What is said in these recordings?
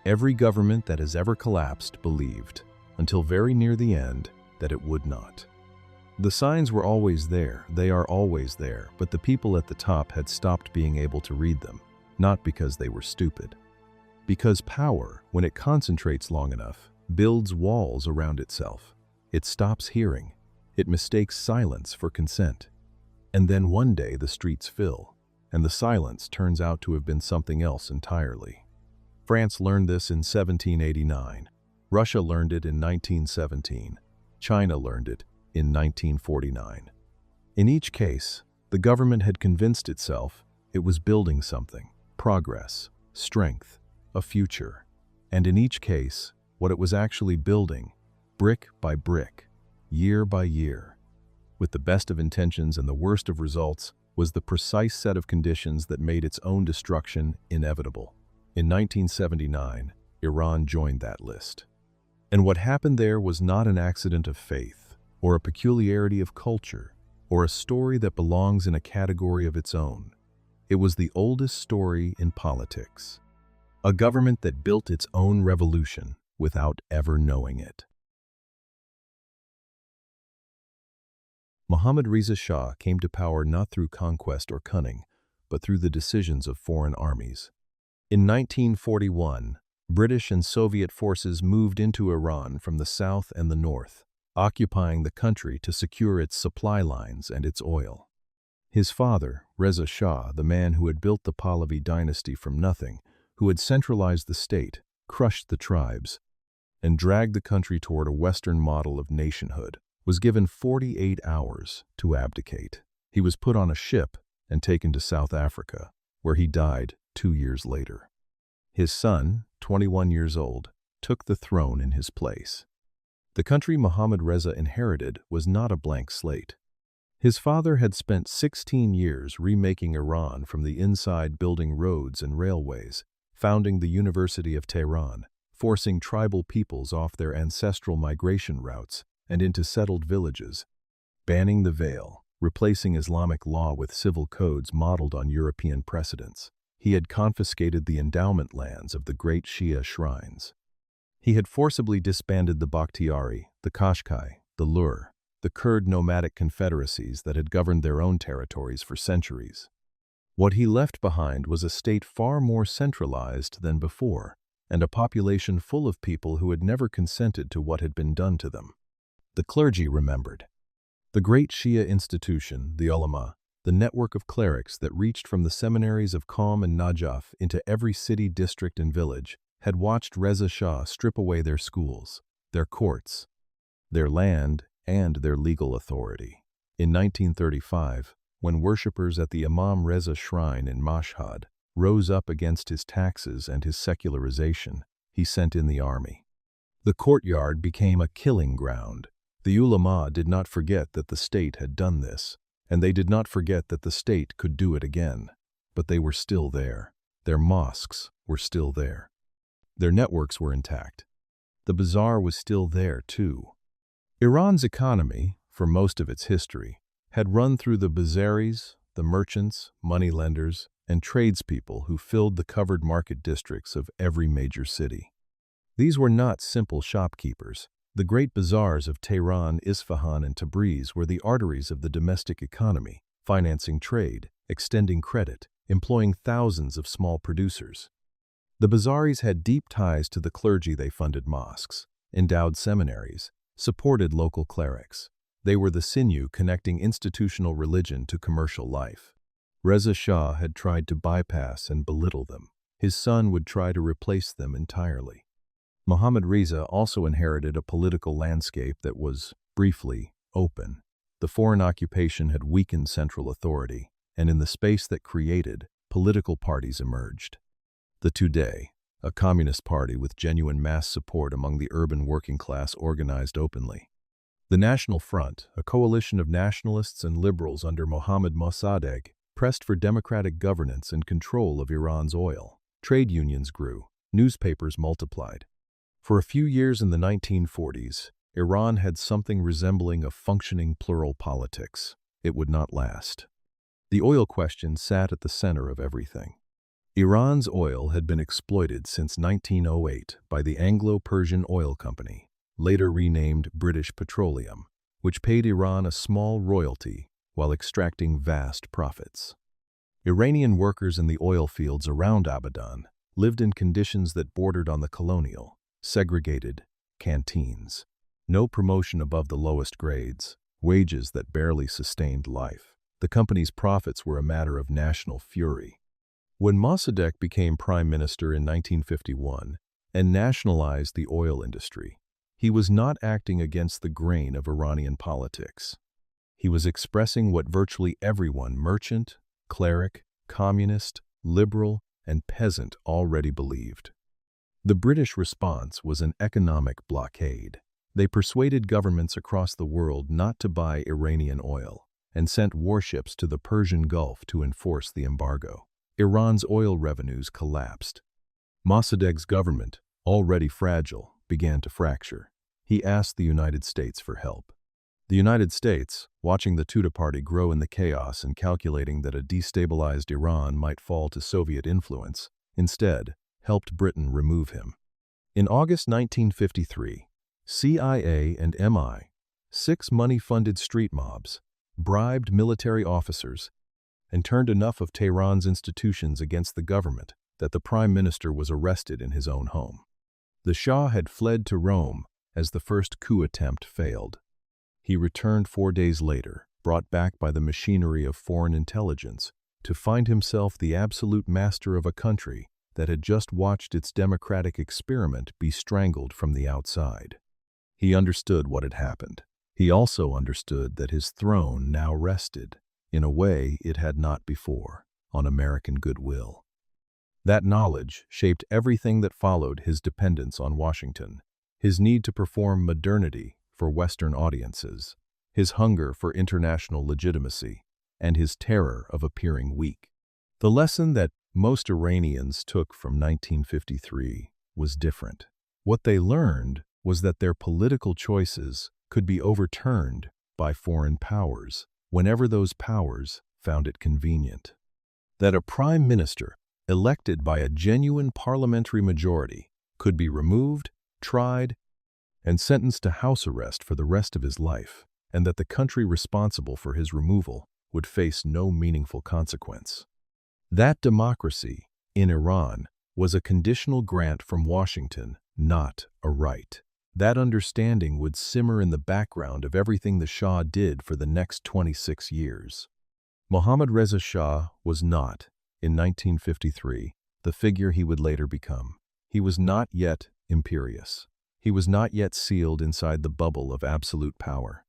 Every government that has ever collapsed believed, until very near the end, that it would not. The signs were always there, they are always there, but the people at the top had stopped being able to read them, not because they were stupid. Because power, when it concentrates long enough, builds walls around itself. It stops hearing. It mistakes silence for consent. And then one day the streets fill, and the silence turns out to have been something else entirely. France learned this in 1789. Russia learned it in 1917. China learned it in 1949. In each case, the government had convinced itself it was building something, progress, strength, a future. And in each case, what it was actually building, brick by brick, year by year, with the best of intentions and the worst of results, was the precise set of conditions that made its own destruction inevitable. In 1979, Iran joined that list. And what happened there was not an accident of faith, or a peculiarity of culture, or a story that belongs in a category of its own. It was the oldest story in politics. A government that built its own revolution without ever knowing it. Mohammad Reza Shah came to power not through conquest or cunning, but through the decisions of foreign armies. In 1941, British and Soviet forces moved into Iran from the south and the north, occupying the country to secure its supply lines and its oil. His father, Reza Shah, the man who had built the Pahlavi dynasty from nothing, who had centralized the state, crushed the tribes, and dragged the country toward a Western model of nationhood, was given 48 hours to abdicate. He was put on a ship and taken to South Africa, where he died 2 years later. His son, 21 years old, took the throne in his place. The country Mohammad Reza inherited was not a blank slate. His father had spent 16 years remaking Iran from the inside, building roads and railways, founding the University of Tehran, forcing tribal peoples off their ancestral migration routes and into settled villages, banning the veil, replacing Islamic law with civil codes modeled on European precedents. He had confiscated the endowment lands of the great Shia shrines. He had forcibly disbanded the Bakhtiari, the Qashqai, the Lur, the Kurd nomadic confederacies that had governed their own territories for centuries. What he left behind was a state far more centralized than before, and a population full of people who had never consented to what had been done to them. The clergy remembered. The great Shia institution, the ulama, the network of clerics that reached from the seminaries of Qom and Najaf into every city, district, and village, had watched Reza Shah strip away their schools, their courts, their land, and their legal authority. In 1935, when worshippers at the Imam Reza shrine in Mashhad rose up against his taxes and his secularization, he sent in the army. The courtyard became a killing ground. The ulama did not forget that the state had done this, and they did not forget that the state could do it again. But they were still there. Their mosques were still there. Their networks were intact. The bazaar was still there, too. Iran's economy, for most of its history, had run through the bazaris, the merchants, moneylenders, and tradespeople who filled the covered market districts of every major city. These were not simple shopkeepers. The great bazaars of Tehran, Isfahan, and Tabriz were the arteries of the domestic economy, financing trade, extending credit, employing thousands of small producers. The bazaris had deep ties to the clergy. They funded mosques, endowed seminaries, supported local clerics. They were the sinew connecting institutional religion to commercial life. Reza Shah had tried to bypass and belittle them. His son would try to replace them entirely. Mohammad Reza also inherited a political landscape that was, briefly, open. The foreign occupation had weakened central authority, and in the space that created, political parties emerged. The Tudeh, a communist party with genuine mass support among the urban working class, organized openly. The National Front, a coalition of nationalists and liberals under Mohammad Mossadegh, pressed for democratic governance and control of Iran's oil. Trade unions grew, newspapers multiplied. For a few years in the 1940s, Iran had something resembling a functioning plural politics. It would not last. The oil question sat at the center of everything. Iran's oil had been exploited since 1908 by the Anglo-Persian Oil Company, later renamed British Petroleum, which paid Iran a small royalty while extracting vast profits. Iranian workers in the oil fields around Abadan lived in conditions that bordered on the colonial, segregated canteens. No promotion above the lowest grades, wages that barely sustained life. The company's profits were a matter of national fury. When Mossadegh became prime minister in 1951 and nationalized the oil industry, he was not acting against the grain of Iranian politics. He was expressing what virtually everyone, merchant, cleric, communist, liberal, and peasant, already believed. The British response was an economic blockade. They persuaded governments across the world not to buy Iranian oil and sent warships to the Persian Gulf to enforce the embargo. Iran's oil revenues collapsed. Mossadegh's government, already fragile, began to fracture. He asked the United States for help. The United States, watching the Tudeh party grow in the chaos and calculating that a destabilized Iran might fall to Soviet influence, instead helped Britain remove him. In August 1953, CIA and MI6 money-funded street mobs, bribed military officers, and turned enough of Tehran's institutions against the government that the prime minister was arrested in his own home. The Shah had fled to Rome as the first coup attempt failed. He returned 4 days later, brought back by the machinery of foreign intelligence, to find himself the absolute master of a country that had just watched its democratic experiment be strangled from the outside. He understood what had happened. He also understood that his throne now rested, in a way it had not before, on American goodwill. That knowledge shaped everything that followed his dependence on Washington, his need to perform modernity for Western audiences, his hunger for international legitimacy, and his terror of appearing weak. The lesson that most Iranians took from 1953 was different. What they learned was that their political choices could be overturned by foreign powers whenever those powers found it convenient. That a prime minister, elected by a genuine parliamentary majority, could be removed, tried, and sentenced to house arrest for the rest of his life, and that the country responsible for his removal would face no meaningful consequence. That democracy, in Iran, was a conditional grant from Washington, not a right. That understanding would simmer in the background of everything the Shah did for the next 26 years. Mohammad Reza Shah was not, in 1953, the figure he would later become. He was not yet imperious. He was not yet sealed inside the bubble of absolute power.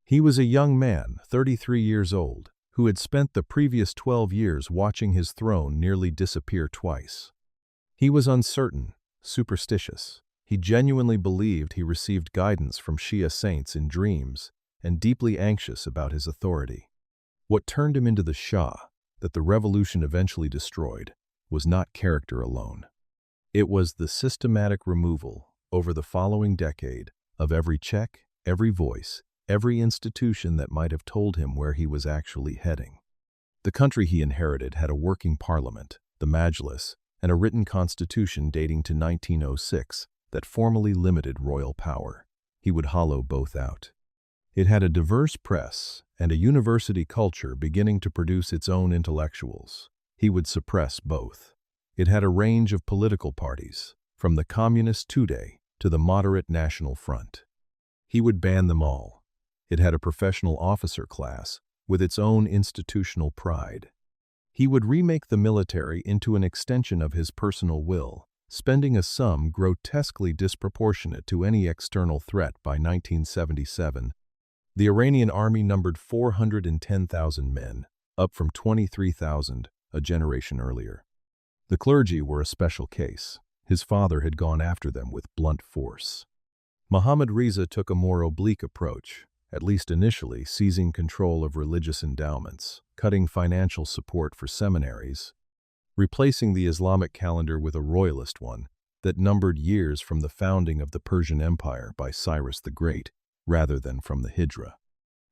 He was a young man, 33 years old, who had spent the previous 12 years watching his throne nearly disappear twice. He was uncertain, superstitious. He genuinely believed he received guidance from Shia saints in dreams, and deeply anxious about his authority. What turned him into the Shah, that the revolution eventually destroyed, was not character alone. It was the systematic removal, over the following decade, of every check, every voice, every institution that might have told him where he was actually heading. The country he inherited had a working parliament, the Majlis, and a written constitution dating to 1906 that formally limited royal power. He would hollow both out. It had a diverse press and a university culture beginning to produce its own intellectuals. He would suppress both. It had a range of political parties, from the communist Tudeh to the moderate National Front. He would ban them all. It had a professional officer class with its own institutional pride. He would remake the military into an extension of his personal will, spending a sum grotesquely disproportionate to any external threat by 1977. The Iranian army numbered 410,000 men, up from 23,000 a generation earlier. The clergy were a special case. His father had gone after them with blunt force. Mohammad Reza took a more oblique approach, at least initially seizing control of religious endowments, cutting financial support for seminaries, replacing the Islamic calendar with a royalist one that numbered years from the founding of the Persian Empire by Cyrus the Great, rather than from the Hijra.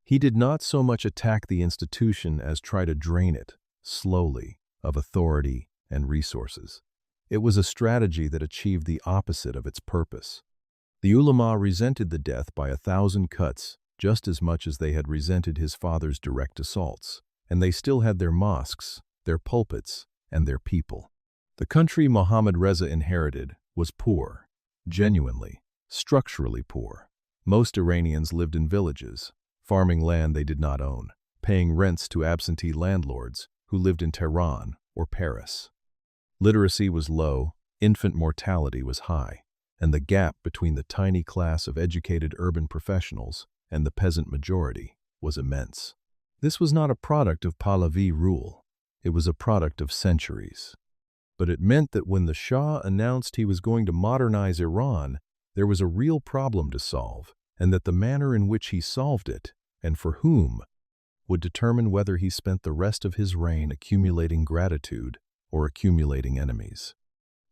He did not so much attack the institution as try to drain it, slowly, of authority, and resources. It was a strategy that achieved the opposite of its purpose. The ulama resented the death by 1,000 cuts just as much as they had resented his father's direct assaults, and they still had their mosques, their pulpits, and their people. The country Mohammad Reza inherited was poor, genuinely, structurally poor. Most Iranians lived in villages, farming land they did not own, paying rents to absentee landlords who lived in Tehran or Paris. Literacy was low, infant mortality was high, and the gap between the tiny class of educated urban professionals and the peasant majority was immense. This was not a product of Pahlavi rule. It was a product of centuries. But it meant that when the Shah announced he was going to modernize Iran, there was a real problem to solve, and that the manner in which he solved it, and for whom, would determine whether he spent the rest of his reign accumulating gratitude or accumulating enemies.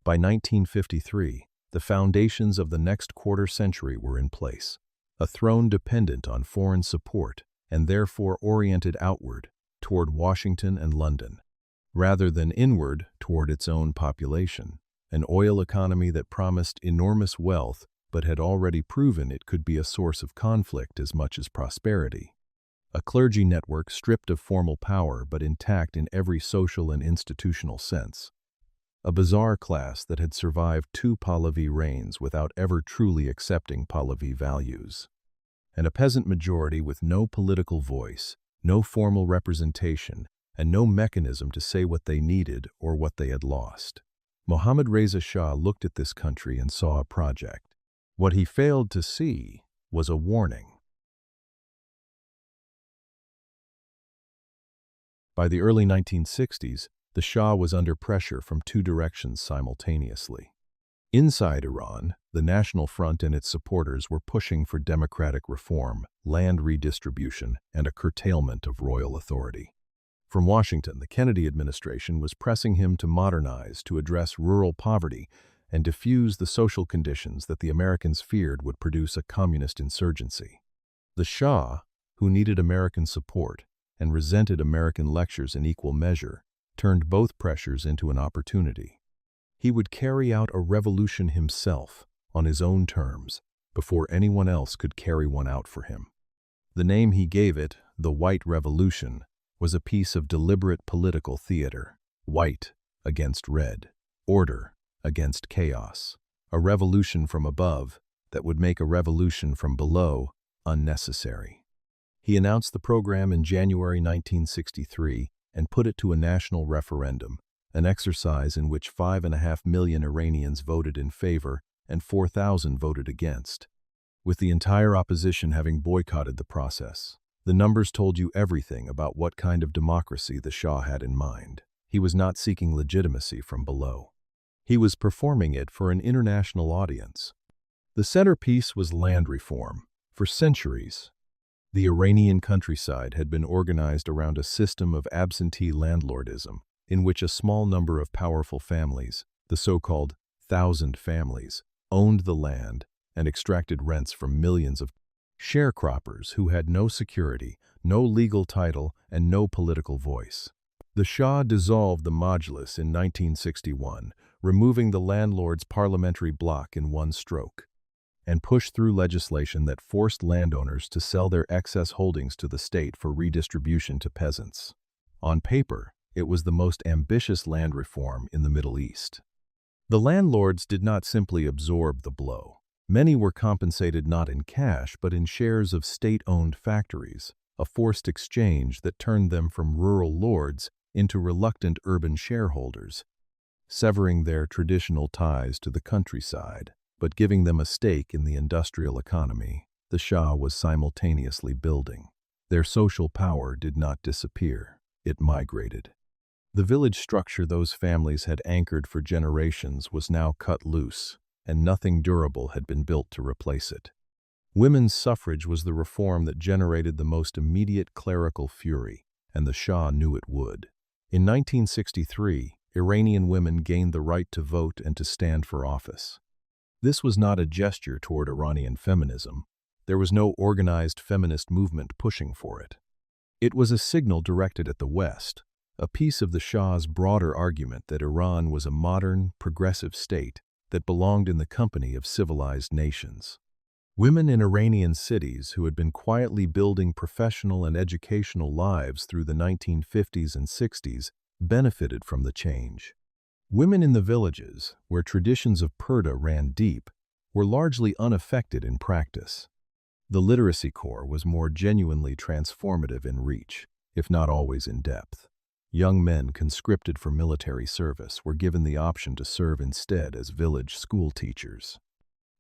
By 1953, the foundations of the next quarter century were in place, a throne dependent on foreign support and therefore oriented outward toward Washington and London, rather than inward toward its own population, an oil economy that promised enormous wealth but had already proven it could be a source of conflict as much as prosperity. A clergy network stripped of formal power but intact in every social and institutional sense. A bizarre class that had survived 2 Pahlavi reigns without ever truly accepting Pahlavi values. And a peasant majority with no political voice, no formal representation, and no mechanism to say what they needed or what they had lost. Mohammad Reza Shah looked at this country and saw a project. What he failed to see was a warning. By the early 1960s, the Shah was under pressure from 2 directions simultaneously. Inside Iran, the National Front and its supporters were pushing for democratic reform, land redistribution, and a curtailment of royal authority. From Washington, the Kennedy administration was pressing him to modernize, to address rural poverty, and diffuse the social conditions that the Americans feared would produce a communist insurgency. The Shah, who needed American support and resented American lectures in equal measure, turned both pressures into an opportunity. He would carry out a revolution himself, on his own terms, before anyone else could carry one out for him. The name he gave it, the White Revolution, was a piece of deliberate political theater. White against red, order against chaos, a revolution from above that would make a revolution from below unnecessary. He announced the program in January 1963 and put it to a national referendum, an exercise in which 5.5 million Iranians voted in favor and 4,000 voted against, with the entire opposition having boycotted the process. The numbers told you everything about what kind of democracy the Shah had in mind. He was not seeking legitimacy from below. He was performing it for an international audience. The centerpiece was land reform. For centuries, the Iranian countryside had been organized around a system of absentee landlordism, in which a small number of powerful families, the so-called 1,000 families, owned the land and extracted rents from millions of sharecroppers who had no security, no legal title, and no political voice. The Shah dissolved the Majlis in 1961, removing the landlord's parliamentary bloc in one stroke, and pushed through legislation that forced landowners to sell their excess holdings to the state for redistribution to peasants. On paper, it was the most ambitious land reform in the Middle East. The landlords did not simply absorb the blow. Many were compensated not in cash but in shares of state-owned factories, a forced exchange that turned them from rural lords into reluctant urban shareholders, severing their traditional ties to the countryside, but giving them a stake in the industrial economy the Shah was simultaneously building. Their social power did not disappear, it migrated. The village structure those families had anchored for generations was now cut loose, and nothing durable had been built to replace it. Women's suffrage was the reform that generated the most immediate clerical fury, and the Shah knew it would. In 1963, Iranian women gained the right to vote and to stand for office. This was not a gesture toward Iranian feminism. There was no organized feminist movement pushing for it. It was a signal directed at the West, a piece of the Shah's broader argument that Iran was a modern, progressive state that belonged in the company of civilized nations. Women in Iranian cities who had been quietly building professional and educational lives through the 1950s and 60s benefited from the change. Women in the villages, where traditions of purdah ran deep, were largely unaffected in practice. The literacy corps was more genuinely transformative in reach, if not always in depth. Young men conscripted for military service were given the option to serve instead as village school teachers.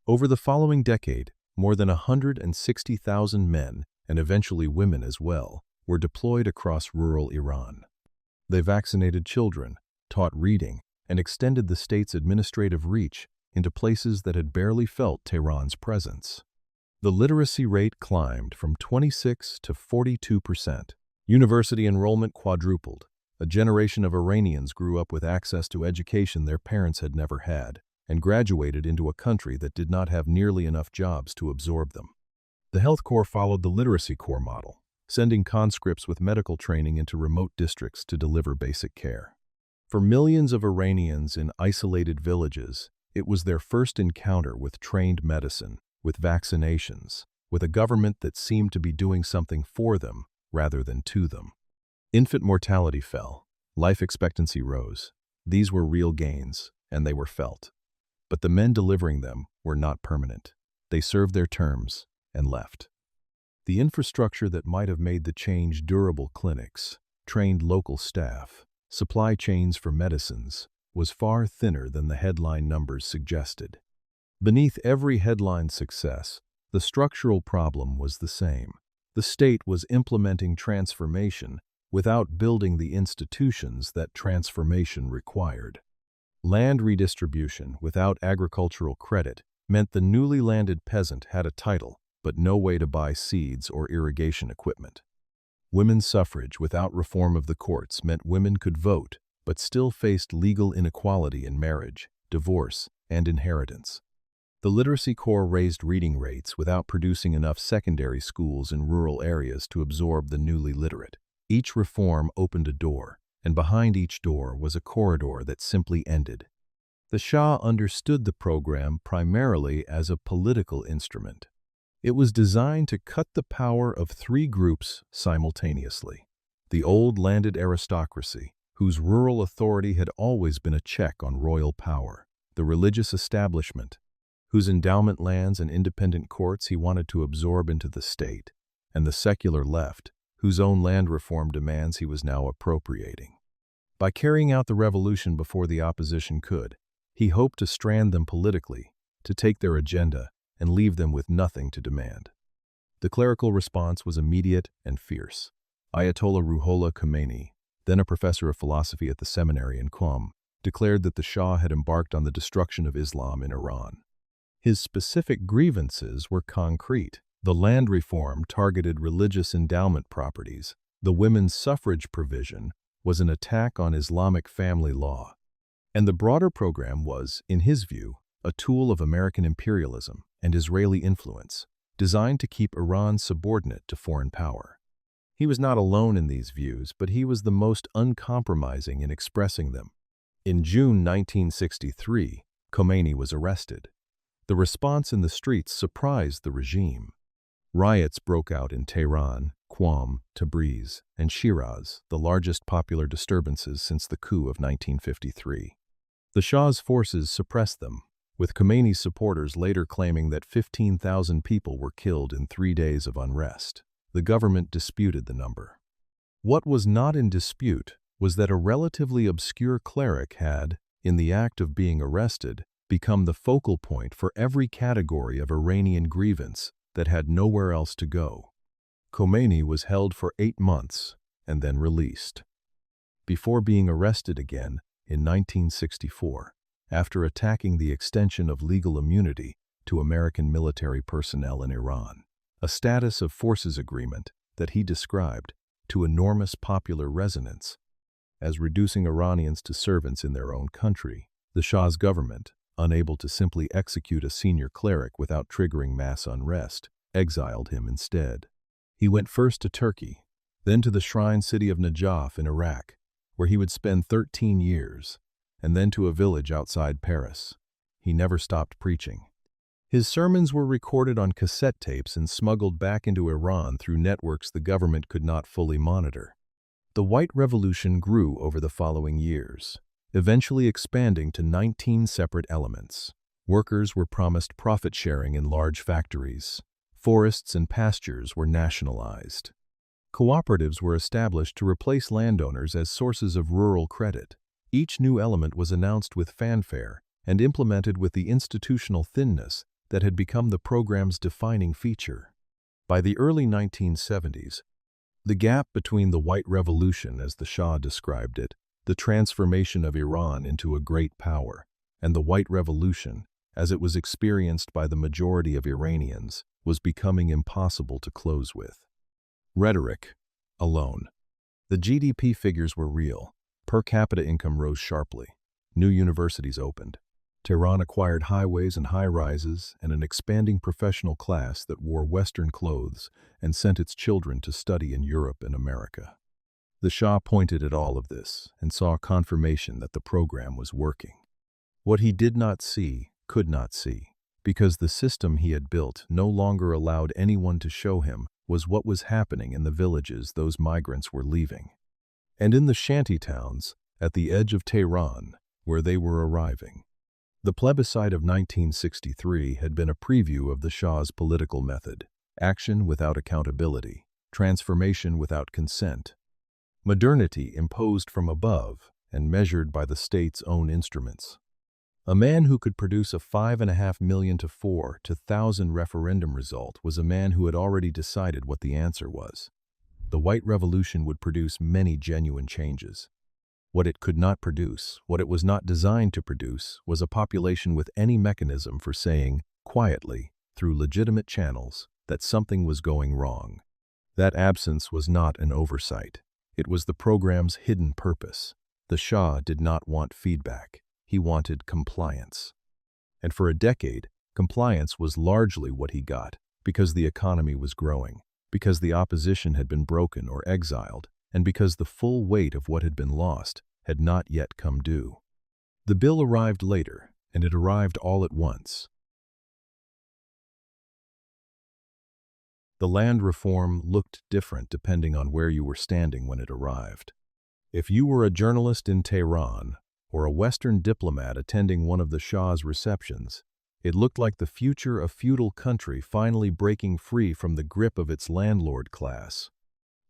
Over the following decade, more than 160,000 men, and eventually women as well, were deployed across rural Iran. They vaccinated children, taught reading, and extended the state's administrative reach into places that had barely felt Tehran's presence. The literacy rate climbed from 26 to 42%. University enrollment quadrupled. A generation of Iranians grew up with access to education their parents had never had, and graduated into a country that did not have nearly enough jobs to absorb them. The Health Corps followed the Literacy Corps model, sending conscripts with medical training into remote districts to deliver basic care. For millions of Iranians in isolated villages, it was their first encounter with trained medicine, with vaccinations, with a government that seemed to be doing something for them rather than to them. Infant mortality fell. Life expectancy rose. These were real gains, and they were felt. But the men delivering them were not permanent. They served their terms and left. The infrastructure that might have made the change durable, clinics, trained local staff, supply chains for medicines, was far thinner than the headline numbers suggested. Beneath every headline success, the structural problem was the same. The state was implementing transformation without building the institutions that transformation required. Land redistribution without agricultural credit meant the newly landed peasant had a title, but no way to buy seeds or irrigation equipment. Women's suffrage without reform of the courts meant women could vote, but still faced legal inequality in marriage, divorce, and inheritance. The Literacy Corps raised reading rates without producing enough secondary schools in rural areas to absorb the newly literate. Each reform opened a door, and behind each door was a corridor that simply ended. The Shah understood the program primarily as a political instrument. It was designed to cut the power of three groups simultaneously: the old landed aristocracy, whose rural authority had always been a check on royal power; the religious establishment, whose endowment lands and independent courts he wanted to absorb into the state; and the secular left, whose own land reform demands he was now appropriating. By carrying out the revolution before the opposition could, he hoped to strand them politically, to take their agenda, and leave them with nothing to demand. The clerical response was immediate and fierce. Ayatollah Ruhollah Khomeini, then a professor of philosophy at the seminary in Qom, declared that the Shah had embarked on the destruction of Islam in Iran. His specific grievances were concrete. The land reform targeted religious endowment properties. The women's suffrage provision was an attack on Islamic family law. And the broader program was, in his view, a tool of American imperialism and Israeli influence, designed to keep Iran subordinate to foreign power. He was not alone in these views, but he was the most uncompromising in expressing them. In June 1963, Khomeini was arrested. The response in the streets surprised the regime. Riots broke out in Tehran, Qom, Tabriz, and Shiraz, the largest popular disturbances since the coup of 1953. The Shah's forces suppressed them, with Khomeini's supporters later claiming that 15,000 people were killed in 3 days of unrest. The government disputed the number. What was not in dispute was that a relatively obscure cleric had, in the act of being arrested, become the focal point for every category of Iranian grievance that had nowhere else to go. Khomeini was held for 8 months and then released, before being arrested again in 1964, after attacking the extension of legal immunity to American military personnel in Iran, a status of forces agreement that he described, to enormous popular resonance, as reducing Iranians to servants in their own country. The Shah's government, unable to simply execute a senior cleric without triggering mass unrest, exiled him instead. He went first to Turkey, then to the shrine city of Najaf in Iraq, where he would spend 13 years, and then to a village outside Paris. He never stopped preaching. His sermons were recorded on cassette tapes and smuggled back into Iran through networks the government could not fully monitor. The White Revolution grew over the following years, eventually expanding to 19 separate elements. Workers were promised profit sharing in large factories. Forests and pastures were nationalized. Cooperatives were established to replace landowners as sources of rural credit. Each new element was announced with fanfare and implemented with the institutional thinness that had become the program's defining feature. By the early 1970s, the gap between the White Revolution, as the Shah described it, the transformation of Iran into a great power, and the White Revolution, as it was experienced by the majority of Iranians, was becoming impossible to close with. Rhetoric alone. The GDP figures were real. Per capita income rose sharply. New universities opened. Tehran acquired highways and high-rises and an expanding professional class that wore Western clothes and sent its children to study in Europe and America. The Shah pointed at all of this and saw confirmation that the program was working. What he did not see, could not see, because the system he had built no longer allowed anyone to show him was what was happening in the villages those migrants were leaving, and in the shanty towns at the edge of Tehran where they were arriving. The plebiscite of 1963 had been a preview of the Shah's political method: action without accountability, transformation without consent, modernity imposed from above and measured by the state's own instruments. A man who could produce a 5.5 million to 4,000 referendum result was a man who had already decided what the answer was. The White Revolution would produce many genuine changes. What it could not produce, what it was not designed to produce, was a population with any mechanism for saying, quietly, through legitimate channels, that something was going wrong. That absence was not an oversight. It was the program's hidden purpose. The Shah did not want feedback. He wanted compliance. And for a decade, compliance was largely what he got, because the economy was growing, because the opposition had been broken or exiled, and because the full weight of what had been lost had not yet come due. The bill arrived later, and it arrived all at once. The land reform looked different depending on where you were standing when it arrived. If you were a journalist in Tehran or a Western diplomat attending one of the Shah's receptions, it looked like the future of feudal country finally breaking free from the grip of its landlord class.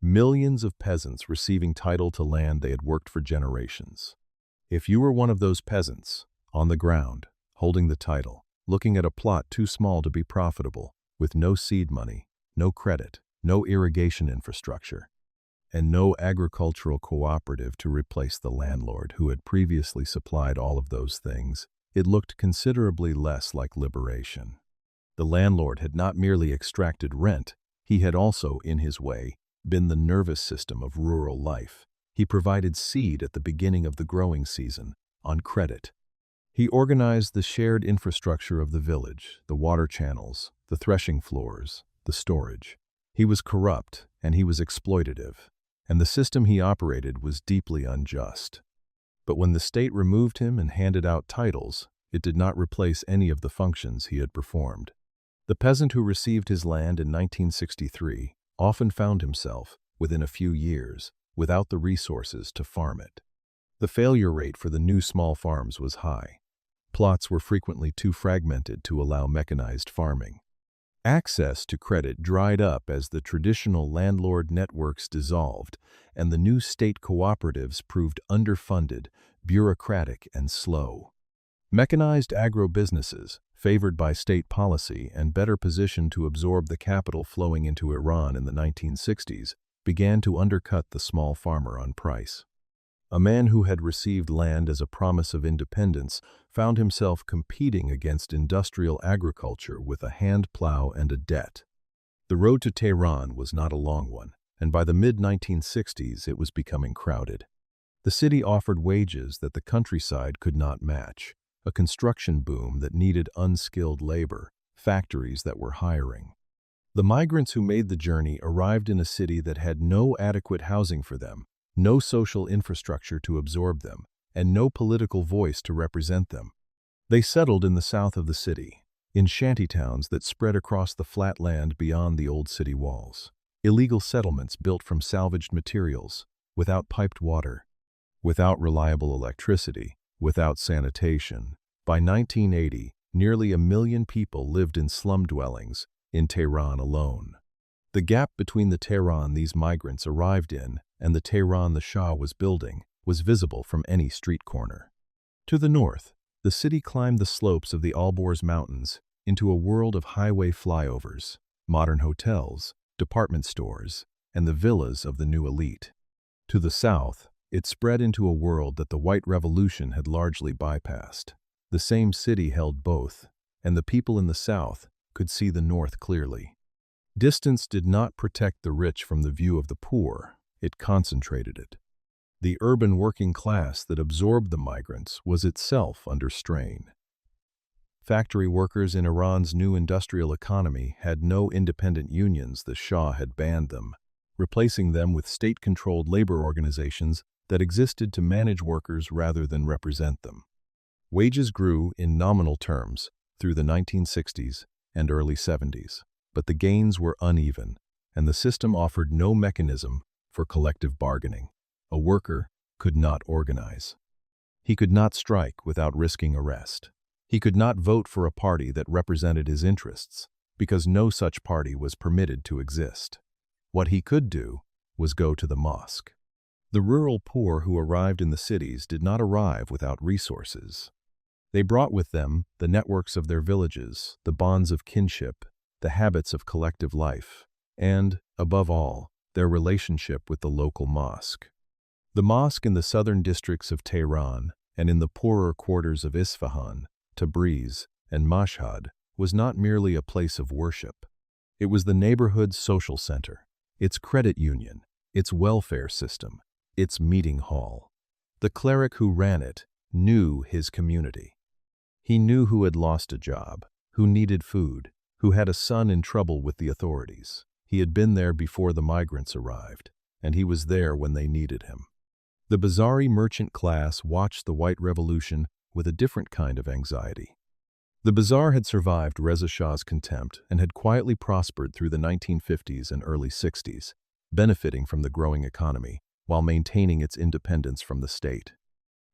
Millions of peasants receiving title to land they had worked for generations. If you were one of those peasants, on the ground, holding the title, looking at a plot too small to be profitable, with no seed money, no credit, no irrigation infrastructure, and no agricultural cooperative to replace the landlord who had previously supplied all of those things, it looked considerably less like liberation. The landlord had not merely extracted rent, he had also, in his way, been the nervous system of rural life. He provided seed at the beginning of the growing season, on credit. He organized the shared infrastructure of the village, the water channels, the threshing floors, the storage. He was corrupt, and he was exploitative, and the system he operated was deeply unjust. But when the state removed him and handed out titles, it did not replace any of the functions he had performed. The peasant who received his land in 1963 often found himself, within a few years, without the resources to farm it. The failure rate for the new small farms was high. Plots were frequently too fragmented to allow mechanized farming. Access to credit dried up as the traditional landlord networks dissolved, and the new state cooperatives proved underfunded, bureaucratic, and slow. Mechanized agro-businesses, favored by state policy and better positioned to absorb the capital flowing into Iran in the 1960s, began to undercut the small farmer on price. A man who had received land as a promise of independence found himself competing against industrial agriculture with a hand plow and a debt. The road to Tehran was not a long one, and by the mid-1960s it was becoming crowded. The city offered wages that the countryside could not match, a construction boom that needed unskilled labor, factories that were hiring. The migrants who made the journey arrived in a city that had no adequate housing for them, no social infrastructure to absorb them, and no political voice to represent them. They settled in the south of the city, in shantytowns that spread across the flat land beyond the old city walls. Illegal settlements built from salvaged materials, without piped water, without reliable electricity, without sanitation. By 1980, nearly 1 million people lived in slum dwellings in Tehran alone. The gap between the Tehran these migrants arrived in and the Tehran the Shah was building was visible from any street corner. To the north, the city climbed the slopes of the Alborz Mountains into a world of highway flyovers, modern hotels, department stores, and the villas of the new elite. To the south, it spread into a world that the White Revolution had largely bypassed. The same city held both, and the people in the south could see the north clearly. Distance did not protect the rich from the view of the poor, it concentrated it. The urban working class that absorbed the migrants was itself under strain. Factory workers in Iran's new industrial economy had no independent unions. The Shah had banned them, replacing them with state-controlled labor organizations that existed to manage workers rather than represent them. Wages grew in nominal terms through the 1960s and early 70s, but the gains were uneven, and the system offered no mechanism for collective bargaining. A worker could not organize. He could not strike without risking arrest. He could not vote for a party that represented his interests, because no such party was permitted to exist. What he could do was go to the mosque. The rural poor who arrived in the cities did not arrive without resources. They brought with them the networks of their villages, the bonds of kinship, the habits of collective life, and, above all, their relationship with the local mosque. The mosque in the southern districts of Tehran and in the poorer quarters of Isfahan, Tabriz, and Mashhad was not merely a place of worship. It was the neighborhood's social center, its credit union, its welfare system, its meeting hall. The cleric who ran it knew his community. He knew who had lost a job, who needed food, who had a son in trouble with the authorities. He had been there before the migrants arrived, and he was there when they needed him. The Bazari merchant class watched the White Revolution with a different kind of anxiety. The bazaar had survived Reza Shah's contempt and had quietly prospered through the 1950s and early 60s, benefiting from the growing economy while maintaining its independence from the state.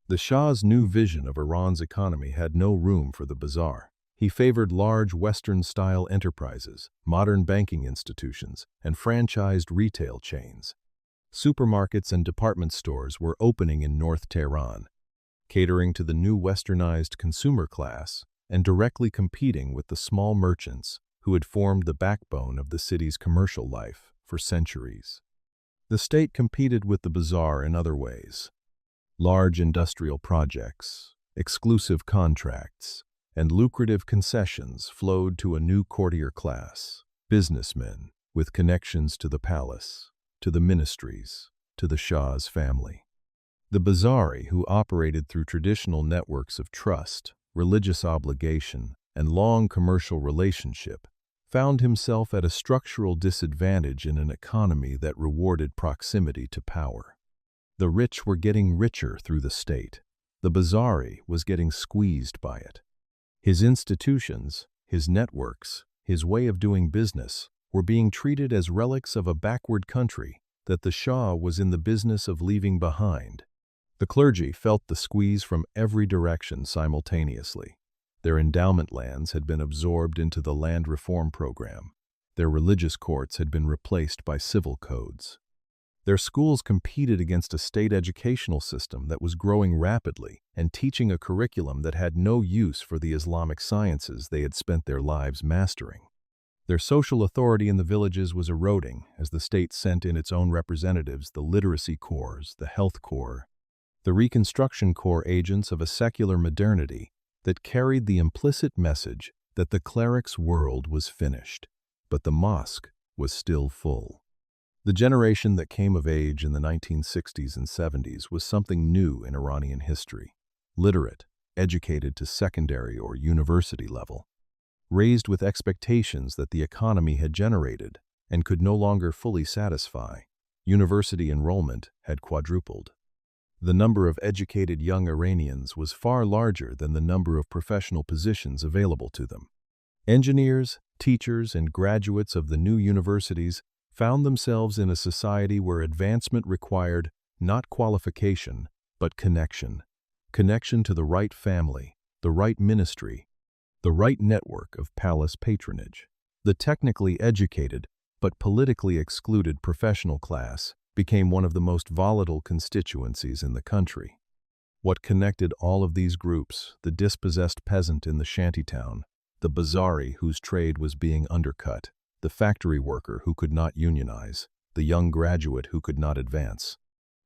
The Shah's new vision of Iran's economy had no room for the bazaar. He favored large Western-style enterprises, modern banking institutions, and franchised retail chains. Supermarkets and department stores were opening in North Tehran, catering to the new westernized consumer class and directly competing with the small merchants who had formed the backbone of the city's commercial life for centuries. The state competed with the bazaar in other ways. Large industrial projects, exclusive contracts, and lucrative concessions flowed to a new courtier class, businessmen with connections to the palace, to the ministries, to the Shah's family. The Bazari, who operated through traditional networks of trust, religious obligation, and long commercial relationship, found himself at a structural disadvantage in an economy that rewarded proximity to power. The rich were getting richer through the state. The Bazari was getting squeezed by it. His institutions, his networks, his way of doing business were being treated as relics of a backward country that the Shah was in the business of leaving behind. The clergy felt the squeeze from every direction simultaneously. Their endowment lands had been absorbed into the land reform program. Their religious courts had been replaced by civil codes. Their schools competed against a state educational system that was growing rapidly and teaching a curriculum that had no use for the Islamic sciences they had spent their lives mastering. Their social authority in the villages was eroding as the state sent in its own representatives, the literacy corps, the health corps, the Reconstruction Corps, agents of a secular modernity that carried the implicit message that the cleric's world was finished, but the mosque was still full. The generation that came of age in the 1960s and 70s was something new in Iranian history, literate, educated to secondary or university level, raised with expectations that the economy had generated and could no longer fully satisfy. University enrollment had quadrupled. The number of educated young Iranians was far larger than the number of professional positions available to them. Engineers, teachers, and graduates of the new universities found themselves in a society where advancement required not qualification, but connection. Connection to the right family, the right ministry, the right network of palace patronage. The technically educated, but politically excluded professional class became one of the most volatile constituencies in the country. What connected all of these groups, the dispossessed peasant in the shantytown, the bazaari whose trade was being undercut, the factory worker who could not unionize, the young graduate who could not advance,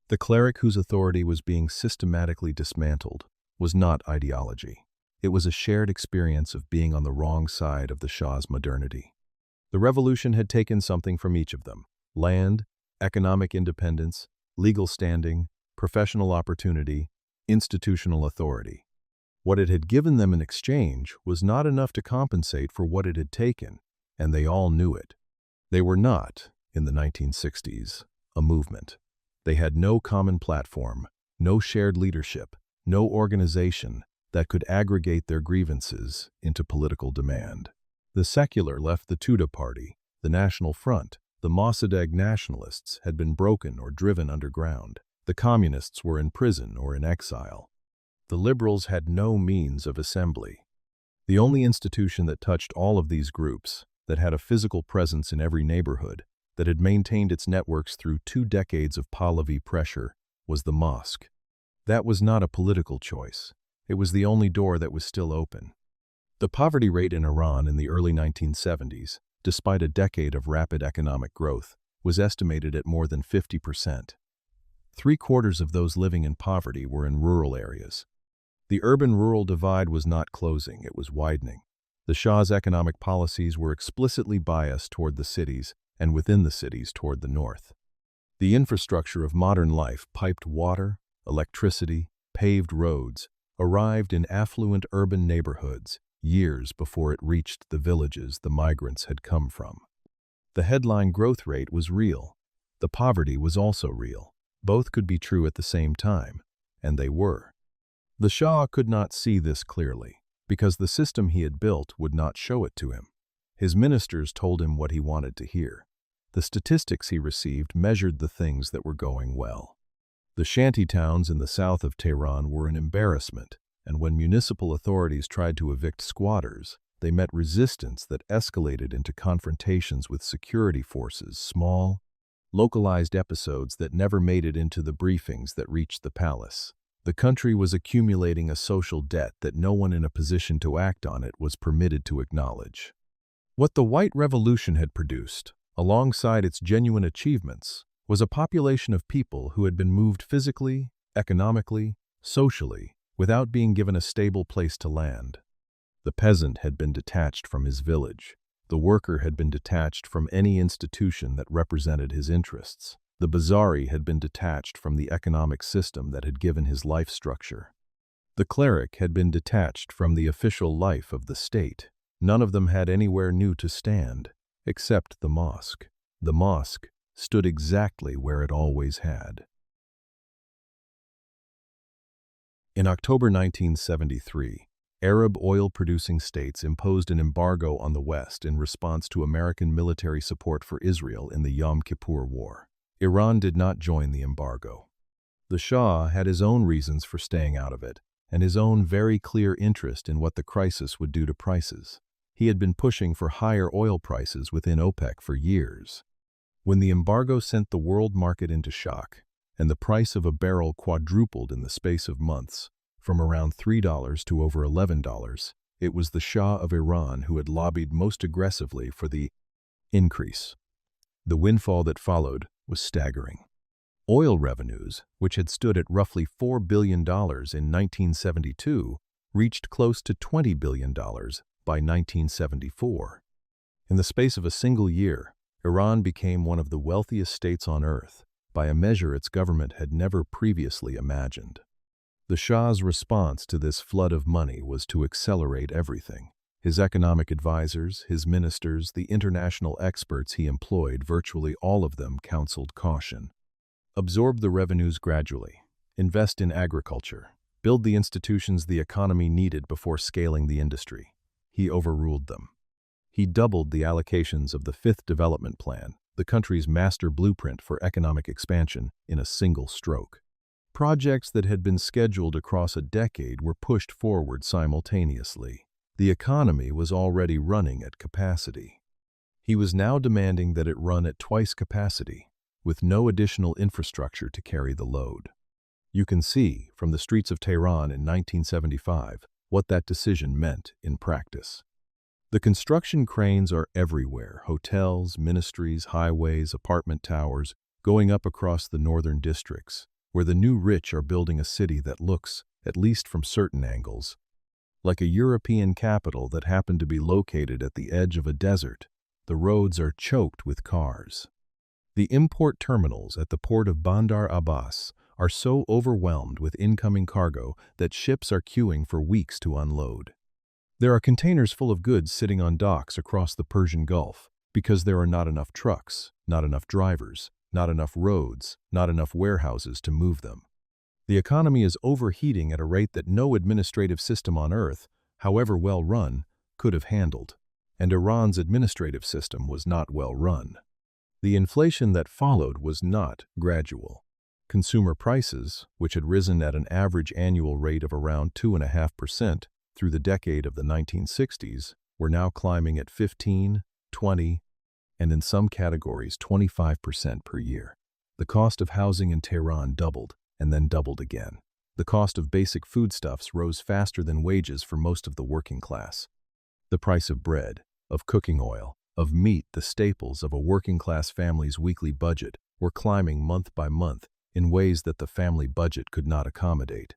the cleric whose authority was being systematically dismantled, was not ideology. It was a shared experience of being on the wrong side of the Shah's modernity. The revolution had taken something from each of them: land, economic independence, legal standing, professional opportunity, institutional authority. What it had given them in exchange was not enough to compensate for what it had taken, and they all knew it. They were not, in the 1960s, a movement. They had no common platform, no shared leadership, no organization that could aggregate their grievances into political demand. The secular left, the Tudeh Party, the National Front, the Mossadegh nationalists had been broken or driven underground. The communists were in prison or in exile. The liberals had no means of assembly. The only institution that touched all of these groups, that had a physical presence in every neighborhood, that had maintained its networks through 2 decades of Pahlavi pressure, was the mosque. That was not a political choice. It was the only door that was still open. The poverty rate in Iran in the early 1970s, despite a decade of rapid economic growth, was estimated at more than 50%. 3/4 of those living in poverty were in rural areas. The urban-rural divide was not closing, it was widening. The Shah's economic policies were explicitly biased toward the cities, and within the cities toward the north. The infrastructure of modern life, piped water, electricity, paved roads, arrived in affluent urban neighborhoods years before it reached the villages the migrants had come from. The headline growth rate was real. The poverty was also real. Both could be true at the same time, and they were. The Shah could not see this clearly, because the system he had built would not show it to him. His ministers told him what he wanted to hear. The statistics he received measured the things that were going well. The shanty towns in the south of Tehran were an embarrassment, and when municipal authorities tried to evict squatters, they met resistance that escalated into confrontations with security forces, small, localized episodes that never made it into the briefings that reached the palace. The country was accumulating a social debt that no one in a position to act on it was permitted to acknowledge. What the White Revolution had produced, alongside its genuine achievements, was a population of people who had been moved physically, economically, socially, without being given a stable place to land. The peasant had been detached from his village. The worker had been detached from any institution that represented his interests. The bazaari had been detached from the economic system that had given his life structure. The cleric had been detached from the official life of the state. None of them had anywhere new to stand, except the mosque. The mosque stood exactly where it always had. In October 1973, Arab oil-producing states imposed an embargo on the West in response to American military support for Israel in the Yom Kippur War. Iran did not join the embargo. The Shah had his own reasons for staying out of it, and his own very clear interest in what the crisis would do to prices. He had been pushing for higher oil prices within OPEC for years. When the embargo sent the world market into shock, and the price of a barrel quadrupled in the space of months, from around $3 to over $11, it was the Shah of Iran who had lobbied most aggressively for the increase. The windfall that followed was staggering. Oil revenues, which had stood at roughly $4 billion in 1972, reached close to $20 billion by 1974. In the space of a single year, Iran became one of the wealthiest states on earth, by a measure its government had never previously imagined. The Shah's response to this flood of money was to accelerate everything. His economic advisors, his ministers, the international experts he employed, virtually all of them counseled caution. Absorb the revenues gradually. Invest in agriculture. Build the institutions the economy needed before scaling the industry. He overruled them. He doubled the allocations of the Fifth Development Plan, the country's master blueprint for economic expansion, in a single stroke. Projects that had been scheduled across a decade were pushed forward simultaneously. The economy was already running at capacity. He was now demanding that it run at twice capacity, with no additional infrastructure to carry the load. You can see, from the streets of Tehran in 1975, what that decision meant in practice. The construction cranes are everywhere: hotels, ministries, highways, apartment towers, going up across the northern districts, where the new rich are building a city that looks, at least from certain angles, like a European capital that happened to be located at the edge of a desert. The roads are choked with cars. The import terminals at the port of Bandar Abbas are so overwhelmed with incoming cargo that ships are queuing for weeks to unload. There are containers full of goods sitting on docks across the Persian Gulf because there are not enough trucks, not enough drivers, not enough roads, not enough warehouses to move them. The economy is overheating at a rate that no administrative system on earth, however well run, could have handled. And Iran's administrative system was not well run. The inflation that followed was not gradual. Consumer prices, which had risen at an average annual rate of around 2.5% through the decade of the 1960s, were now climbing at 15, 20, and in some categories 25% per year. The cost of housing in Tehran doubled and then doubled again. The cost of basic foodstuffs rose faster than wages for most of the working class. The price of bread, of cooking oil, of meat, the staples of a working-class family's weekly budget, were climbing month by month in ways that the family budget could not accommodate.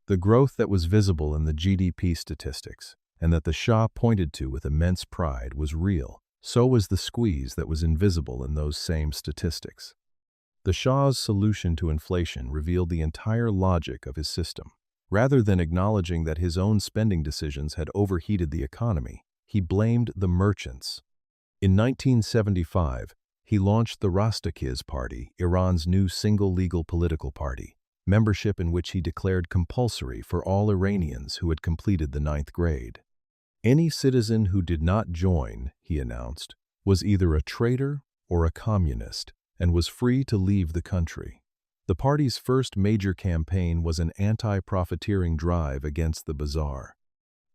The growth that was visible in the GDP statistics, and that the Shah pointed to with immense pride, was real. So was the squeeze that was invisible in those same statistics. The Shah's solution to inflation revealed the entire logic of his system. Rather than acknowledging that his own spending decisions had overheated the economy, he blamed the merchants. In 1975, he launched the Rostakiz Party, Iran's new single legal political party, membership in which he declared compulsory for all Iranians who had completed the 9th grade. Any citizen who did not join, he announced, was either a traitor or a communist and was free to leave the country. The party's first major campaign was an anti-profiteering drive against the bazaar.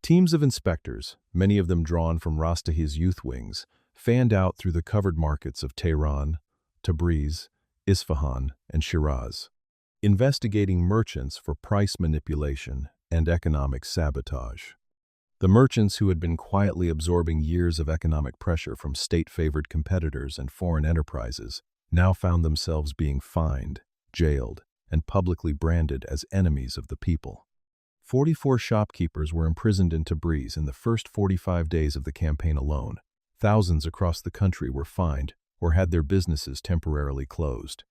Teams of inspectors, many of them drawn from Rostaki's youth wings, fanned out through the covered markets of Tehran, Tabriz, Isfahan, and Shiraz, investigating merchants for price manipulation and economic sabotage. The merchants who had been quietly absorbing years of economic pressure from state-favored competitors and foreign enterprises now found themselves being fined, jailed, and publicly branded as enemies of the people. 44 shopkeepers were imprisoned in Tabriz in the first 45 days of the campaign alone. Thousands across the country were fined or had their businesses temporarily closed.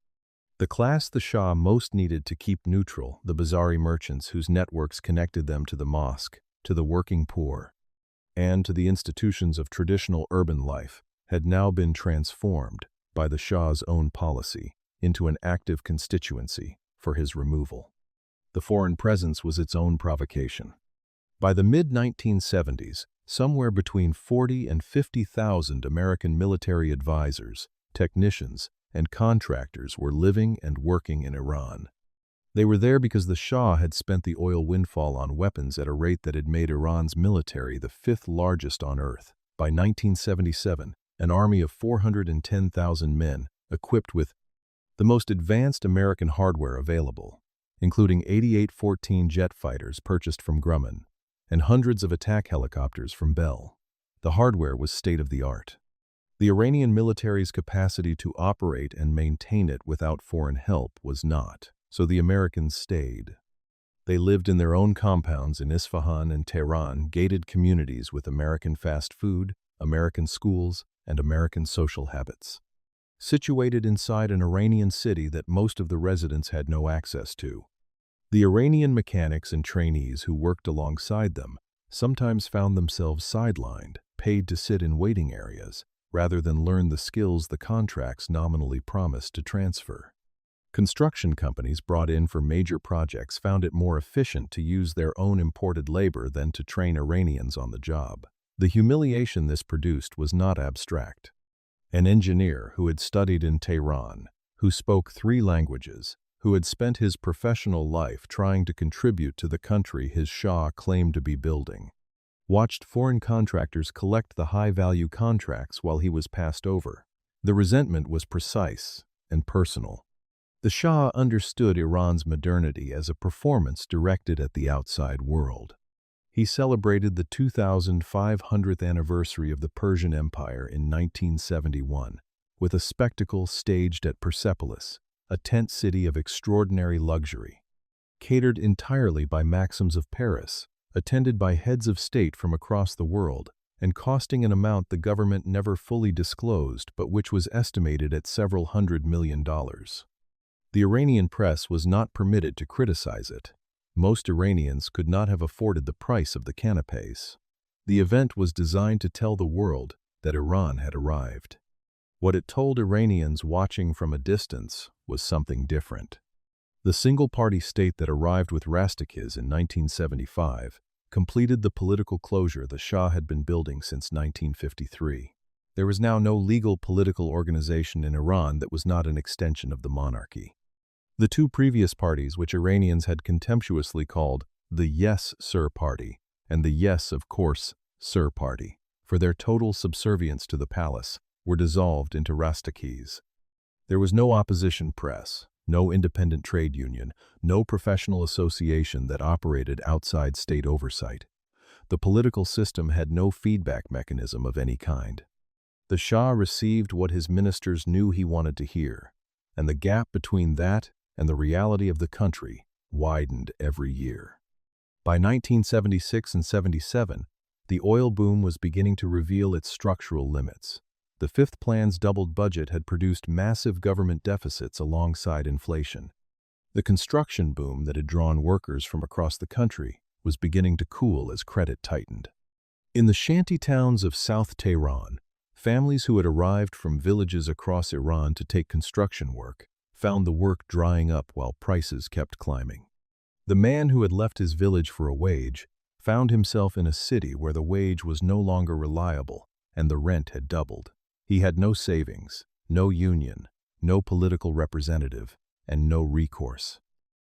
The class the Shah most needed to keep neutral, the bazaari merchants whose networks connected them to the mosque, to the working poor, and to the institutions of traditional urban life, had now been transformed by the Shah's own policy into an active constituency for his removal. The foreign presence was its own provocation. By the mid-1970s, somewhere between 40 and 50,000 American military advisors, technicians, and contractors were living and working in Iran. They were there because the Shah had spent the oil windfall on weapons at a rate that had made Iran's military the 5th largest on earth. By 1977, an army of 410,000 men, equipped with the most advanced American hardware available, including 88-14 jet fighters purchased from Grumman, and hundreds of attack helicopters from Bell. The hardware was state-of-the-art. The Iranian military's capacity to operate and maintain it without foreign help was not, so the Americans stayed. They lived in their own compounds in Isfahan and Tehran, gated communities with American fast food, American schools, and American social habits. Situated inside an Iranian city that most of the residents had no access to. The Iranian mechanics and trainees who worked alongside them sometimes found themselves sidelined, paid to sit in waiting areas, rather than learn the skills the contracts nominally promised to transfer. Construction companies brought in for major projects found it more efficient to use their own imported labor than to train Iranians on the job. The humiliation this produced was not abstract. An engineer who had studied in Tehran, who spoke 3 languages, who had spent his professional life trying to contribute to the country his Shah claimed to be building, watched foreign contractors collect the high-value contracts while he was passed over. The resentment was precise and personal. The Shah understood Iran's modernity as a performance directed at the outside world. He celebrated the 2500th anniversary of the Persian Empire in 1971 with a spectacle staged at Persepolis, a tent city of extraordinary luxury, catered entirely by maxims of Paris, attended by heads of state from across the world, and costing an amount the government never fully disclosed but which was estimated at several $100 million. The Iranian press was not permitted to criticize it. Most Iranians could not have afforded the price of the canapés. The event was designed to tell the world that Iran had arrived. What it told Iranians watching from a distance was something different. The single-party state that arrived with Rastakiz in 1975 completed the political closure the Shah had been building since 1953. There was now no legal political organization in Iran that was not an extension of the monarchy. The 2 previous parties, which Iranians had contemptuously called the Yes, Sir Party and the Yes, of course, Sir Party, for their total subservience to the palace, were dissolved into Rastakiz. There was no opposition press, no independent trade union, no professional association that operated outside state oversight. The political system had no feedback mechanism of any kind. The Shah received what his ministers knew he wanted to hear, and the gap between that and the reality of the country widened every year. By 1976 and 77, the oil boom was beginning to reveal its structural limits. The Fifth Plan's doubled budget had produced massive government deficits alongside inflation. The construction boom that had drawn workers from across the country was beginning to cool as credit tightened. In the shanty towns of South Tehran, families who had arrived from villages across Iran to take construction work found the work drying up while prices kept climbing. The man who had left his village for a wage found himself in a city where the wage was no longer reliable and the rent had doubled. He had no savings, no union, no political representative, and no recourse.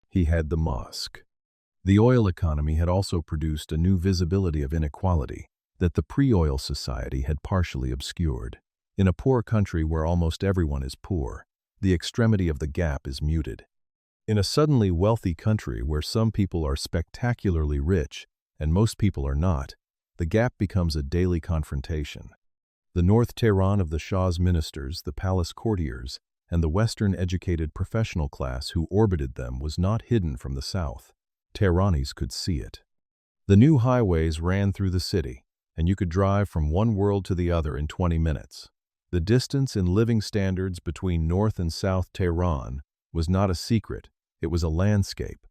He had the mosque. The oil economy had also produced a new visibility of inequality that the pre-oil society had partially obscured. In a poor country where almost everyone is poor, the extremity of the gap is muted. In a suddenly wealthy country where some people are spectacularly rich and most people are not, the gap becomes a daily confrontation. The North Tehran of the Shah's ministers, the palace courtiers, and the Western-educated professional class who orbited them was not hidden from the South. Tehranis could see it. The new highways ran through the city, and you could drive from one world to the other in 20 minutes. The distance in living standards between North and South Tehran was not a secret, it was a landscape.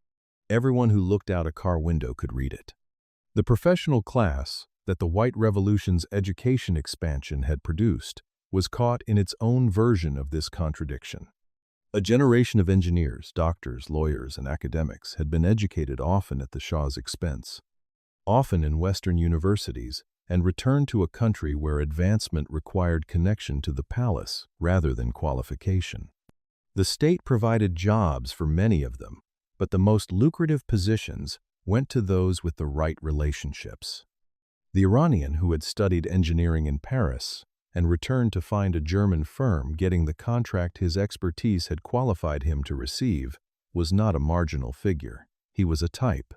Everyone who looked out a car window could read it. The professional class that the White Revolution's education expansion had produced was caught in its own version of this contradiction. A generation of engineers, doctors, lawyers, and academics had been educated often at the Shah's expense, often in Western universities, and returned to a country where advancement required connection to the palace rather than qualification. The state provided jobs for many of them, but the most lucrative positions went to those with the right relationships. The Iranian who had studied engineering in Paris and returned to find a German firm getting the contract his expertise had qualified him to receive was not a marginal figure. He was a type.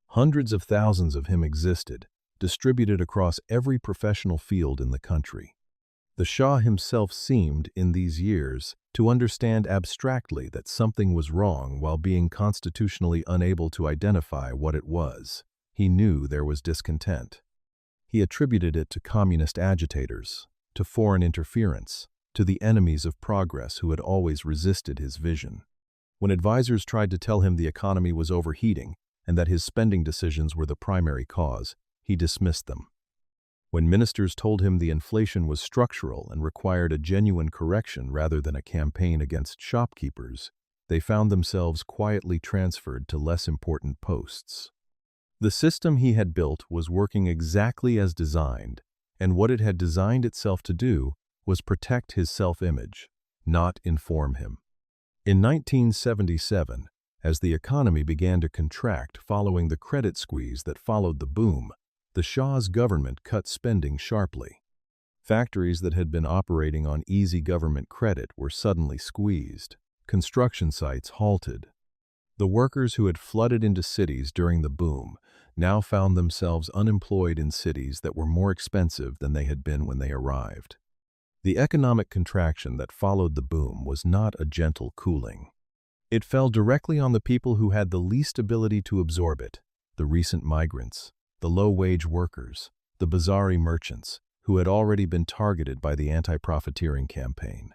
Hundreds of thousands of him existed, distributed across every professional field in the country. The Shah himself seemed, in these years, to understand abstractly that something was wrong while being constitutionally unable to identify what it was. He knew there was discontent. He attributed it to communist agitators, to foreign interference, to the enemies of progress who had always resisted his vision. When advisors tried to tell him the economy was overheating and that his spending decisions were the primary cause, he dismissed them. When ministers told him the inflation was structural and required a genuine correction rather than a campaign against shopkeepers, they found themselves quietly transferred to less important posts. The system he had built was working exactly as designed, and what it had designed itself to do was protect his self-image, not inform him. In 1977, as the economy began to contract following the credit squeeze that followed the boom, the Shah's government cut spending sharply. Factories that had been operating on easy government credit were suddenly squeezed. Construction sites halted. The workers who had flooded into cities during the boom now found themselves unemployed in cities that were more expensive than they had been when they arrived. The economic contraction that followed the boom was not a gentle cooling. It fell directly on the people who had the least ability to absorb it: the recent migrants, the low-wage workers, the bazaari merchants, who had already been targeted by the anti-profiteering campaign.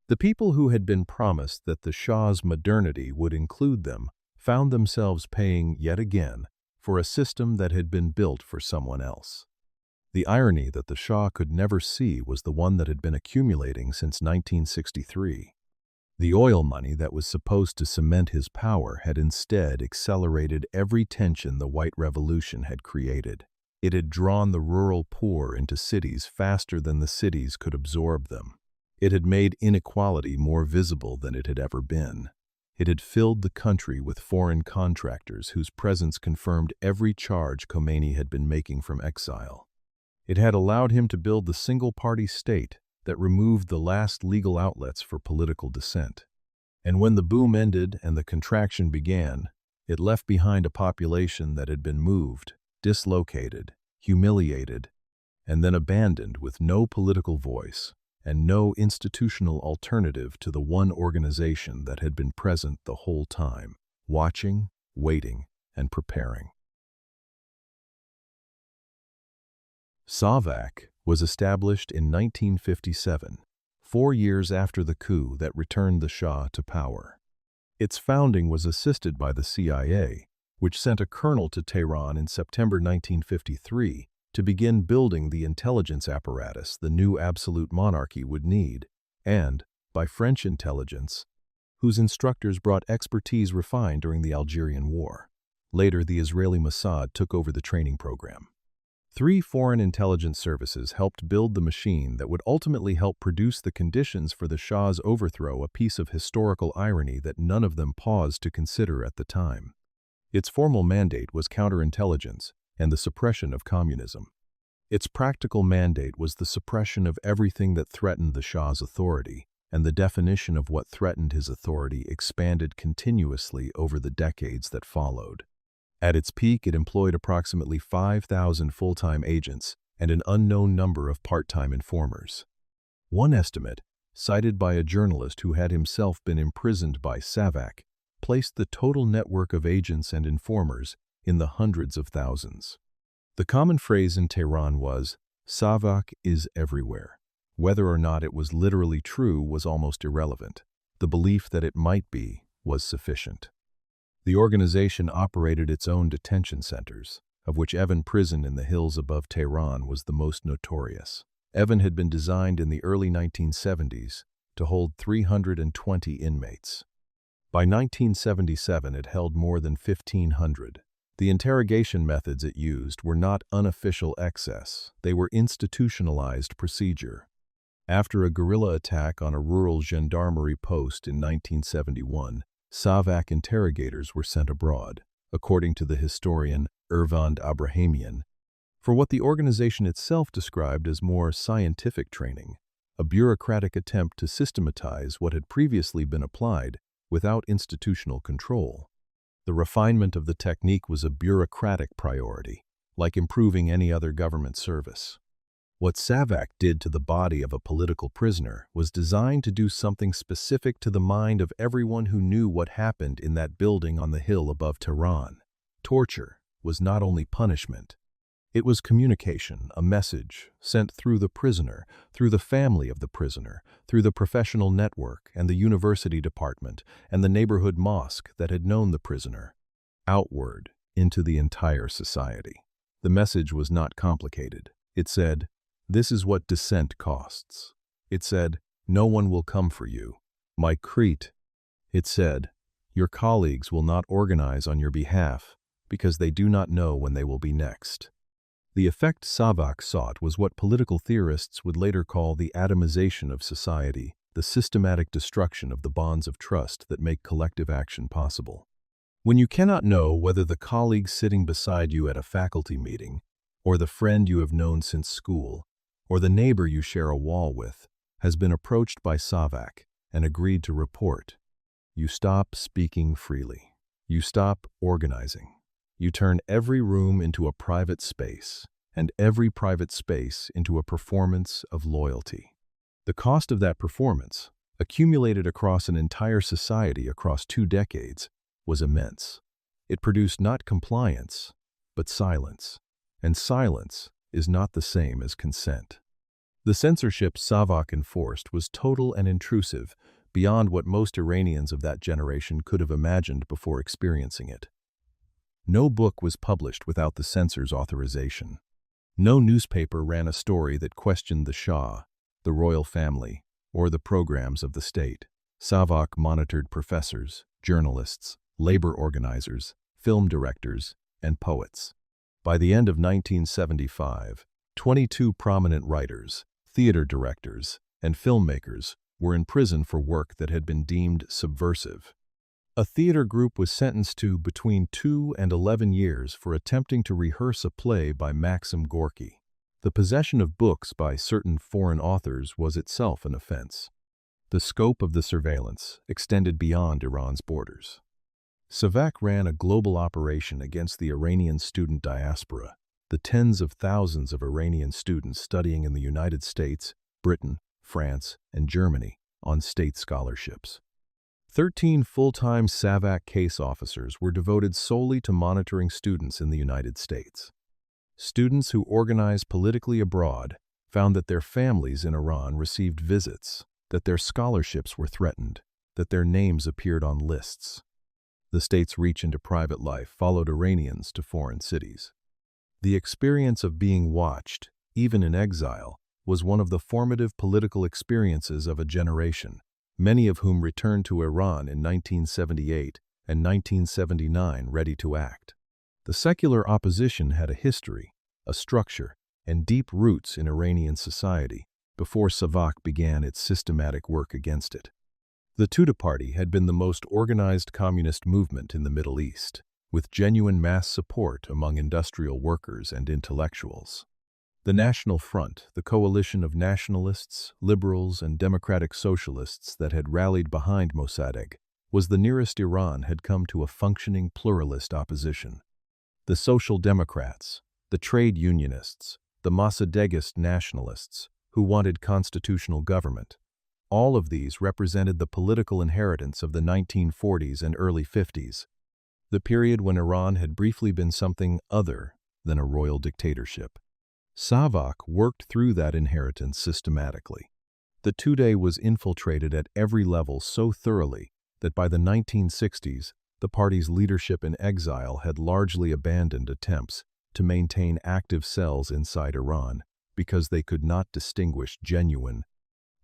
The people who had been promised that the Shah's modernity would include them found themselves paying, yet again, for a system that had been built for someone else. The irony that the Shah could never see was the one that had been accumulating since 1963. The oil money that was supposed to cement his power had instead accelerated every tension the White Revolution had created. It had drawn the rural poor into cities faster than the cities could absorb them. It had made inequality more visible than it had ever been. It had filled the country with foreign contractors whose presence confirmed every charge Khomeini had been making from exile. It had allowed him to build the single-party state that removed the last legal outlets for political dissent. And when the boom ended and the contraction began, it left behind a population that had been moved, dislocated, humiliated, and then abandoned with no political voice and no institutional alternative to the one organization that had been present the whole time, watching, waiting, and preparing. SAVAK was established in 1957, 4 years after the coup that returned the Shah to power. Its founding was assisted by the CIA, which sent a colonel to Tehran in September 1953 to begin building the intelligence apparatus the new absolute monarchy would need, and by French intelligence, whose instructors brought expertise refined during the Algerian War. Later, the Israeli Mossad took over the training program. 3 foreign intelligence services helped build the machine that would ultimately help produce the conditions for the Shah's overthrow, a piece of historical irony that none of them paused to consider at the time. Its formal mandate was counterintelligence and the suppression of communism. Its practical mandate was the suppression of everything that threatened the Shah's authority, and the definition of what threatened his authority expanded continuously over the decades that followed. At its peak, it employed approximately 5,000 full-time agents and an unknown number of part-time informers. One estimate, cited by a journalist who had himself been imprisoned by SAVAK, placed the total network of agents and informers in the hundreds of thousands. The common phrase in Tehran was, "SAVAK is everywhere." Whether or not it was literally true was almost irrelevant. The belief that it might be was sufficient. The organization operated its own detention centers, of which Evin Prison in the hills above Tehran was the most notorious. Evin had been designed in the early 1970s to hold 320 inmates. By 1977, it held more than 1,500. The interrogation methods it used were not unofficial excess, they were institutionalized procedure. After a guerrilla attack on a rural gendarmerie post in 1971, SAVAK interrogators were sent abroad, according to the historian Ervand Abrahamian, for what the organization itself described as more scientific training, a bureaucratic attempt to systematize what had previously been applied without institutional control. The refinement of the technique was a bureaucratic priority, like improving any other government service. What SAVAK did to the body of a political prisoner was designed to do something specific to the mind of everyone who knew what happened in that building on the hill above Tehran. Torture was not only punishment. It was communication, a message sent through the prisoner, through the family of the prisoner, through the professional network and the university department and the neighborhood mosque that had known the prisoner, outward into the entire society. The message was not complicated. It said, "This is what dissent costs." It said, "No one will come for you. My Crete." It said, "Your colleagues will not organize on your behalf because they do not know when they will be next." The effect SAVAK sought was what political theorists would later call the atomization of society, the systematic destruction of the bonds of trust that make collective action possible. When you cannot know whether the colleague sitting beside you at a faculty meeting, or the friend you have known since school, or the neighbor you share a wall with, has been approached by SAVAK and agreed to report, you stop speaking freely. You stop organizing. You turn every room into a private space, and every private space into a performance of loyalty. The cost of that performance, accumulated across an entire society across 2 decades, was immense. It produced not compliance, but silence, and silence is not the same as consent. The censorship SAVAK enforced was total and intrusive, beyond what most Iranians of that generation could have imagined before experiencing it. No book was published without the censor's authorization. No newspaper ran a story that questioned the Shah, the royal family, or the programs of the state. SAVAK monitored professors, journalists, labor organizers, film directors, and poets. By the end of 1975, 22 prominent writers, theater directors, and filmmakers were in prison for work that had been deemed subversive. A theater group was sentenced to between 2 and 11 years for attempting to rehearse a play by Maxim Gorky. The possession of books by certain foreign authors was itself an offense. The scope of the surveillance extended beyond Iran's borders. SAVAK ran a global operation against the Iranian student diaspora, the tens of thousands of Iranian students studying in the United States, Britain, France, and Germany on state scholarships. 13 full-time SAVAK case officers were devoted solely to monitoring students in the United States. Students who organized politically abroad found that their families in Iran received visits, that their scholarships were threatened, that their names appeared on lists. The state's reach into private life followed Iranians to foreign cities. The experience of being watched, even in exile, was one of the formative political experiences of a generation, many of whom returned to Iran in 1978 and 1979 ready to act. The secular opposition had a history, a structure, and deep roots in Iranian society before SAVAK began its systematic work against it. The Tudeh Party had been the most organized communist movement in the Middle East, with genuine mass support among industrial workers and intellectuals. The National Front, the coalition of nationalists, liberals, and democratic socialists that had rallied behind Mossadegh, was the nearest Iran had come to a functioning pluralist opposition. The Social Democrats, the trade unionists, the Mossadeghist nationalists, who wanted constitutional government, all of these represented the political inheritance of the 1940s and early 50s, the period when Iran had briefly been something other than a royal dictatorship. SAVAK worked through that inheritance systematically. The Tudeh was infiltrated at every level so thoroughly that by the 1960s, the party's leadership in exile had largely abandoned attempts to maintain active cells inside Iran because they could not distinguish genuine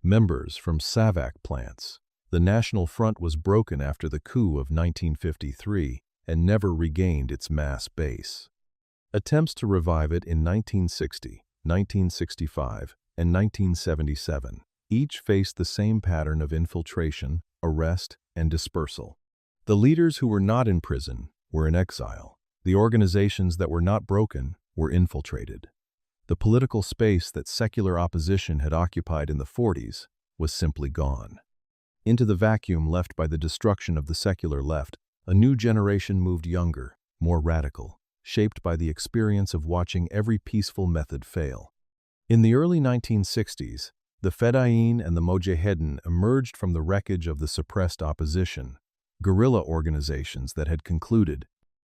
members from SAVAK plants. The National Front was broken after the coup of 1953 and never regained its mass base. Attempts to revive it in 1960, 1965, and 1977 each faced the same pattern of infiltration, arrest, and dispersal. The leaders who were not in prison were in exile. The organizations that were not broken were infiltrated. The political space that secular opposition had occupied in the 40s was simply gone. Into the vacuum left by the destruction of the secular left, a new generation moved younger, more radical, shaped by the experience of watching every peaceful method fail. In the early 1960s, the Fedayeen and the Mojahedin emerged from the wreckage of the suppressed opposition, guerrilla organizations that had concluded,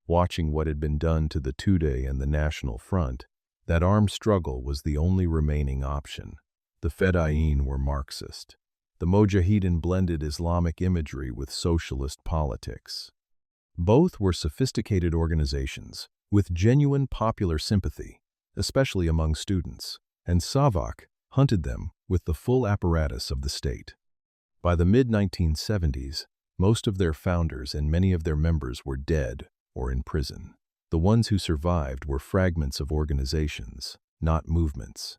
watching what had been done to the Tudeh and the National Front, that armed struggle was the only remaining option. The Fedayeen were Marxist. The Mojahedin blended Islamic imagery with socialist politics. Both were sophisticated organizations, with genuine popular sympathy, especially among students, and SAVAK hunted them with the full apparatus of the state. By the mid-1970s, most of their founders and many of their members were dead or in prison. The ones who survived were fragments of organizations, not movements.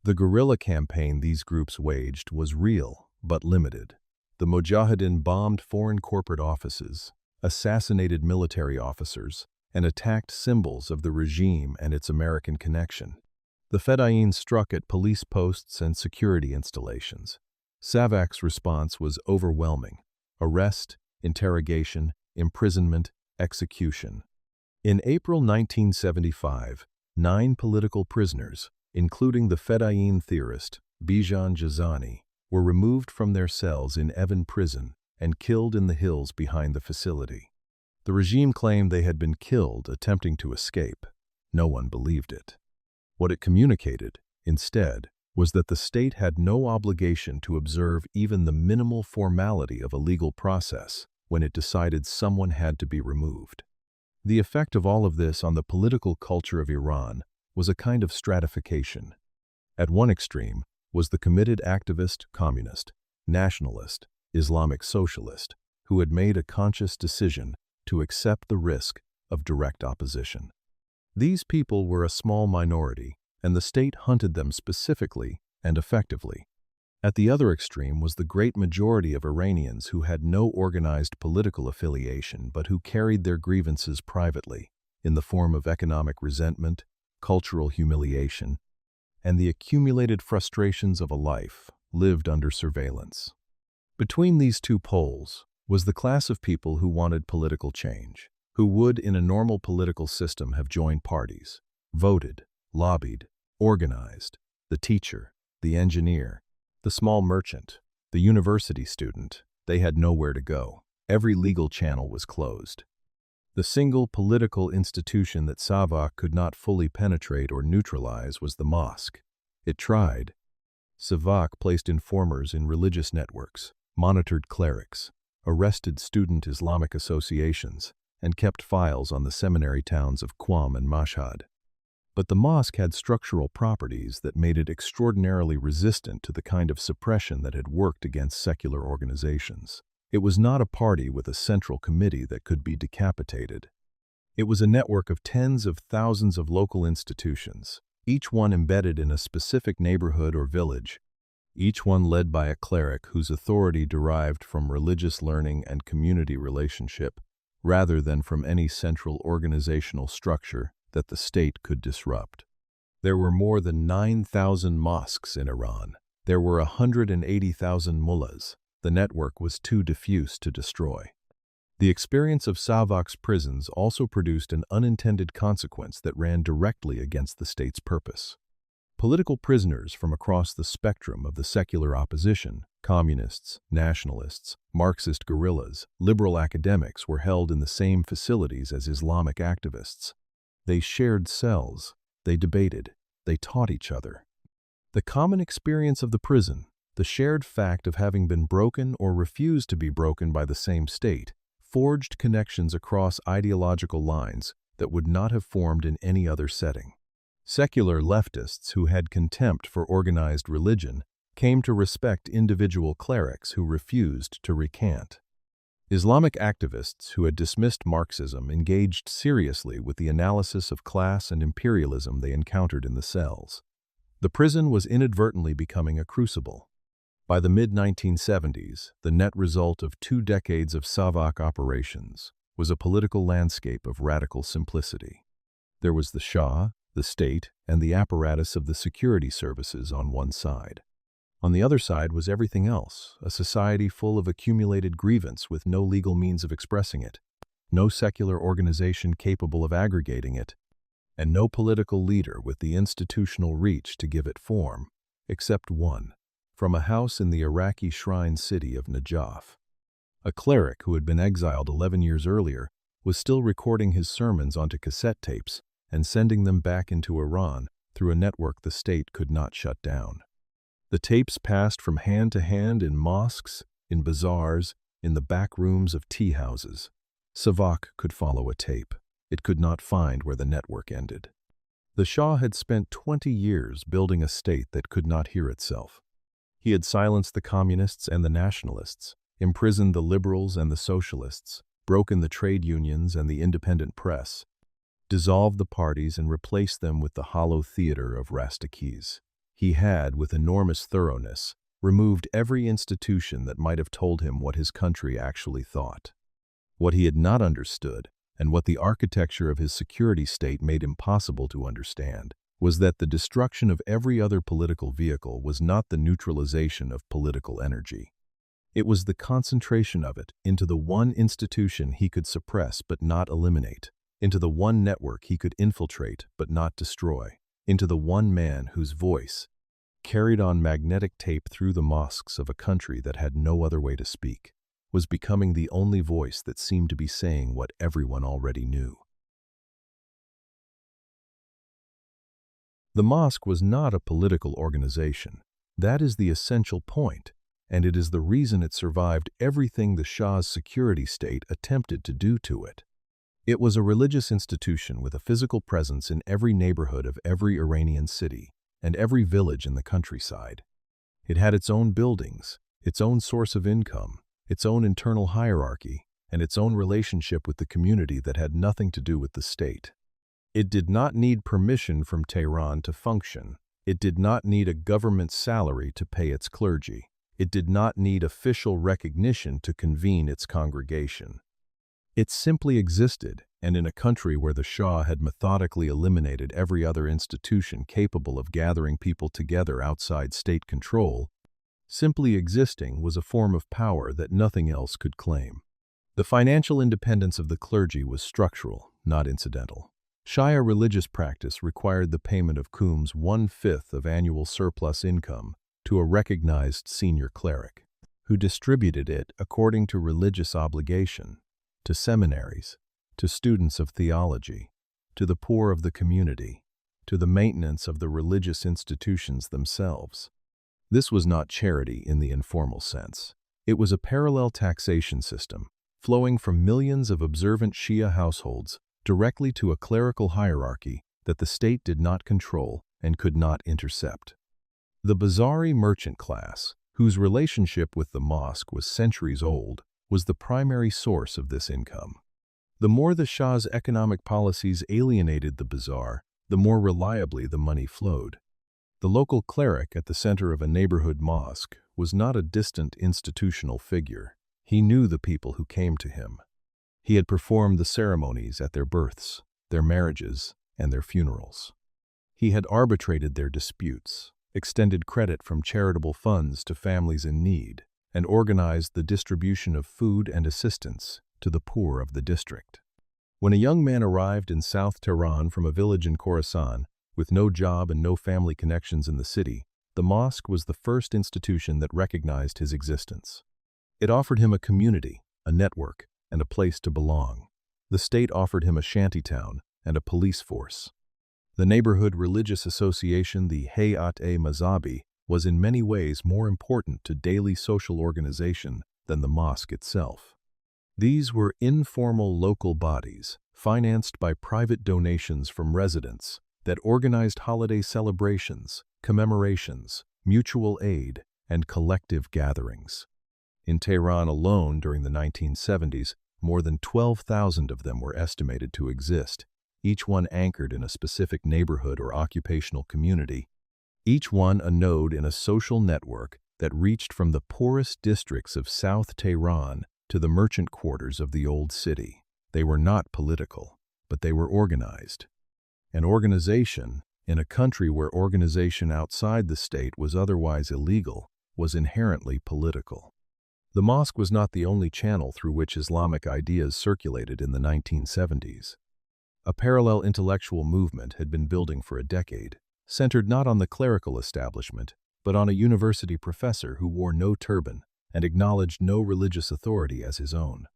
The guerrilla campaign these groups waged was real but limited. The Mujahideen bombed foreign corporate offices, assassinated military officers, and attacked symbols of the regime and its American connection. The Fedayeen struck at police posts and security installations. SAVAK's response was overwhelming: arrest, interrogation, imprisonment, execution. In April 1975, 9 political prisoners, including the Fedayeen theorist Bijan Jazani, were removed from their cells in Evin prison and killed in the hills behind the facility. The regime claimed they had been killed attempting to escape. No one believed it. What it communicated, instead, was that the state had no obligation to observe even the minimal formality of a legal process when it decided someone had to be removed. The effect of all of this on the political culture of Iran was a kind of stratification. At one extreme was the committed activist, communist, nationalist, Islamic socialist, who had made a conscious decision to accept the risk of direct opposition. These people were a small minority, and the state hunted them specifically and effectively. At the other extreme was the great majority of Iranians who had no organized political affiliation but who carried their grievances privately, in the form of economic resentment, cultural humiliation, and the accumulated frustrations of a life lived under surveillance. Between these two poles was the class of people who wanted political change, who would, in a normal political system, have joined parties, voted, lobbied, organized: the teacher, the engineer, the small merchant, the university student. They had nowhere to go. Every legal channel was closed. The single political institution that SAVAK could not fully penetrate or neutralize was the mosque. It tried. SAVAK placed informers in religious networks, monitored clerics, arrested student Islamic associations, and kept files on the seminary towns of Qom and Mashhad. But the mosque had structural properties that made it extraordinarily resistant to the kind of suppression that had worked against secular organizations. It was not a party with a central committee that could be decapitated. It was a network of tens of thousands of local institutions, each one embedded in a specific neighborhood or village, each one led by a cleric whose authority derived from religious learning and community relationship, rather than from any central organizational structure that the state could disrupt. There were more than 9,000 mosques in Iran. There were 180,000 mullahs. The network was too diffuse to destroy. The experience of SAVAK's prisons also produced an unintended consequence that ran directly against the state's purpose. Political prisoners from across the spectrum of the secular opposition, communists, nationalists, Marxist guerrillas, liberal academics, were held in the same facilities as Islamic activists. They shared cells, they debated, they taught each other. The common experience of the prison, the shared fact of having been broken or refused to be broken by the same state, forged connections across ideological lines that would not have formed in any other setting. Secular leftists who had contempt for organized religion came to respect individual clerics who refused to recant. Islamic activists who had dismissed Marxism engaged seriously with the analysis of class and imperialism they encountered in the cells. The prison was inadvertently becoming a crucible. By the mid-1970s, the net result of 2 decades of SAVAK operations was a political landscape of radical simplicity. There was the Shah, the state, and the apparatus of the security services on one side. On the other side was everything else, a society full of accumulated grievance with no legal means of expressing it, no secular organization capable of aggregating it, and no political leader with the institutional reach to give it form, except one, from a house in the Iraqi shrine city of Najaf. A cleric who had been exiled 11 years earlier was still recording his sermons onto cassette tapes and sending them back into Iran through a network the state could not shut down. The tapes passed from hand to hand in mosques, in bazaars, in the back rooms of tea houses. SAVAK could follow a tape. it could not find where the network ended. The Shah had spent 20 years building a state that could not hear itself. He had silenced the communists and the nationalists, imprisoned the liberals and the socialists, broken the trade unions and the independent press, dissolved the parties and replaced them with the hollow theater of Rastakis. He had, with enormous thoroughness, removed every institution that might have told him what his country actually thought. What he had not understood, and what the architecture of his security state made impossible to understand, was that the destruction of every other political vehicle was not the neutralization of political energy. It was the concentration of it into the one institution he could suppress but not eliminate, into the one network he could infiltrate but not destroy, into the one man whose voice, carried on magnetic tape through the mosques of a country that had no other way to speak, was becoming the only voice that seemed to be saying what everyone already knew. The mosque was not a political organization. That is the essential point, and it is the reason it survived everything the Shah's security state attempted to do to it. It was a religious institution with a physical presence in every neighborhood of every Iranian city and every village in the countryside. It had its own buildings, its own source of income, its own internal hierarchy, and its own relationship with the community that had nothing to do with the state. It did not need permission from Tehran to function. It did not need a government salary to pay its clergy. It did not need official recognition to convene its congregation. It simply existed, and in a country where the Shah had methodically eliminated every other institution capable of gathering people together outside state control, simply existing was a form of power that nothing else could claim. The financial independence of the clergy was structural, not incidental. Shia religious practice required the payment of Qum's 1/5 of annual surplus income to a recognized senior cleric, who distributed it according to religious obligation, to seminaries, to students of theology, to the poor of the community, to the maintenance of the religious institutions themselves. This was not charity in the informal sense. It was a parallel taxation system, flowing from millions of observant Shia households directly to a clerical hierarchy that the state did not control and could not intercept. The Bazari merchant class, whose relationship with the mosque was centuries old, was the primary source of this income. The more the Shah's economic policies alienated the bazaar, the more reliably the money flowed. The local cleric at the center of a neighborhood mosque was not a distant institutional figure. He knew the people who came to him. He had performed the ceremonies at their births, their marriages, and their funerals. He had arbitrated their disputes, extended credit from charitable funds to families in need, and organized the distribution of food and assistance to the poor of the district. When a young man arrived in South Tehran from a village in Khorasan, with no job and no family connections in the city, the mosque was the first institution that recognized his existence. It offered him a community, a network, and a place to belong. The state offered him a shantytown and a police force. The neighborhood religious association, the Hayat-e-Mazabi, was in many ways more important to daily social organization than the mosque itself. These were informal local bodies, financed by private donations from residents, that organized holiday celebrations, commemorations, mutual aid, and collective gatherings. In Tehran alone during the 1970s, more than 12,000 of them were estimated to exist, each one anchored in a specific neighborhood or occupational community, each one a node in a social network that reached from the poorest districts of South Tehran to the merchant quarters of the old city. They were not political, but they were organized. An organization, in a country where organization outside the state was otherwise illegal, was inherently political. The mosque was not the only channel through which Islamic ideas circulated in the 1970s. A parallel intellectual movement had been building for a decade, centered not on the clerical establishment, but on a university professor who wore no turban and acknowledged no religious authority as his own.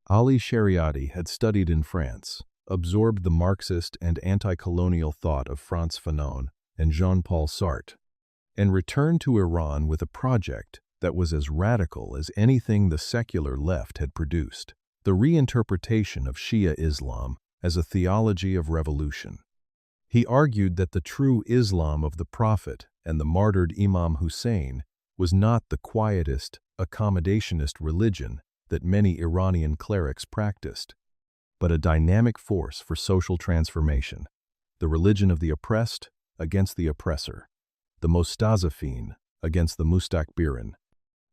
Ali Shariati had studied in France, absorbed the Marxist and anti-colonial thought of Frantz Fanon and Jean-Paul Sartre, and returned to Iran with a project that was as radical as anything the secular left had produced: the reinterpretation of Shia Islam as a theology of revolution. He argued that the true Islam of the Prophet and the martyred Imam Hussein was not the quietist, accommodationist religion that many Iranian clerics practiced, but a dynamic force for social transformation, the religion of the oppressed against the oppressor, the Mostazafin against the Mustakbirin.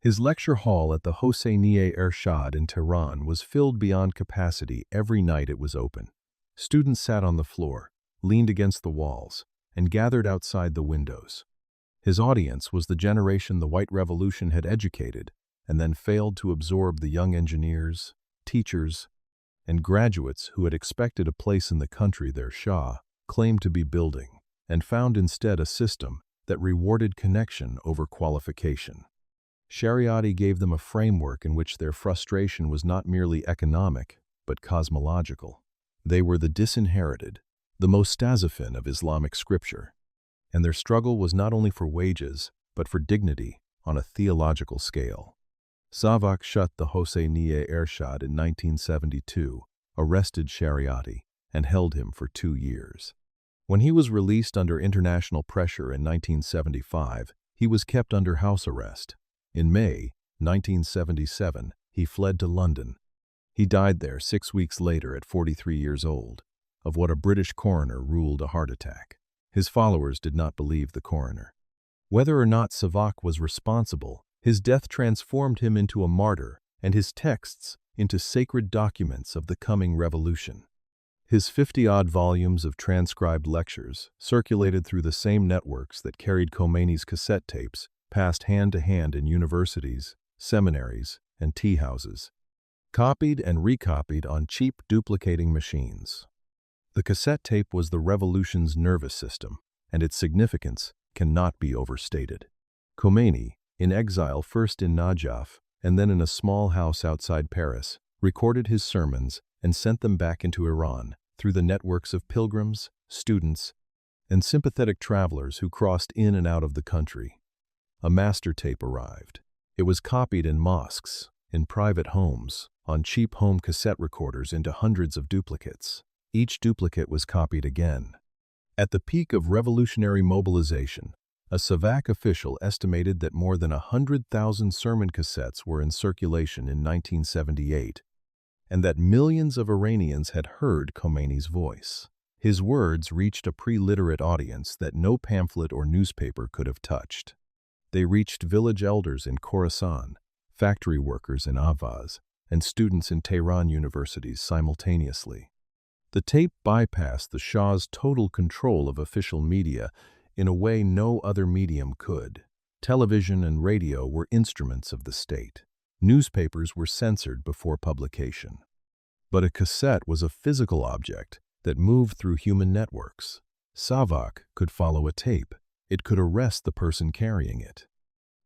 His lecture hall at the Hosseiniye Ershad in Tehran was filled beyond capacity every night it was open. Students sat on the floor, leaned against the walls, and gathered outside the windows. His audience was the generation the White Revolution had educated and then failed to absorb the young engineers, teachers, and graduates who had expected a place in the country their Shah claimed to be building, and found instead a system that rewarded connection over qualification. Shariati gave them a framework in which their frustration was not merely economic, but cosmological. They were the disinherited, the Mostazafin of Islamic scripture, and their struggle was not only for wages, but for dignity on a theological scale. SAVAK shut the Hosseiniye Ershad in 1972, arrested Shariati, and held him for 2 years. When he was released under international pressure in 1975, he was kept under house arrest. In May 1977, he fled to London. He died there 6 weeks later at 43 years old, of what a British coroner ruled a heart attack. His followers did not believe the coroner. Whether or not SAVAK was responsible, his death transformed him into a martyr and his texts into sacred documents of the coming revolution. His 50-odd volumes of transcribed lectures, circulated through the same networks that carried Khomeini's cassette tapes, passed hand to hand in universities, seminaries, and tea houses, copied and recopied on cheap duplicating machines. The cassette tape was the revolution's nervous system, and its significance cannot be overstated. Khomeini, in exile first in Najaf and then in a small house outside Paris, recorded his sermons and sent them back into Iran through the networks of pilgrims, students, and sympathetic travelers who crossed in and out of the country. A master tape arrived. It was copied in mosques, in private homes, on cheap home cassette recorders into hundreds of duplicates. Each duplicate was copied again. At the peak of revolutionary mobilization, a SAVAK official estimated that more than 100,000 sermon cassettes were in circulation in 1978, and that millions of Iranians had heard Khomeini's voice. His words reached a pre-literate audience that no pamphlet or newspaper could have touched. They reached village elders in Khorasan, factory workers in Ahvaz, and students in Tehran universities simultaneously. The tape bypassed the Shah's total control of official media in a way no other medium could. Television and radio were instruments of the state. Newspapers were censored before publication. But a cassette was a physical object that moved through human networks. SAVAK could follow a tape. It could arrest the person carrying it.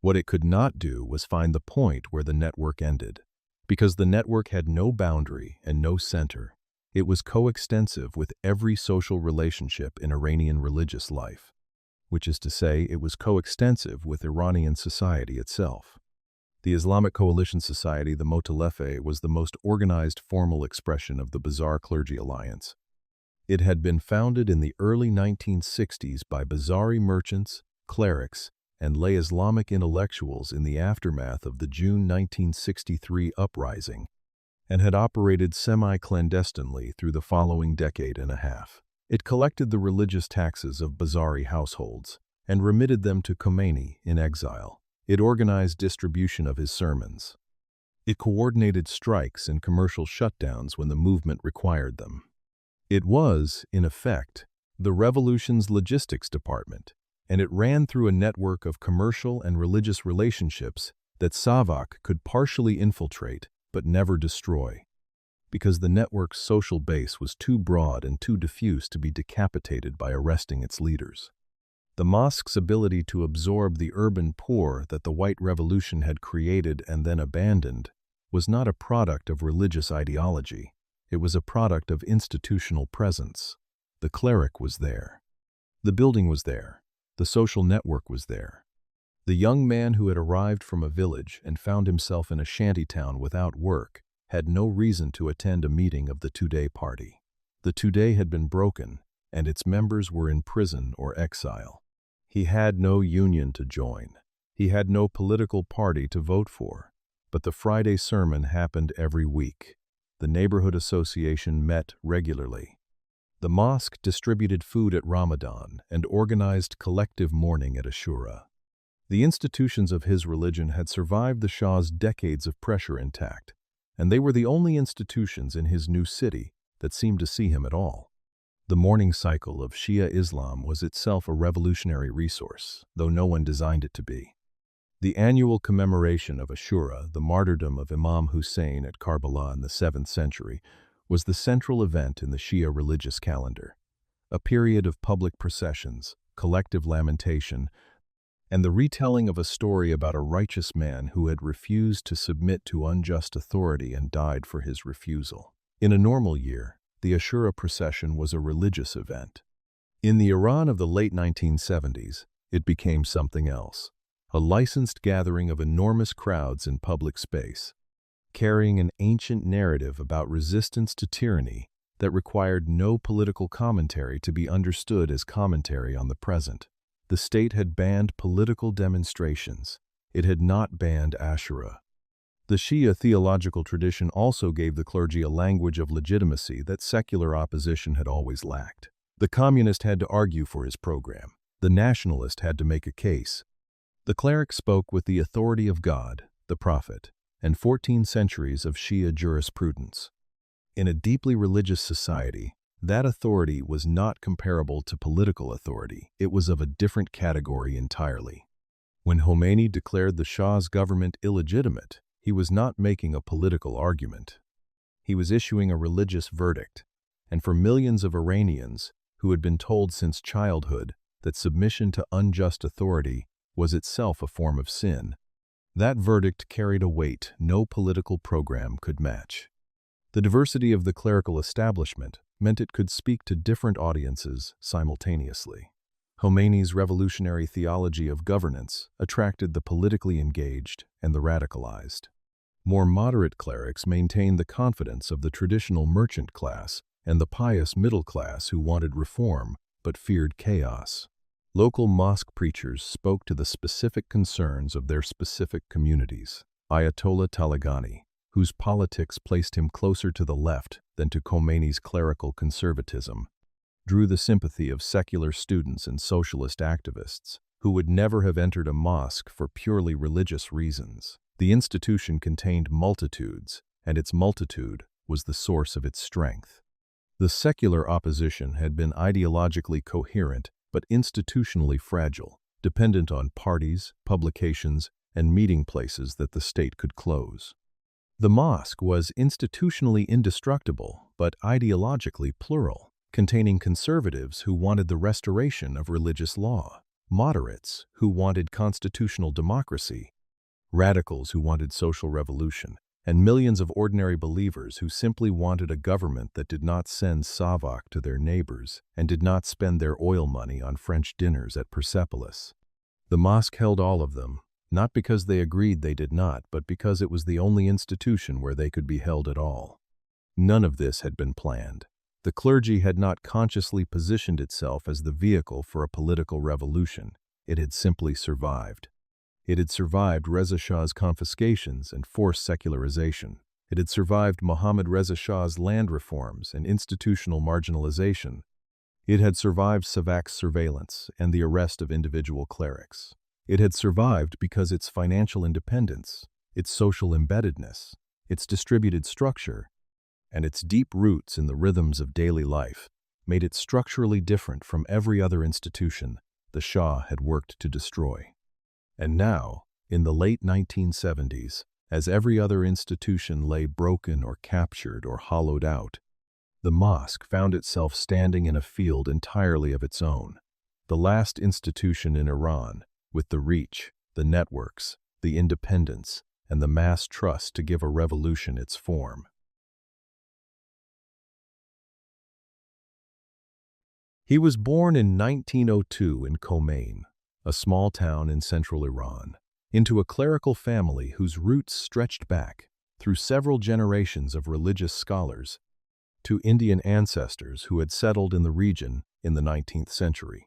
What it could not do was find the point where the network ended. Because the network had no boundary and no center, it was coextensive with every social relationship in Iranian religious life, which is to say, it was coextensive with Iranian society itself. The Islamic Coalition Society, the Motalefe, was the most organized formal expression of the Bazaar Clergy Alliance. It had been founded in the early 1960s by Bazari merchants, clerics, and lay Islamic intellectuals in the aftermath of the June 1963 uprising, and had operated semi-clandestinely through the following decade and a half. It collected the religious taxes of Bazari households and remitted them to Khomeini in exile. It organized distribution of his sermons. It coordinated strikes and commercial shutdowns when the movement required them. It was, in effect, the revolution's logistics department, and it ran through a network of commercial and religious relationships that SAVAK could partially infiltrate but never destroy, because the network's social base was too broad and too diffuse to be decapitated by arresting its leaders. The mosque's ability to absorb the urban poor that the White Revolution had created and then abandoned was not a product of religious ideology. It was a product of institutional presence. The cleric was there. The building was there. The social network was there. The young man who had arrived from a village and found himself in a shantytown without work had no reason to attend a meeting of the two-day party. The Tudeh had been broken, and its members were in prison or exile. He had no union to join. He had no political party to vote for. But the Friday sermon happened every week. The neighborhood association met regularly. The mosque distributed food at Ramadan and organized collective mourning at Ashura. The institutions of his religion had survived the Shah's decades of pressure intact, and they were the only institutions in his new city that seemed to see him at all. The mourning cycle of Shia Islam was itself a revolutionary resource, though no one designed it to be. The annual commemoration of Ashura, the martyrdom of Imam Hussein at Karbala in the 7th century, was the central event in the Shia religious calendar. A period of public processions, collective lamentation, and the retelling of a story about a righteous man who had refused to submit to unjust authority and died for his refusal. In a normal year, the Ashura procession was a religious event. In the Iran of the late 1970s, it became something else, a licensed gathering of enormous crowds in public space, carrying an ancient narrative about resistance to tyranny that required no political commentary to be understood as commentary on the present. The state had banned political demonstrations. It had not banned Ashura. The Shia theological tradition also gave the clergy a language of legitimacy that secular opposition had always lacked. The communist had to argue for his program. The nationalist had to make a case. The cleric spoke with the authority of God, the prophet, and 14 centuries of Shia jurisprudence. In a deeply religious society, that authority was not comparable to political authority. It was of a different category entirely. When Khomeini declared the Shah's government illegitimate, he was not making a political argument. He was issuing a religious verdict, and for millions of Iranians who had been told since childhood that submission to unjust authority was itself a form of sin, that verdict carried a weight no political program could match. The diversity of the clerical establishment meant it could speak to different audiences simultaneously. Khomeini's revolutionary theology of governance attracted the politically engaged and the radicalized. More moderate clerics maintained the confidence of the traditional merchant class and the pious middle class who wanted reform but feared chaos. Local mosque preachers spoke to the specific concerns of their specific communities. Ayatollah Talagani, whose politics placed him closer to the left than to Khomeini's clerical conservatism, drew the sympathy of secular students and socialist activists who would never have entered a mosque for purely religious reasons. The institution contained multitudes, and its multitude was the source of its strength. The secular opposition had been ideologically coherent but institutionally fragile, dependent on parties, publications, and meeting places that the state could close. The mosque was institutionally indestructible but ideologically plural, containing conservatives who wanted the restoration of religious law, moderates who wanted constitutional democracy, radicals who wanted social revolution, and millions of ordinary believers who simply wanted a government that did not send SAVAK to their neighbors and did not spend their oil money on French dinners at Persepolis. The mosque held all of them, not because they agreed they did not, but because it was the only institution where they could be held at all. None of this had been planned. The clergy had not consciously positioned itself as the vehicle for a political revolution. It had simply survived. It had survived Reza Shah's confiscations and forced secularization. It had survived Mohammad Reza Shah's land reforms and institutional marginalization. It had survived SAVAK's surveillance and the arrest of individual clerics. It had survived because its financial independence, its social embeddedness, its distributed structure, and its deep roots in the rhythms of daily life made it structurally different from every other institution the Shah had worked to destroy. And now, in the late 1970s, as every other institution lay broken or captured or hollowed out, the mosque found itself standing in a field entirely of its own, the last institution in Iran, with the reach, the networks, the independence, and the mass trust to give a revolution its form. He was born in 1902 in Khomeini, a small town in central Iran, into a clerical family whose roots stretched back, through several generations of religious scholars, to Indian ancestors who had settled in the region in the 19th century.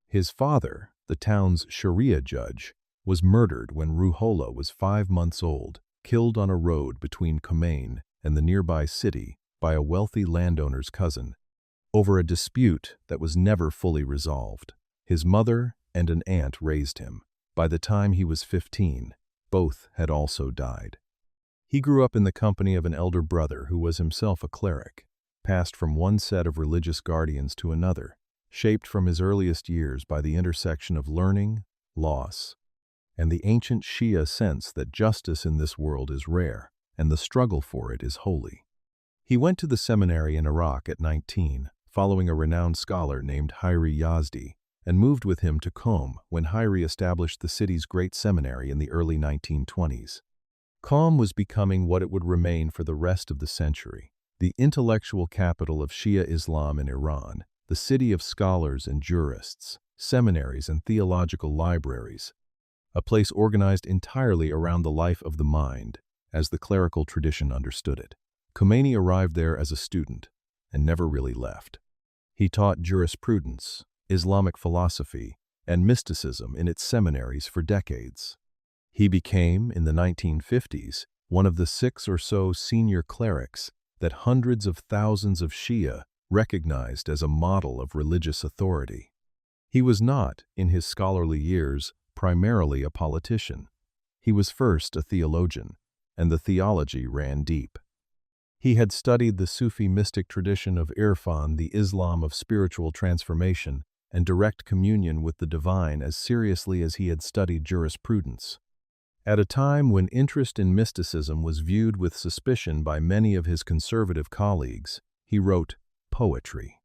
His father, the town's Sharia judge, was murdered when Ruhollah was 5 months old, killed on a road between Khomeini and the nearby city by a wealthy landowner's cousin, over a dispute that was never fully resolved. His mother and an aunt raised him. By the time he was 15, both had also died. He grew up in the company of an elder brother who was himself a cleric, passed from one set of religious guardians to another, shaped from his earliest years by the intersection of learning, loss, and the ancient Shia sense that justice in this world is rare and the struggle for it is holy. He went to the seminary in Iraq at 19, following a renowned scholar named Hayri Yazdi, and moved with him to Qom when Hayri established the city's great seminary in the early 1920s. Qom was becoming what it would remain for the rest of the century, the intellectual capital of Shia Islam in Iran, the city of scholars and jurists, seminaries and theological libraries, a place organized entirely around the life of the mind, as the clerical tradition understood it. Khomeini arrived there as a student and never really left. He taught jurisprudence, Islamic philosophy, and mysticism in its seminaries for decades. He became, in the 1950s, one of the 6 or so senior clerics that hundreds of thousands of Shia recognized as a model of religious authority. He was not, in his scholarly years, primarily a politician. He was first a theologian, and the theology ran deep. He had studied the Sufi mystic tradition of Irfan, the Islam of spiritual transformation, and direct communion with the divine as seriously as he had studied jurisprudence. At a time when interest in mysticism was viewed with suspicion by many of his conservative colleagues, he wrote poetry.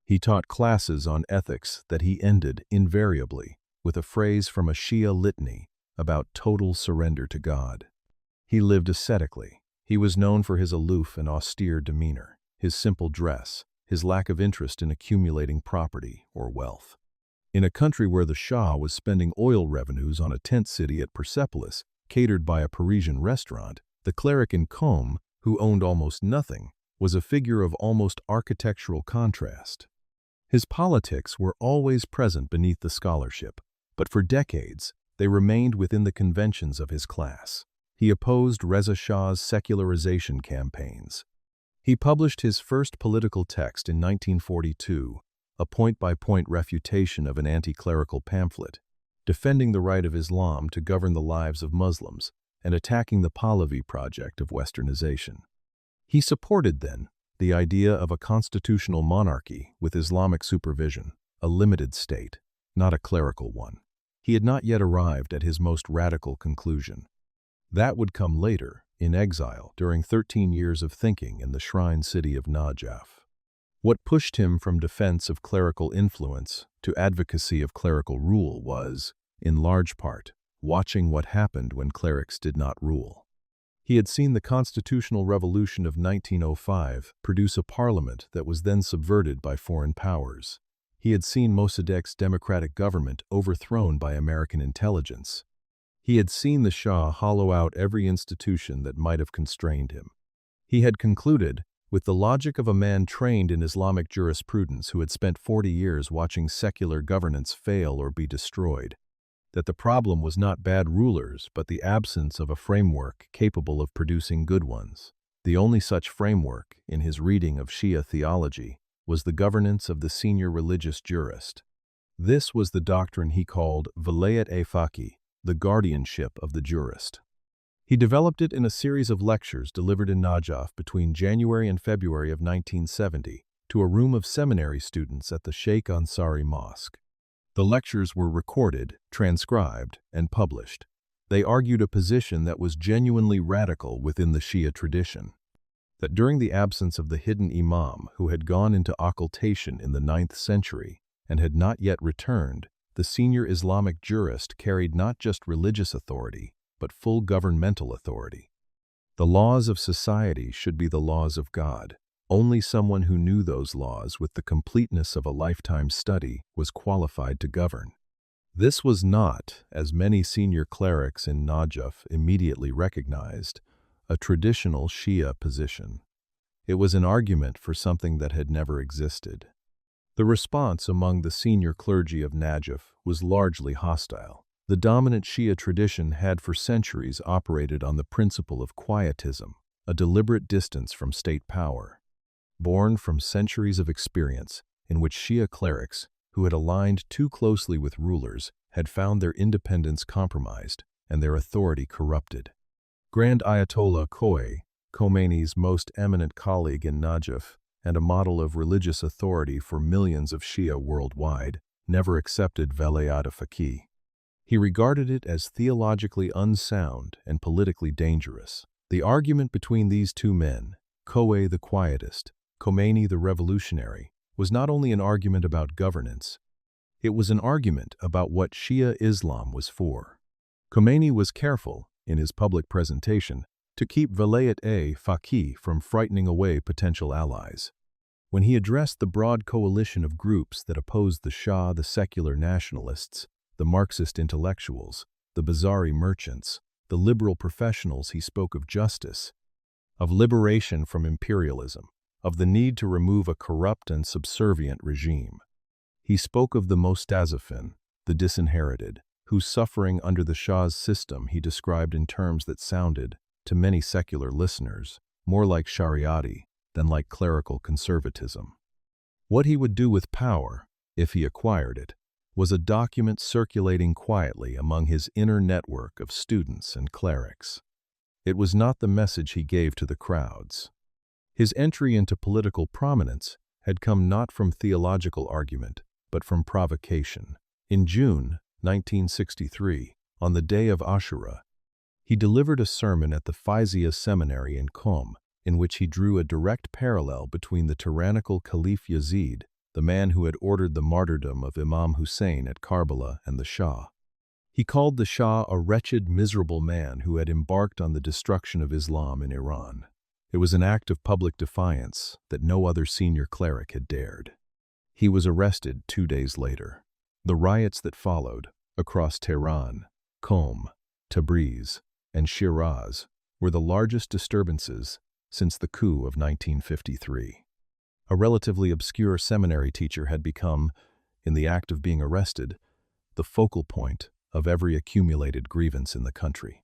He taught classes on ethics that he ended, invariably, with a phrase from a Shia litany about total surrender to God. He lived ascetically. He was known for his aloof and austere demeanor, his simple dress, his lack of interest in accumulating property or wealth. In a country where the Shah was spending oil revenues on a tent city at Persepolis, catered by a Parisian restaurant, the cleric in Qom, who owned almost nothing, was a figure of almost architectural contrast. His politics were always present beneath the scholarship, but for decades they remained within the conventions of his class. He opposed Reza Shah's secularization campaigns. He published his first political text in 1942, a point-by-point refutation of an anti-clerical pamphlet, defending the right of Islam to govern the lives of Muslims and attacking the Pahlavi project of westernization. He supported, then, the idea of a constitutional monarchy with Islamic supervision, a limited state, not a clerical one. He had not yet arrived at his most radical conclusion. That would come later, in exile, during 13 years of thinking in the shrine city of Najaf. What pushed him from defense of clerical influence to advocacy of clerical rule was, in large part, watching what happened when clerics did not rule. He had seen the constitutional revolution of 1905 produce a parliament that was then subverted by foreign powers. He had seen Mossadegh's democratic government overthrown by American intelligence. He had seen the Shah hollow out every institution that might have constrained him. He had concluded, with the logic of a man trained in Islamic jurisprudence who had spent 40 years watching secular governance fail or be destroyed, that the problem was not bad rulers but the absence of a framework capable of producing good ones. The only such framework, in his reading of Shia theology, was the governance of the senior religious jurist. This was the doctrine he called Vilayat-e-Faqih, the guardianship of the jurist. He developed it in a series of lectures delivered in Najaf between January and February of 1970 to a room of seminary students at the Sheikh Ansari Mosque. The lectures were recorded, transcribed, and published. They argued a position that was genuinely radical within the Shia tradition, that during the absence of the hidden imam who had gone into occultation in the 9th century and had not yet returned, the senior Islamic jurist carried not just religious authority, but full governmental authority. The laws of society should be the laws of God. Only someone who knew those laws with the completeness of a lifetime study was qualified to govern. This was not, as many senior clerics in Najaf immediately recognized, a traditional Shia position. It was an argument for something that had never existed. The response among the senior clergy of Najaf was largely hostile. The dominant Shia tradition had for centuries operated on the principle of quietism, a deliberate distance from state power. Born from centuries of experience in which Shia clerics, who had aligned too closely with rulers, had found their independence compromised and their authority corrupted. Grand Ayatollah Khomeini's most eminent colleague in Najaf, and a model of religious authority for millions of Shia worldwide, never accepted Velayat Faqih. He regarded it as theologically unsound and politically dangerous. The argument between these two men, Khomeini the quietist, Khomeini the revolutionary, was not only an argument about governance, it was an argument about what Shia Islam was for. Khomeini was careful, in his public presentation, to keep Velayat Faqih from frightening away potential allies. When he addressed the broad coalition of groups that opposed the Shah, the secular nationalists, the Marxist intellectuals, the Bazari merchants, the liberal professionals, he spoke of justice, of liberation from imperialism, of the need to remove a corrupt and subservient regime. He spoke of the Mostazafin, the disinherited, whose suffering under the Shah's system he described in terms that sounded, to many secular listeners, more like Shariati than like clerical conservatism. What he would do with power, if he acquired it, was a document circulating quietly among his inner network of students and clerics. It was not the message he gave to the crowds. His entry into political prominence had come not from theological argument, but from provocation. In June 1963, on the day of Ashura, he delivered a sermon at the Faizia Seminary in Qom, in which he drew a direct parallel between the tyrannical Caliph Yazid, the man who had ordered the martyrdom of Imam Hussein at Karbala, and the Shah. He called the Shah a wretched, miserable man who had embarked on the destruction of Islam in Iran. It was an act of public defiance that no other senior cleric had dared. He was arrested 2 days later. The riots that followed, across Tehran, Qom, Tabriz, and Shiraz, were the largest disturbances since the coup of 1953. A relatively obscure seminary teacher had become, in the act of being arrested, the focal point of every accumulated grievance in the country.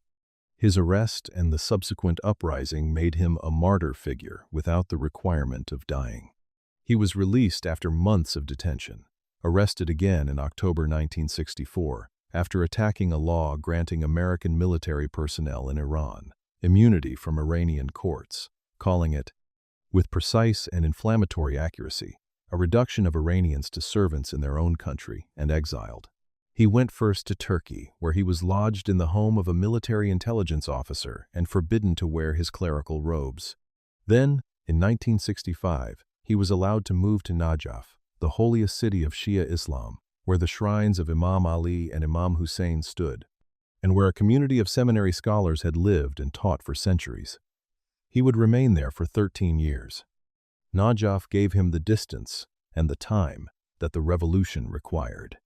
His arrest and the subsequent uprising made him a martyr figure without the requirement of dying. He was released after months of detention, arrested again in October 1964 after attacking a law granting American military personnel in Iran immunity from Iranian courts, calling it, with precise and inflammatory accuracy, a reduction of Iranians to servants in their own country and exiled. He went first to Turkey, where he was lodged in the home of a military intelligence officer and forbidden to wear his clerical robes. Then, in 1965, he was allowed to move to Najaf, the holiest city of Shia Islam, where the shrines of Imam Ali and Imam Hussein stood, and where a community of seminary scholars had lived and taught for centuries. He would remain there for 13 years. Najaf gave him the distance and the time that the revolution required.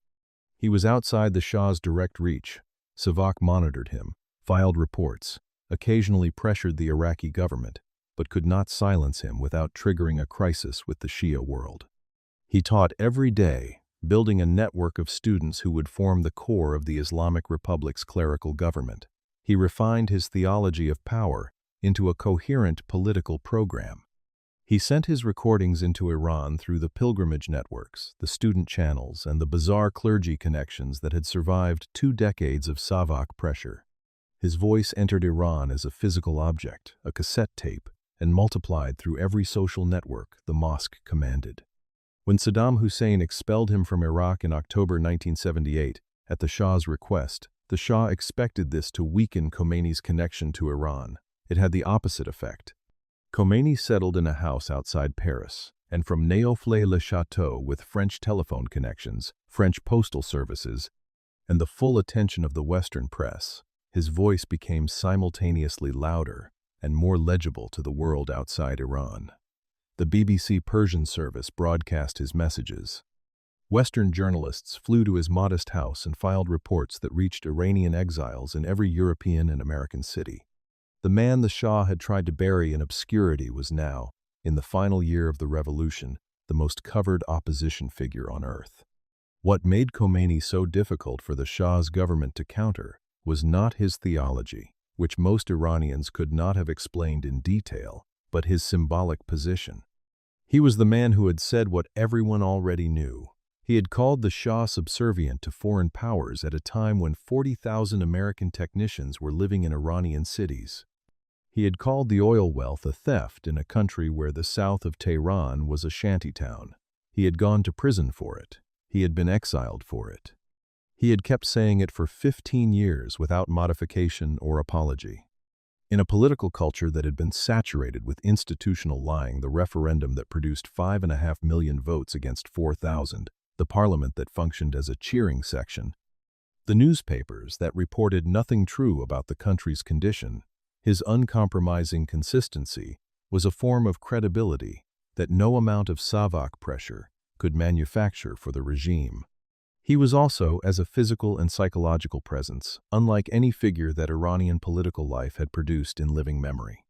He was outside the Shah's direct reach. SAVAK monitored him, filed reports, occasionally pressured the Iraqi government, but could not silence him without triggering a crisis with the Shia world. He taught every day, building a network of students who would form the core of the Islamic Republic's clerical government. He refined his theology of power into a coherent political program. He sent his recordings into Iran through the pilgrimage networks, the student channels, and the bizarre clergy connections that had survived 2 decades of SAVAK pressure. His voice entered Iran as a physical object, a cassette tape, and multiplied through every social network the mosque commanded. When Saddam Hussein expelled him from Iraq in October 1978, at the Shah's request, the Shah expected this to weaken Khomeini's connection to Iran. It had the opposite effect. Khomeini settled in a house outside Paris, and from Neaufle-le-Château with French telephone connections, French postal services, and the full attention of the Western press, his voice became simultaneously louder and more legible to the world outside Iran. The BBC Persian service broadcast his messages. Western journalists flew to his modest house and filed reports that reached Iranian exiles in every European and American city. The man the Shah had tried to bury in obscurity was now, in the final year of the revolution, the most covered opposition figure on earth. What made Khomeini so difficult for the Shah's government to counter was not his theology, which most Iranians could not have explained in detail, but his symbolic position. He was the man who had said what everyone already knew. He had called the Shah subservient to foreign powers at a time when 40,000 American technicians were living in Iranian cities. He had called the oil wealth a theft in a country where the south of Tehran was a shantytown. He had gone to prison for it. He had been exiled for it. He had kept saying it for 15 years without modification or apology. In a political culture that had been saturated with institutional lying, the referendum that produced 5.5 million votes against 4,000, the parliament that functioned as a cheering section, the newspapers that reported nothing true about the country's condition, his uncompromising consistency was a form of credibility that no amount of SAVAK pressure could manufacture for the regime. He was also, as a physical and psychological presence, unlike any figure that Iranian political life had produced in living memory.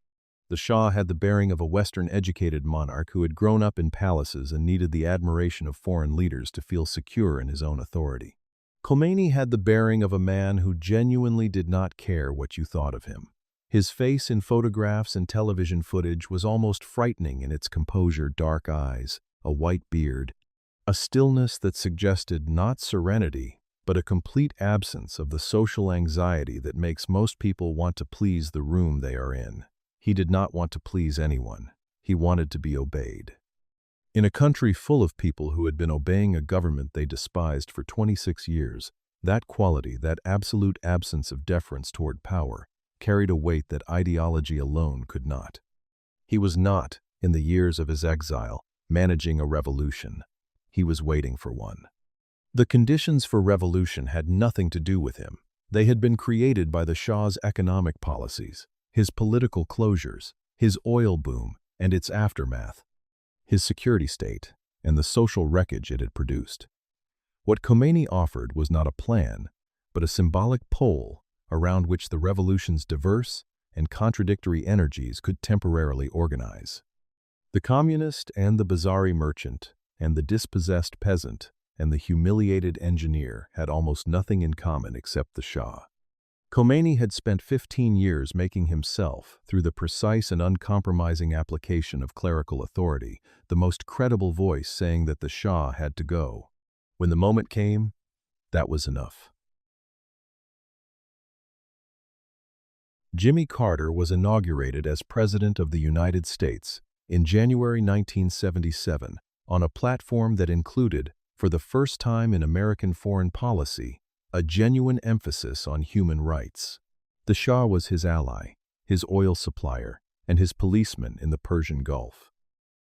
The Shah had the bearing of a Western-educated monarch who had grown up in palaces and needed the admiration of foreign leaders to feel secure in his own authority. Khomeini had the bearing of a man who genuinely did not care what you thought of him. His face in photographs and television footage was almost frightening in its composure, dark eyes, a white beard, a stillness that suggested not serenity, but a complete absence of the social anxiety that makes most people want to please the room they are in. He did not want to please anyone. He wanted to be obeyed. In a country full of people who had been obeying a government they despised for 26 years, that quality, that absolute absence of deference toward power, carried a weight that ideology alone could not. He was not, in the years of his exile, managing a revolution. He was waiting for one. The conditions for revolution had nothing to do with him. They had been created by the Shah's economic policies, his political closures, his oil boom and its aftermath, his security state, and the social wreckage it had produced. What Khomeini offered was not a plan, but a symbolic pole around which the revolution's diverse and contradictory energies could temporarily organize. The communist and the Bazari merchant and the dispossessed peasant and the humiliated engineer had almost nothing in common except the Shah. Khomeini had spent 15 years making himself, through the precise and uncompromising application of clerical authority, the most credible voice saying that the Shah had to go. When the moment came, that was enough. Jimmy Carter was inaugurated as President of the United States in January 1977 on a platform that included, for the first time in American foreign policy, a genuine emphasis on human rights. The Shah was his ally, his oil supplier, and his policeman in the Persian Gulf.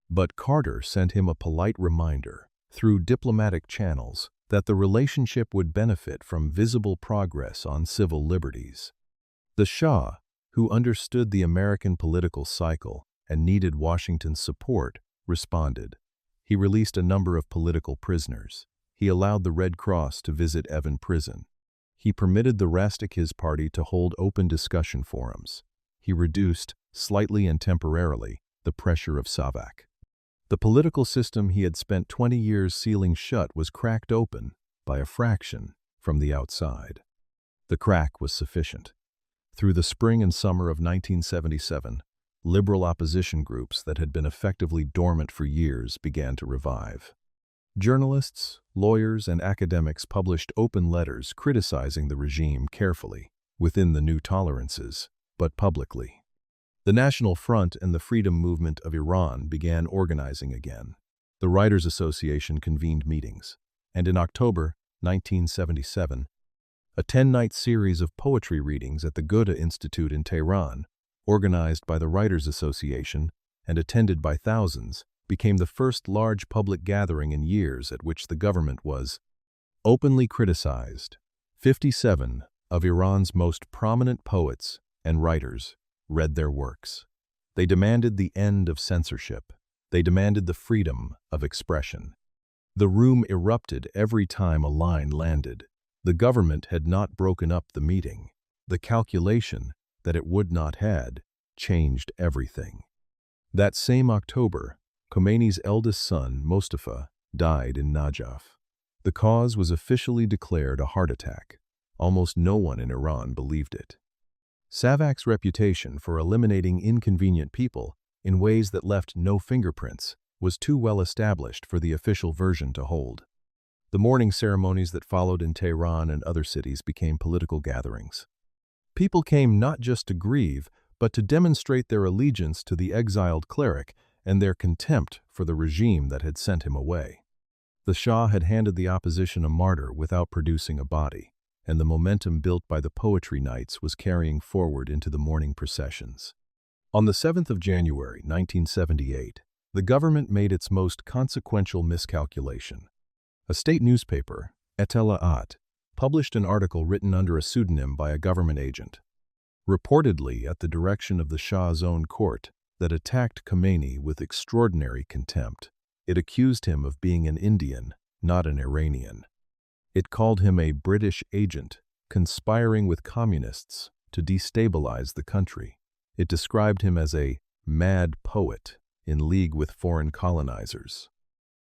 But Carter sent him a polite reminder, through diplomatic channels, that the relationship would benefit from visible progress on civil liberties. The Shah, who understood the American political cycle and needed Washington's support, responded. He released a number of political prisoners. He allowed the Red Cross to visit Evin prison. He permitted the Rastakhiz party to hold open discussion forums. He reduced, slightly and temporarily, the pressure of SAVAK. The political system he had spent 20 years sealing shut was cracked open, by a fraction, from the outside. The crack was sufficient. Through the spring and summer of 1977, liberal opposition groups that had been effectively dormant for years began to revive. Journalists, lawyers, and academics published open letters criticizing the regime carefully, within the new tolerances, but publicly. The National Front and the Freedom Movement of Iran began organizing again. The Writers' Association convened meetings, and in October 1977, a 10-night series of poetry readings at the Goethe Institute in Tehran, organized by the Writers' Association and attended by thousands, became the first large public gathering in years at which the government was openly criticized. 57 of Iran's most prominent poets and writers read their works. They demanded the end of censorship. They demanded the freedom of expression. The room erupted every time a line landed. The government had not broken up the meeting. The calculation that it would not had changed everything. That same October, Khomeini's eldest son, Mustafa, died in Najaf. The cause was officially declared a heart attack. Almost no one in Iran believed it. SAVAK's reputation for eliminating inconvenient people in ways that left no fingerprints was too well established for the official version to hold. The mourning ceremonies that followed in Tehran and other cities became political gatherings. People came not just to grieve, but to demonstrate their allegiance to the exiled cleric and their contempt for the regime that had sent him away. The Shah had handed the opposition a martyr without producing a body, and the momentum built by the poetry nights was carrying forward into the mourning processions. On the 7th of January, 1978, the government made its most consequential miscalculation. A state newspaper, Etela'at, published an article written under a pseudonym by a government agent, reportedly at the direction of the Shah's own court, that attacked Khomeini with extraordinary contempt. It accused him of being an Indian, not an Iranian. It called him a British agent, conspiring with communists to destabilize the country. It described him as a mad poet in league with foreign colonizers.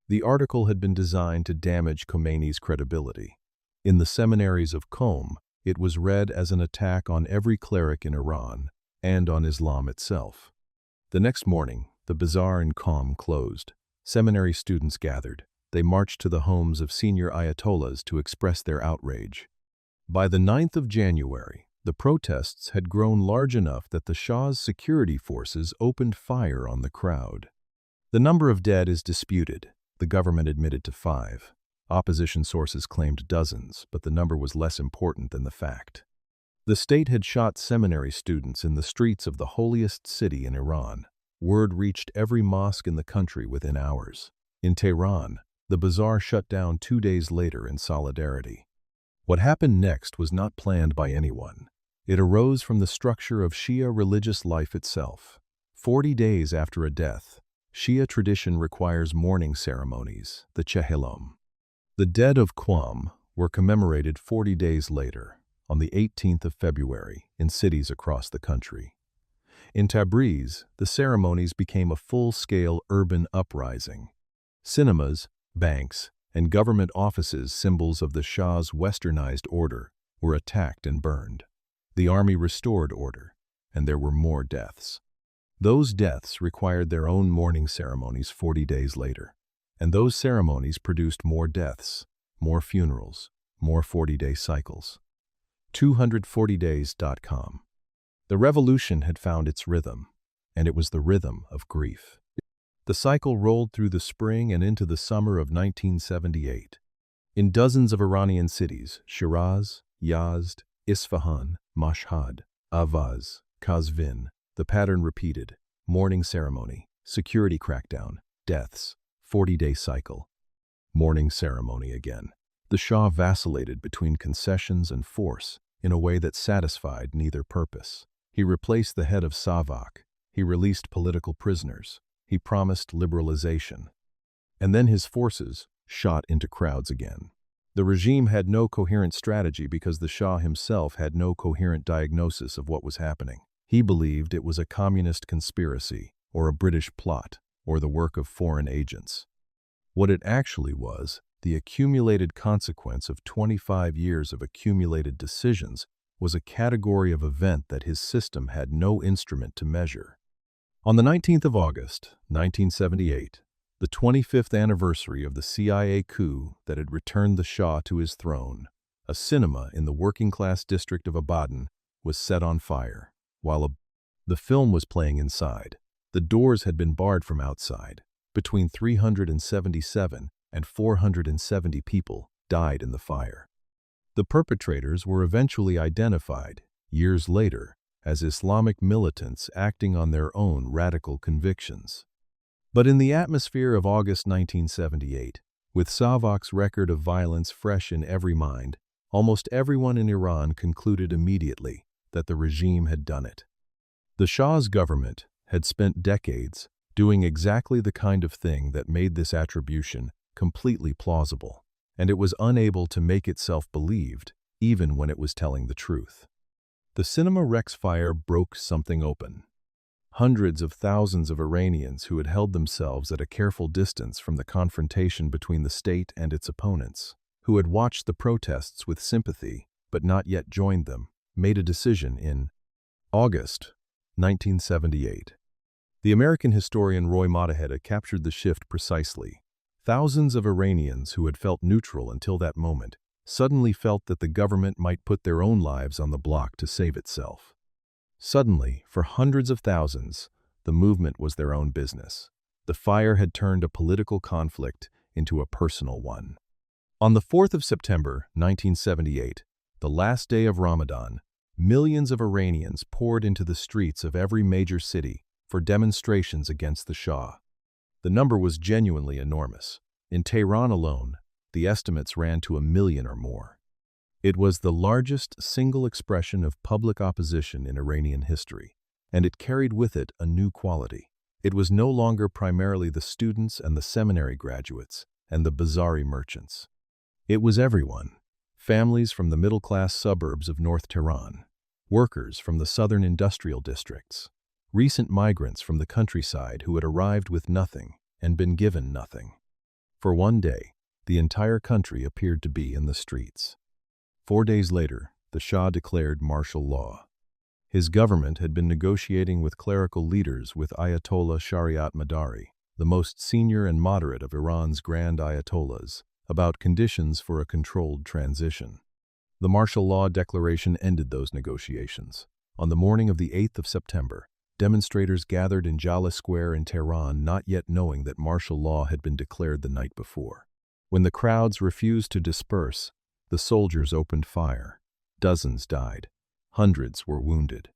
The article had been designed to damage Khomeini's credibility. In the seminaries of Qom, it was read as an attack on every cleric in Iran and on Islam itself. The next morning, the bazaar in Qom closed. Seminary students gathered. They marched to the homes of senior ayatollahs to express their outrage. By the 9th of January, the protests had grown large enough that the Shah's security forces opened fire on the crowd. The number of dead is disputed. The government admitted to 5. Opposition sources claimed dozens, but the number was less important than the fact. The state had shot seminary students in the streets of the holiest city in Iran. Word reached every mosque in the country within hours. In Tehran, the bazaar shut down 2 days later in solidarity. What happened next was not planned by anyone. It arose from the structure of Shia religious life itself. 40 days after a death, Shia tradition requires mourning ceremonies, the Chehelom. The dead of Qom were commemorated 40 days later, on the 18th of February, in cities across the country. In Tabriz, the ceremonies became a full-scale urban uprising. Cinemas, banks, and government offices, symbols of the Shah's westernized order, were attacked and burned. The army restored order, and there were more deaths. Those deaths required their own mourning ceremonies 40 days later, and those ceremonies produced more deaths, more funerals, more 40-day cycles. 240days.com. The revolution had found its rhythm, and it was the rhythm of grief. The cycle rolled through the spring and into the summer of 1978. In dozens of Iranian cities, Shiraz, Yazd, Isfahan, Mashhad, Avaz, Kazvin, the pattern repeated: mourning ceremony, security crackdown, deaths, 40-day cycle. Mourning ceremony again. The Shah vacillated between concessions and force in a way that satisfied neither purpose. He replaced the head of SAVAK. He released political prisoners. He promised liberalization. And then his forces shot into crowds again. The regime had no coherent strategy because the Shah himself had no coherent diagnosis of what was happening. He believed it was a communist conspiracy, or a British plot, or the work of foreign agents. What it actually was, the accumulated consequence of 25 years of accumulated decisions, was a category of event that his system had no instrument to measure. On the 19th of August, 1978, the 25th anniversary of the CIA coup that had returned the Shah to his throne, a cinema in the working-class district of Abadan was set on fire. While the film was playing inside, the doors had been barred from outside. Between 377 and 470 people died in the fire. The perpetrators were eventually identified, years later, as Islamic militants acting on their own radical convictions. But in the atmosphere of August 1978, with SAVAK's record of violence fresh in every mind, almost everyone in Iran concluded immediately that the regime had done it. The Shah's government had spent decades doing exactly the kind of thing that made this attribution completely plausible, and it was unable to make itself believed, even when it was telling the truth. The Cinema Rex fire broke something open. Hundreds of thousands of Iranians who had held themselves at a careful distance from the confrontation between the state and its opponents, who had watched the protests with sympathy but not yet joined them, made a decision in August 1978. The American historian Roy Mottahedeh captured the shift precisely. Thousands of Iranians who had felt neutral until that moment suddenly felt that the government might put their own lives on the block to save itself. Suddenly, for hundreds of thousands, the movement was their own business. The fire had turned a political conflict into a personal one. On the 4th of September, 1978, the last day of Ramadan, millions of Iranians poured into the streets of every major city for demonstrations against the Shah. The number was genuinely enormous. In Tehran alone, the estimates ran to 1 million or more. It was the largest single expression of public opposition in Iranian history, and it carried with it a new quality. It was no longer primarily the students and the seminary graduates and the bazaari merchants. It was everyone: families from the middle-class suburbs of North Tehran, workers from the southern industrial districts, recent migrants from the countryside who had arrived with nothing and been given nothing. For one day, the entire country appeared to be in the streets. 4 days later, the Shah declared martial law. His government had been negotiating with clerical leaders with Ayatollah Shariat Madari, the most senior and moderate of Iran's grand ayatollahs, about conditions for a controlled transition. The martial law declaration ended those negotiations. On the morning of the 8th of September, demonstrators gathered in Jala Square in Tehran, not yet knowing that martial law had been declared the night before. When the crowds refused to disperse, the soldiers opened fire. Dozens died. Hundreds were wounded.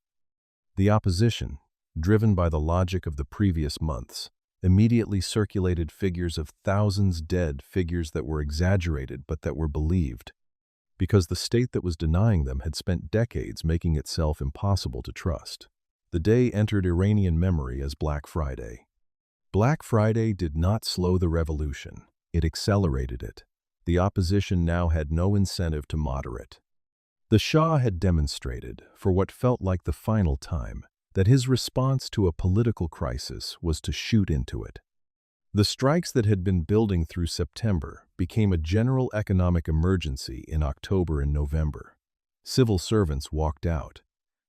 The opposition, driven by the logic of the previous months, immediately circulated figures of thousands dead, figures that were exaggerated but that were believed, because the state that was denying them had spent decades making itself impossible to trust. The day entered Iranian memory as Black Friday. Black Friday did not slow the revolution, it accelerated it. The opposition now had no incentive to moderate. The Shah had demonstrated, for what felt like the final time, that his response to a political crisis was to shoot into it. The strikes that had been building through September became a general economic emergency in October and November. Civil servants walked out.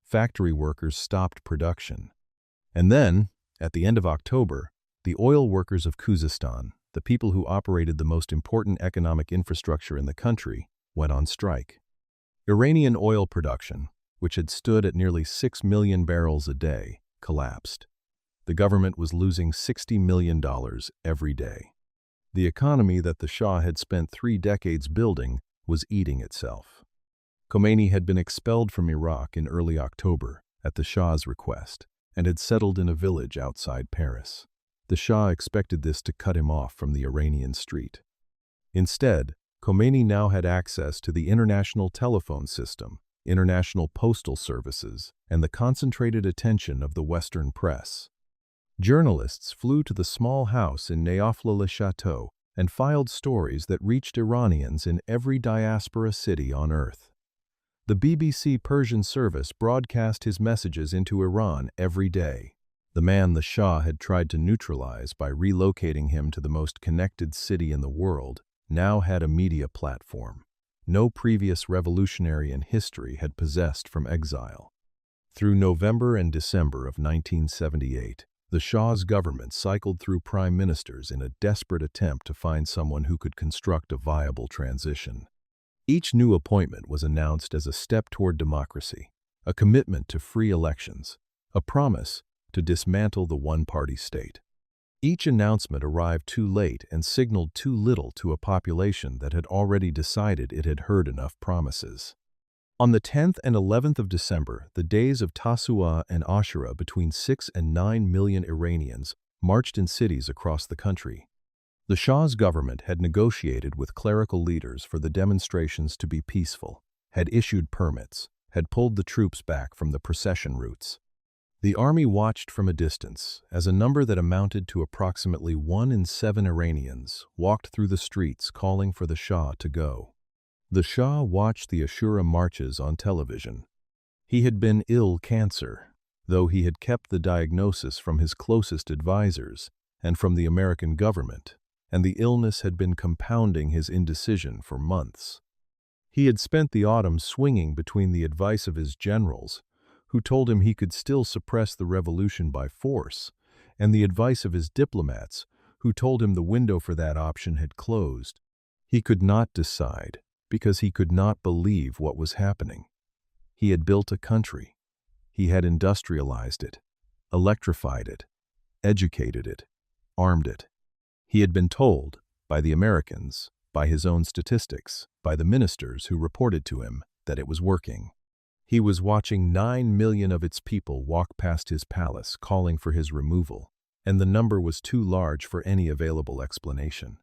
Factory workers stopped production. And then, at the end of October, the oil workers of Khuzestan, the people who operated the most important economic infrastructure in the country, went on strike. Iranian oil production, which had stood at nearly 6 million barrels a day, collapsed. The government was losing $60 million every day. The economy that the Shah had spent 3 decades building was eating itself. Khomeini had been expelled from Iraq in early October at the Shah's request and had settled in a village outside Paris. The Shah expected this to cut him off from the Iranian street. Instead, Khomeini now had access to the international telephone system, international postal services, and the concentrated attention of the Western press. Journalists flew to the small house in Neaufle-le-Château and filed stories that reached Iranians in every diaspora city on earth. The BBC Persian service broadcast his messages into Iran every day. The man the Shah had tried to neutralize by relocating him to the most connected city in the world now had a media platform no previous revolutionary in history had possessed from exile. Through November and December of 1978, the Shah's government cycled through prime ministers in a desperate attempt to find someone who could construct a viable transition. Each new appointment was announced as a step toward democracy, a commitment to free elections, a promise to dismantle the one-party state. Each announcement arrived too late and signaled too little to a population that had already decided it had heard enough promises. On the 10th and 11th of December, the days of Tasu'a and Ashura, between 6 and 9 million Iranians marched in cities across the country. The Shah's government had negotiated with clerical leaders for the demonstrations to be peaceful, had issued permits, had pulled the troops back from the procession routes. The army watched from a distance as a number that amounted to approximately 1 in 7 Iranians walked through the streets calling for the Shah to go. The Shah watched the Ashura marches on television. He had been ill cancer. though he had kept the diagnosis from his closest advisors and from the American government, and the illness had been compounding his indecision for months. He had spent the autumn swinging between the advice of his generals, who told him he could still suppress the revolution by force, and the advice of his diplomats, who told him the window for that option had closed. He could not decide, because he could not believe what was happening. He had built a country. He had industrialized it, electrified it, educated it, armed it. He had been told, by the Americans, by his own statistics, by the ministers who reported to him, that it was working. He was watching 9 million of its people walk past his palace calling for his removal, and the number was too large for any available explanation.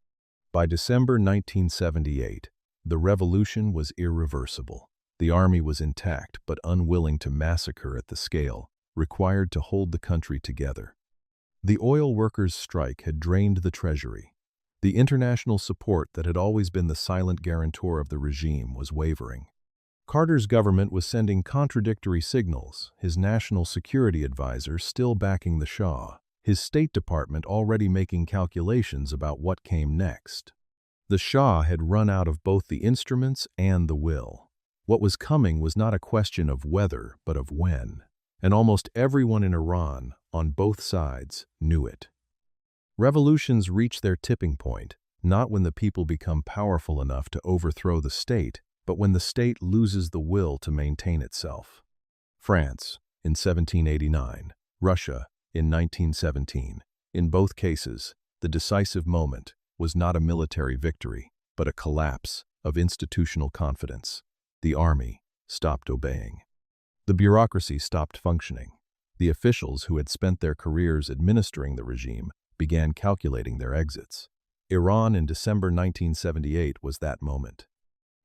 By December 1978, the revolution was irreversible. The army was intact but unwilling to massacre at the scale required to hold the country together. The oil workers' strike had drained the treasury. The international support that had always been the silent guarantor of the regime was wavering. Carter's government was sending contradictory signals, his national security advisor still backing the Shah, his State Department already making calculations about what came next. The Shah had run out of both the instruments and the will. What was coming was not a question of whether, but of when, and almost everyone in Iran, on both sides, knew it. Revolutions reach their tipping point, not when the people become powerful enough to overthrow the state, but when the state loses the will to maintain itself. France, in 1789, Russia, in 1917. In both cases, the decisive moment was not a military victory, but a collapse of institutional confidence. The army stopped obeying. The bureaucracy stopped functioning. The officials who had spent their careers administering the regime began calculating their exits. Iran in December 1978 was that moment.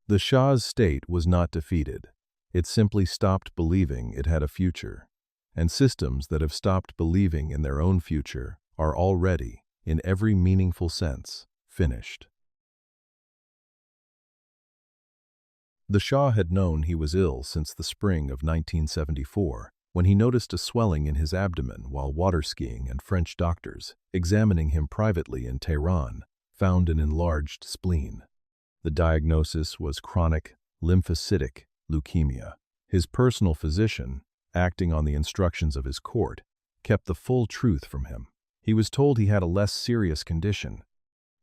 The Shah's state was not defeated. It simply stopped believing it had a future. And systems that have stopped believing in their own future are already, in every meaningful sense, finished. The Shah had known he was ill since the spring of 1974, when he noticed a swelling in his abdomen while water skiing, and French doctors, examining him privately in Tehran, found an enlarged spleen. The diagnosis was chronic lymphocytic leukemia. His personal physician, acting on the instructions of his court, kept the full truth from him. He was told he had a less serious condition.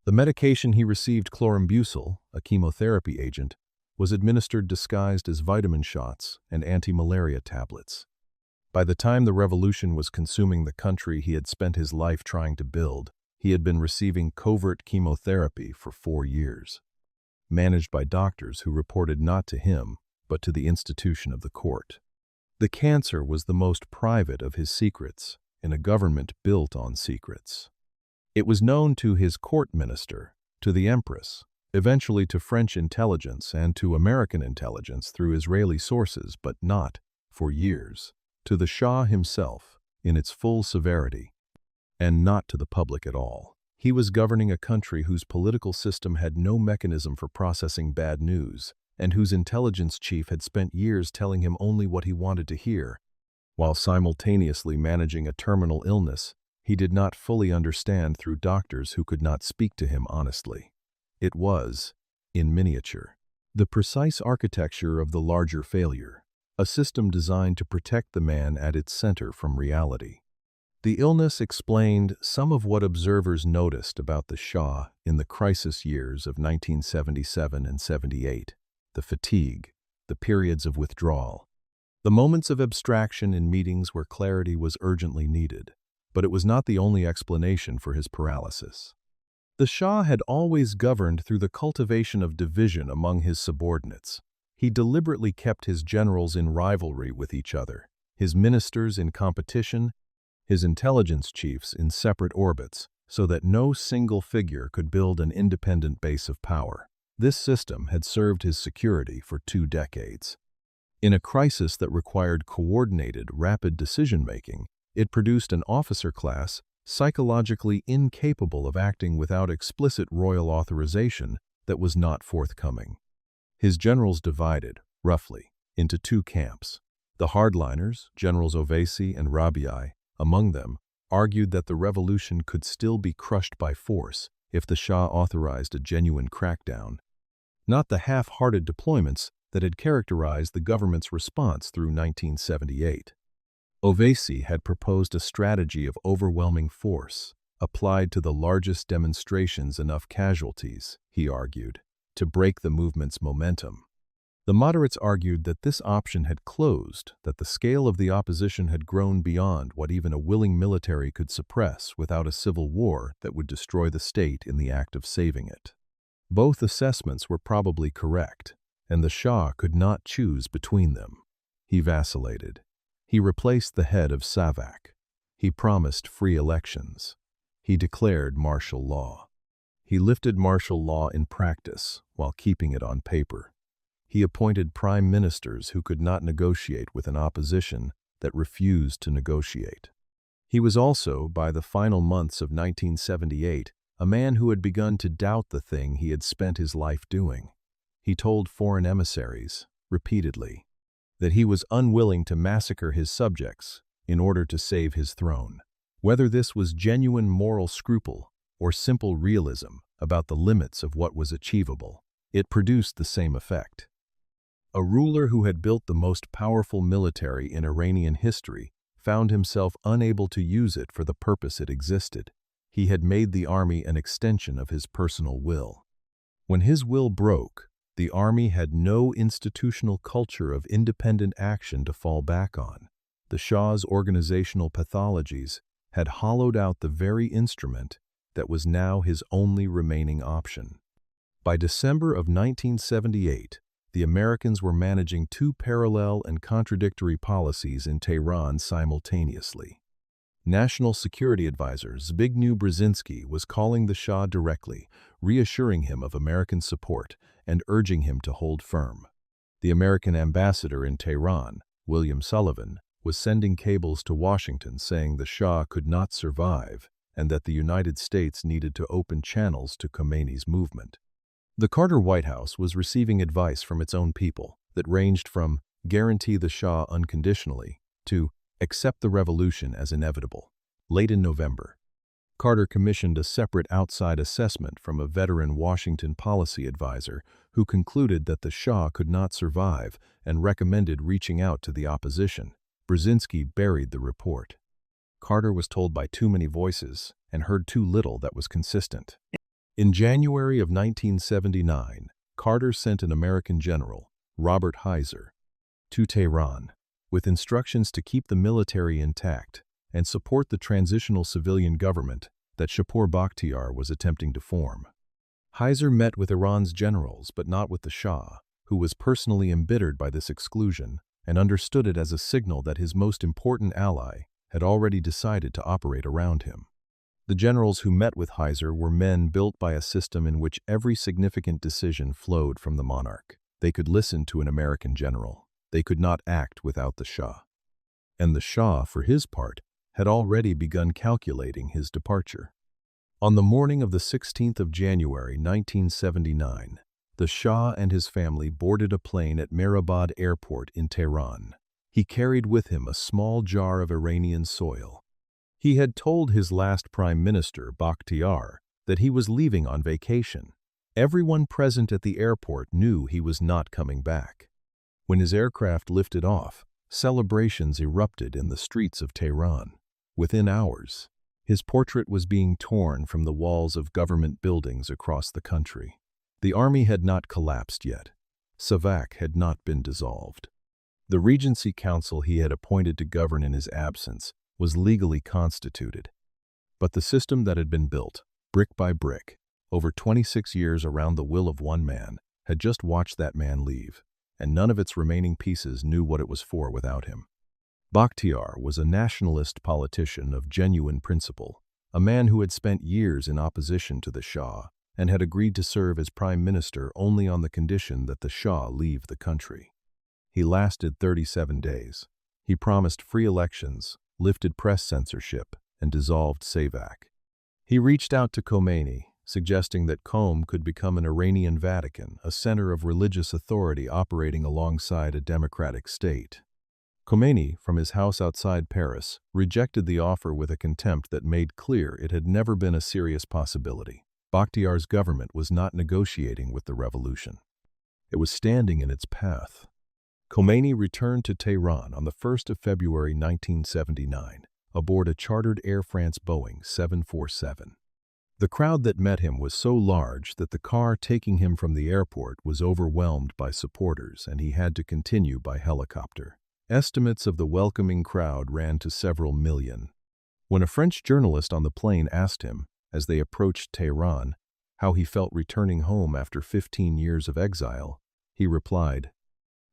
The medication he received, chlorambucil, a chemotherapy agent, was administered disguised as vitamin shots and anti-malaria tablets. By the time the revolution was consuming the country he had spent his life trying to build, he had been receiving covert chemotherapy for 4 years, managed by doctors who reported not to him, but to the institution of the court. The cancer was the most private of his secrets in a government built on secrets. It was known to his court minister, to the empress, eventually to French intelligence and to American intelligence through Israeli sources, but not, for years, to the Shah himself in its full severity, and not to the public at all. He was governing a country whose political system had no mechanism for processing bad news, and whose intelligence chief had spent years telling him only what he wanted to hear. While simultaneously managing a terminal illness, he did not fully understand through doctors who could not speak to him honestly. It was, in miniature, the precise architecture of the larger failure, a system designed to protect the man at its center from reality. The illness explained some of what observers noticed about the Shah in the crisis years of 1977 and 78, the fatigue, the periods of withdrawal, the moments of abstraction in meetings where clarity was urgently needed, but it was not the only explanation for his paralysis. The Shah had always governed through the cultivation of division among his subordinates. He deliberately kept his generals in rivalry with each other, his ministers in competition, his intelligence chiefs in separate orbits, so that no single figure could build an independent base of power. This system had served his security for 2 decades. In a crisis that required coordinated, rapid decision-making, it produced an officer class psychologically incapable of acting without explicit royal authorization that was not forthcoming. His generals divided, roughly, into 2 camps. The hardliners, Generals Ovaisi and Rabi'i, among them, argued that the revolution could still be crushed by force if the Shah authorized a genuine crackdown, not the half-hearted deployments that had characterized the government's response through 1978. Ovaisi had proposed a strategy of overwhelming force, applied to the largest demonstrations enough casualties, he argued, to break the movement's momentum. The moderates argued that this option had closed, that the scale of the opposition had grown beyond what even a willing military could suppress without a civil war that would destroy the state in the act of saving it. Both assessments were probably correct, and the Shah could not choose between them. He vacillated. He replaced the head of SAVAK. He promised free elections. He declared martial law. He lifted martial law in practice while keeping it on paper. He appointed prime ministers who could not negotiate with an opposition that refused to negotiate. He was also, by the final months of 1978, a man who had begun to doubt the thing he had spent his life doing. He told foreign emissaries, repeatedly, that he was unwilling to massacre his subjects in order to save his throne. Whether this was genuine moral scruple or simple realism about the limits of what was achievable, it produced the same effect. A ruler who had built the most powerful military in Iranian history found himself unable to use it for the purpose it existed. He had made the army an extension of his personal will. When his will broke, the army had no institutional culture of independent action to fall back on. The Shah's organizational pathologies had hollowed out the very instrument that was now his only remaining option. By December of 1978, the Americans were managing two parallel and contradictory policies in Tehran simultaneously. National Security Advisor Zbigniew Brzezinski was calling the Shah directly, reassuring him of American support and urging him to hold firm. The American ambassador in Tehran, William Sullivan, was sending cables to Washington saying the Shah could not survive and that the United States needed to open channels to Khomeini's movement. The Carter White House was receiving advice from its own people that ranged from guarantee the Shah unconditionally to accept the revolution as inevitable. Late in November, Carter commissioned a separate outside assessment from a veteran Washington policy advisor who concluded that the Shah could not survive and recommended reaching out to the opposition. Brzezinski buried the report. Carter was told by too many voices and heard too little that was consistent. In January of 1979, Carter sent an American general, Robert Heiser, to Tehran with instructions to keep the military intact and support the transitional civilian government that Shapur Bakhtiar was attempting to form. Heiser met with Iran's generals but not with the Shah, who was personally embittered by this exclusion and understood it as a signal that his most important ally had already decided to operate around him. The generals who met with Heiser were men built by a system in which every significant decision flowed from the monarch. They could listen to an American general. They could not act without the Shah. And the Shah, for his part, had already begun calculating his departure. On the morning of the 16th of January 1979, the Shah and his family boarded a plane at Mehrabad Airport in Tehran. He carried with him a small jar of Iranian soil. He had told his last prime minister, Bakhtiar, that he was leaving on vacation. Everyone present at the airport knew he was not coming back. When his aircraft lifted off, celebrations erupted in the streets of Tehran. Within hours, his portrait was being torn from the walls of government buildings across the country. The army had not collapsed yet. SAVAK had not been dissolved. The Regency Council he had appointed to govern in his absence was legally constituted. But the system that had been built, brick by brick, over 26 years around the will of one man, had just watched that man leave, and none of its remaining pieces knew what it was for without him. Bakhtiar was a nationalist politician of genuine principle, a man who had spent years in opposition to the Shah and had agreed to serve as prime minister only on the condition that the Shah leave the country. He lasted 37 days. He promised free elections, lifted press censorship, and dissolved SAVAK. He reached out to Khomeini, suggesting that Qom could become an Iranian Vatican, a center of religious authority operating alongside a democratic state. Khomeini, from his house outside Paris, rejected the offer with a contempt that made clear it had never been a serious possibility. Bakhtiar's government was not negotiating with the revolution. It was standing in its path. Khomeini returned to Tehran on the 1st of February 1979, aboard a chartered Air France Boeing 747. The crowd that met him was so large that the car taking him from the airport was overwhelmed by supporters and he had to continue by helicopter. Estimates of the welcoming crowd ran to several million. When a French journalist on the plane asked him, as they approached Tehran, how he felt returning home after 15 years of exile, he replied,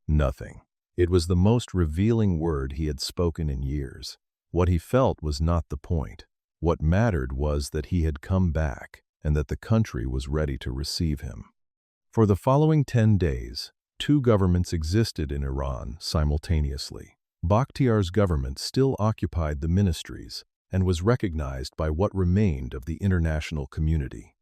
"Nothing." It was the most revealing word he had spoken in years. What he felt was not the point. What mattered was that he had come back and that the country was ready to receive him. For the following 10 days, two governments existed in Iran simultaneously. Bakhtiar's government still occupied the ministries and was recognized by what remained of the international community.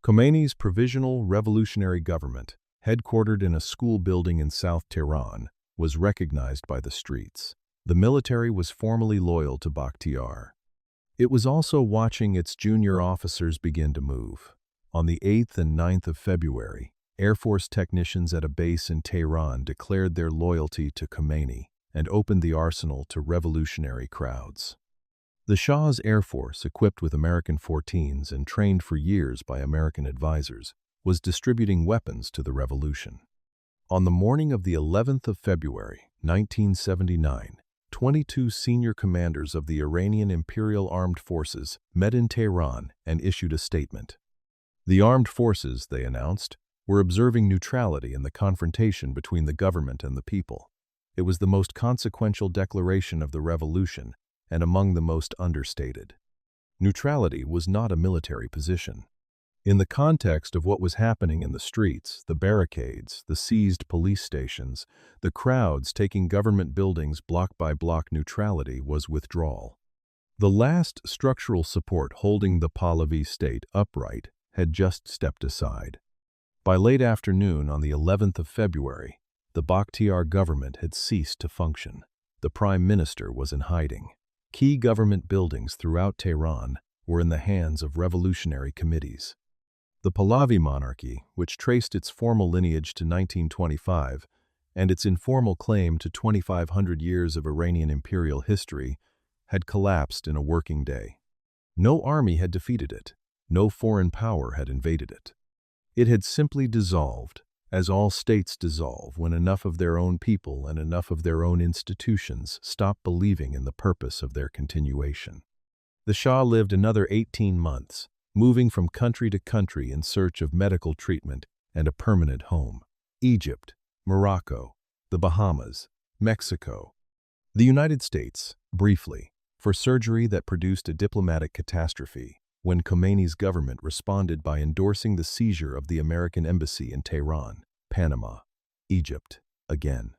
Khomeini's Provisional Revolutionary Government, headquartered in a school building in South Tehran, was recognized by the streets. The military was formally loyal to Bakhtiar. It was also watching its junior officers begin to move. On the 8th and 9th of February, Air Force technicians at a base in Tehran declared their loyalty to Khomeini and opened the arsenal to revolutionary crowds. The Shah's Air Force, equipped with American 14s and trained for years by American advisors, was distributing weapons to the revolution. On the morning of the 11th of February, 1979, 22 senior commanders of the Iranian Imperial Armed Forces met in Tehran and issued a statement. The armed forces, they announced, were observing neutrality in the confrontation between the government and the people. It was the most consequential declaration of the revolution and among the most understated. Neutrality was not a military position. In the context of what was happening in the streets, the barricades, the seized police stations, the crowds taking government buildings block by block, neutrality was withdrawal. The last structural support holding the Pahlavi state upright had just stepped aside. By late afternoon on the 11th of February, the Bakhtiar government had ceased to function. The prime minister was in hiding. Key government buildings throughout Tehran were in the hands of revolutionary committees. The Pahlavi monarchy, which traced its formal lineage to 1925 and its informal claim to 2,500 years of Iranian imperial history, had collapsed in a working day. No army had defeated it. No foreign power had invaded it. It had simply dissolved, as all states dissolve when enough of their own people and enough of their own institutions stop believing in the purpose of their continuation. The Shah lived another 18 months, moving from country to country in search of medical treatment and a permanent home. Egypt, Morocco, the Bahamas, Mexico. The United States, briefly, for surgery that produced a diplomatic catastrophe when Khomeini's government responded by endorsing the seizure of the American embassy in Tehran, Panama, Egypt, again.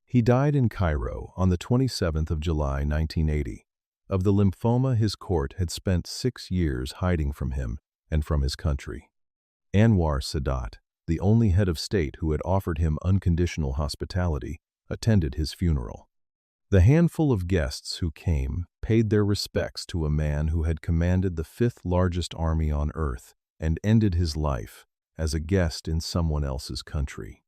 He died in Cairo on the 27th of July, 1980. Of the lymphoma his court had spent 6 years hiding from him and from his country. Anwar Sadat, the only head of state who had offered him unconditional hospitality, attended his funeral. The handful of guests who came paid their respects to a man who had commanded the 5th largest army on earth and ended his life as a guest in someone else's country,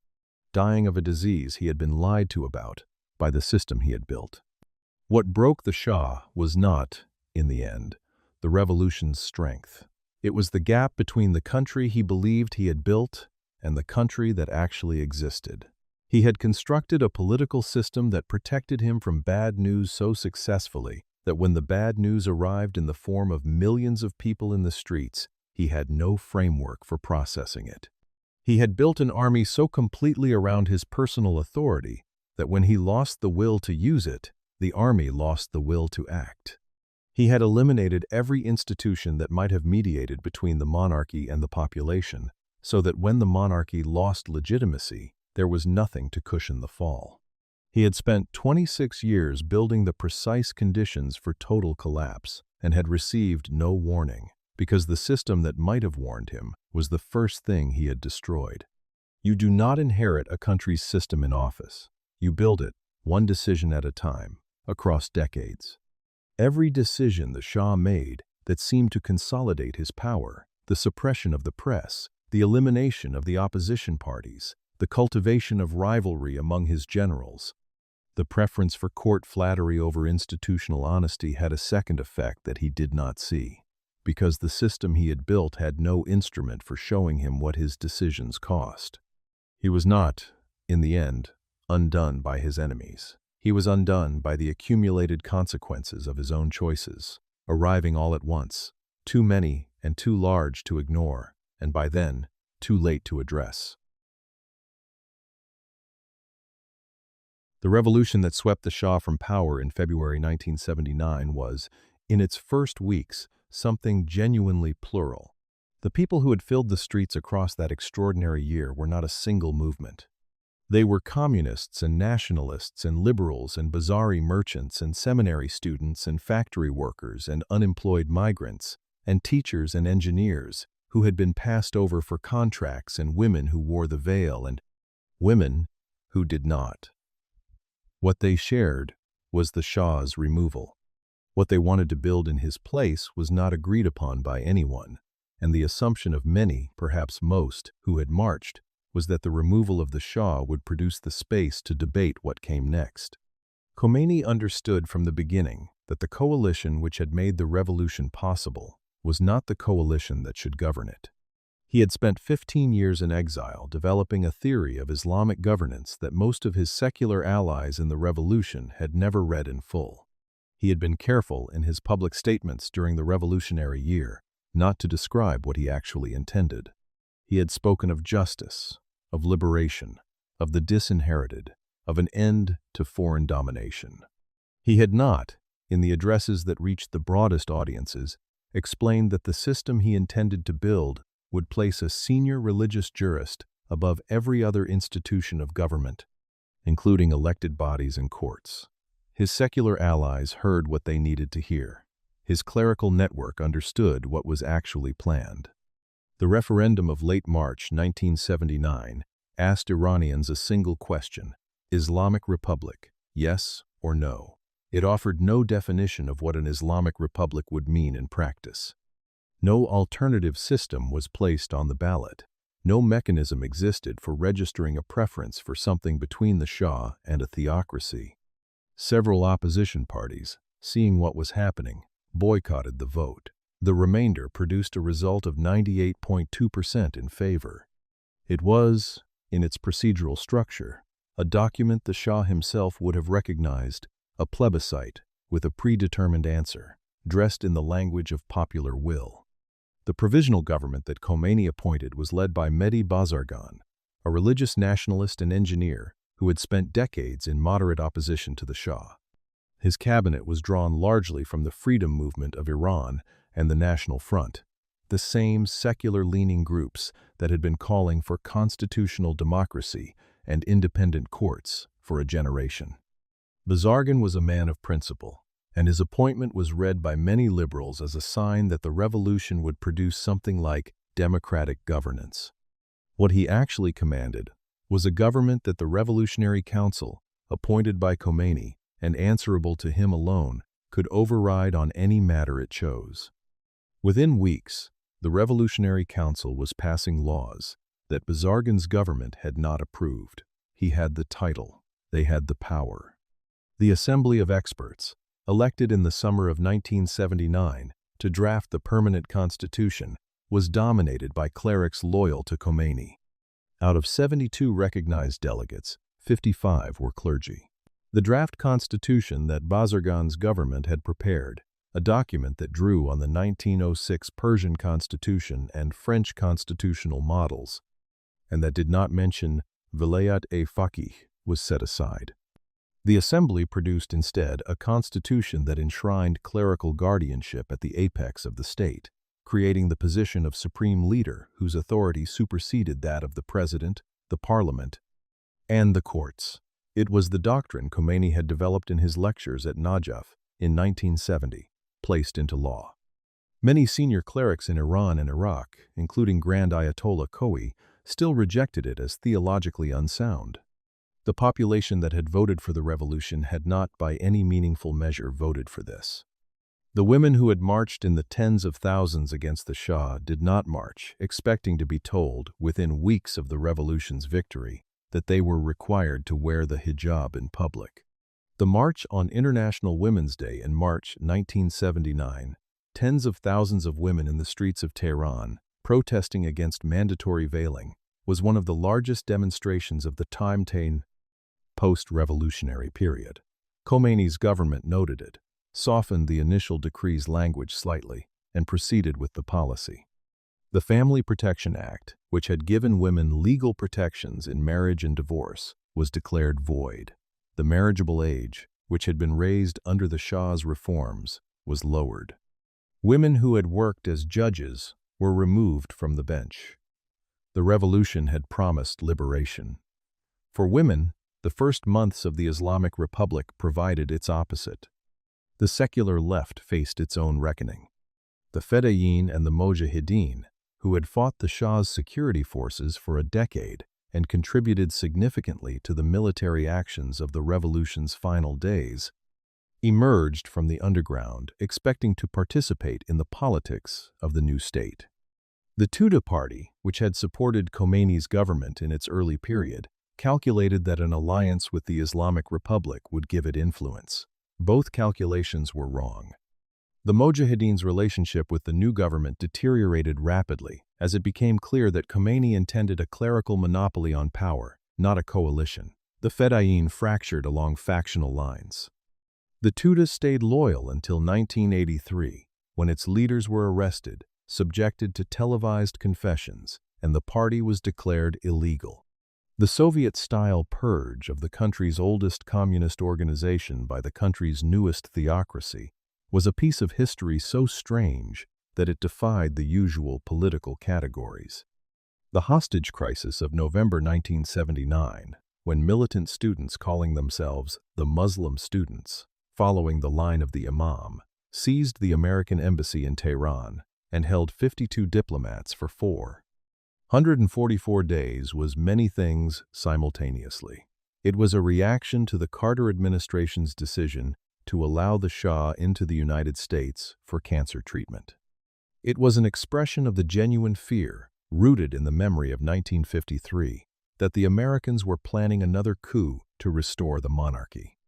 dying of a disease he had been lied to about by the system he had built. What broke the Shah was not, in the end, the revolution's strength. It was the gap between the country he believed he had built and the country that actually existed. He had constructed a political system that protected him from bad news so successfully that when the bad news arrived in the form of millions of people in the streets, he had no framework for processing it. He had built an army so completely around his personal authority that when he lost the will to use it, the army lost the will to act. He had eliminated every institution that might have mediated between the monarchy and the population, so that when the monarchy lost legitimacy, there was nothing to cushion the fall. He had spent 26 years building the precise conditions for total collapse and had received no warning, because the system that might have warned him was the first thing he had destroyed. You do not inherit a country's system in office. You build it one decision at a time, across decades. Every decision the Shah made that seemed to consolidate his power, the suppression of the press, the elimination of the opposition parties, the cultivation of rivalry among his generals, the preference for court flattery over institutional honesty had a second effect that he did not see, because the system he had built had no instrument for showing him what his decisions cost. He was not, in the end, undone by his enemies. He was undone by the accumulated consequences of his own choices, arriving all at once, too many and too large to ignore, and by then, too late to address. The revolution that swept the Shah from power in February 1979 was, in its first weeks, something genuinely plural. The people who had filled the streets across that extraordinary year were not a single movement. They were communists and nationalists and liberals and bazaari merchants and seminary students and factory workers and unemployed migrants and teachers and engineers who had been passed over for contracts and women who wore the veil and women who did not. What they shared was the Shah's removal. What they wanted to build in his place was not agreed upon by anyone, and the assumption of many, perhaps most, who had marched was that the removal of the Shah would produce the space to debate what came next. Khomeini understood from the beginning that the coalition which had made the revolution possible was not the coalition that should govern it. He had spent 15 years in exile developing a theory of Islamic governance that most of his secular allies in the revolution had never read in full. He had been careful in his public statements during the revolutionary year not to describe what he actually intended. He had spoken of justice, of liberation, of the disinherited, of an end to foreign domination. He had not, in the addresses that reached the broadest audiences, explained that the system he intended to build would place a senior religious jurist above every other institution of government, including elected bodies and courts. His secular allies heard what they needed to hear. His clerical network understood what was actually planned. The referendum of late March 1979 asked Iranians a single question: Islamic Republic, yes or no? It offered no definition of what an Islamic Republic would mean in practice. No alternative system was placed on the ballot. No mechanism existed for registering a preference for something between the Shah and a theocracy. Several opposition parties, seeing what was happening, boycotted the vote. The remainder produced a result of 98.2% in favor. It was, in its procedural structure, a document the Shah himself would have recognized, a plebiscite with a predetermined answer, dressed in the language of popular will. The provisional government that Khomeini appointed was led by Mehdi Bazargan, a religious nationalist and engineer who had spent decades in moderate opposition to the Shah. His cabinet was drawn largely from the freedom movement of Iran and the National Front, the same secular-leaning groups that had been calling for constitutional democracy and independent courts for a generation. Bazargan was a man of principle, and his appointment was read by many liberals as a sign that the revolution would produce something like democratic governance. What he actually commanded was a government that the Revolutionary Council, appointed by Khomeini and answerable to him alone, could override on any matter it chose. Within weeks, the Revolutionary Council was passing laws that Bazargan's government had not approved. He had the title. They had the power. The Assembly of Experts, elected in the summer of 1979 to draft the permanent constitution, was dominated by clerics loyal to Khomeini. Out of 72 recognized delegates, 55 were clergy. The draft constitution that Bazargan's government had prepared, a document that drew on the 1906 Persian constitution and French constitutional models, and that did not mention vilayat-e-faqih, was set aside. The assembly produced instead a constitution that enshrined clerical guardianship at the apex of the state, creating the position of supreme leader whose authority superseded that of the president, the parliament, and the courts. It was the doctrine Khomeini had developed in his lectures at Najaf in 1970, placed into law. Many senior clerics in Iran and Iraq, including Grand Ayatollah Khomeini, still rejected it as theologically unsound. The population that had voted for the revolution had not by any meaningful measure voted for this. The women who had marched in the tens of thousands against the Shah did not march, expecting to be told, within weeks of the revolution's victory, that they were required to wear the hijab in public. The March on International Women's Day in March 1979, tens of thousands of women in the streets of Tehran, protesting against mandatory veiling, was one of the largest demonstrations of the time-taken post-revolutionary period. Khomeini's government noted it, softened the initial decree's language slightly, and proceeded with the policy. The Family Protection Act, which had given women legal protections in marriage and divorce, was declared void. The marriageable age, which had been raised under the Shah's reforms, was lowered. Women who had worked as judges were removed from the bench. The revolution had promised liberation. For women, the first months of the Islamic Republic provided its opposite. The secular left faced its own reckoning. The Fedayeen and the Mojahideen, who had fought the Shah's security forces for a decade and contributed significantly to the military actions of the revolution's final days, emerged from the underground, expecting to participate in the politics of the new state. The Tudeh party, which had supported Khomeini's government in its early period, calculated that an alliance with the Islamic Republic would give it influence. Both calculations were wrong. The Mojahideen's relationship with the new government deteriorated rapidly as it became clear that Khomeini intended a clerical monopoly on power, not a coalition. The Fedayeen fractured along factional lines. The Tudeh stayed loyal until 1983, when its leaders were arrested, subjected to televised confessions, and the party was declared illegal. The Soviet-style purge of the country's oldest communist organization by the country's newest theocracy was a piece of history so strange that it defied the usual political categories. The hostage crisis of November 1979, when militant students calling themselves the Muslim students, following the line of the Imam, seized the American embassy in Tehran and held 52 diplomats for 444 days, was many things simultaneously. It was a reaction to the Carter administration's decision to allow the Shah into the United States for cancer treatment. It was an expression of the genuine fear, rooted in the memory of 1953, that the Americans were planning another coup to restore the monarchy.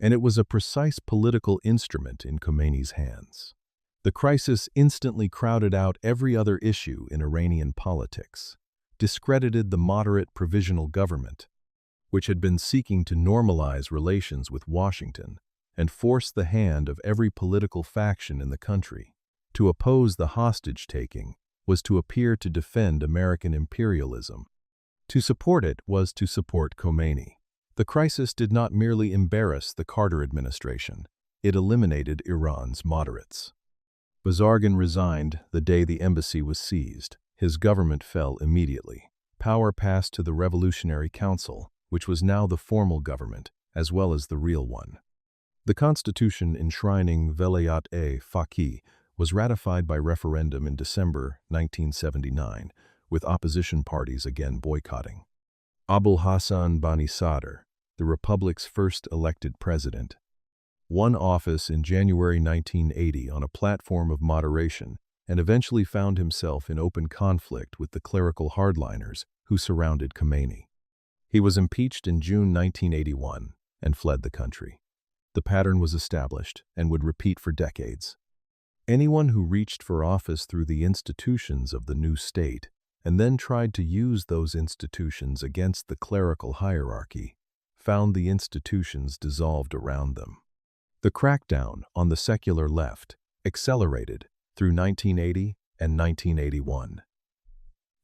And it was a precise political instrument in Khomeini's hands. The crisis instantly crowded out every other issue in Iranian politics, discredited the moderate provisional government, which had been seeking to normalize relations with Washington, and forced the hand of every political faction in the country. To oppose the hostage-taking was to appear to defend American imperialism. To support it was to support Khomeini. The crisis did not merely embarrass the Carter administration, it eliminated Iran's moderates. Bazargan resigned the day the embassy was seized. His government fell immediately. Power passed to the Revolutionary Council, which was now the formal government, as well as the real one. The constitution enshrining Velayat-e-Faqih was ratified by referendum in December 1979, with opposition parties again boycotting. Abul Hassan Bani Sadr, the republic's first elected president, won office in January 1980 on a platform of moderation and eventually found himself in open conflict with the clerical hardliners who surrounded Khomeini. He was impeached in June 1981 and fled the country. The pattern was established and would repeat for decades. Anyone who reached for office through the institutions of the new state and then tried to use those institutions against the clerical hierarchy found the institutions dissolved around them. The crackdown on the secular left accelerated through 1980 and 1981.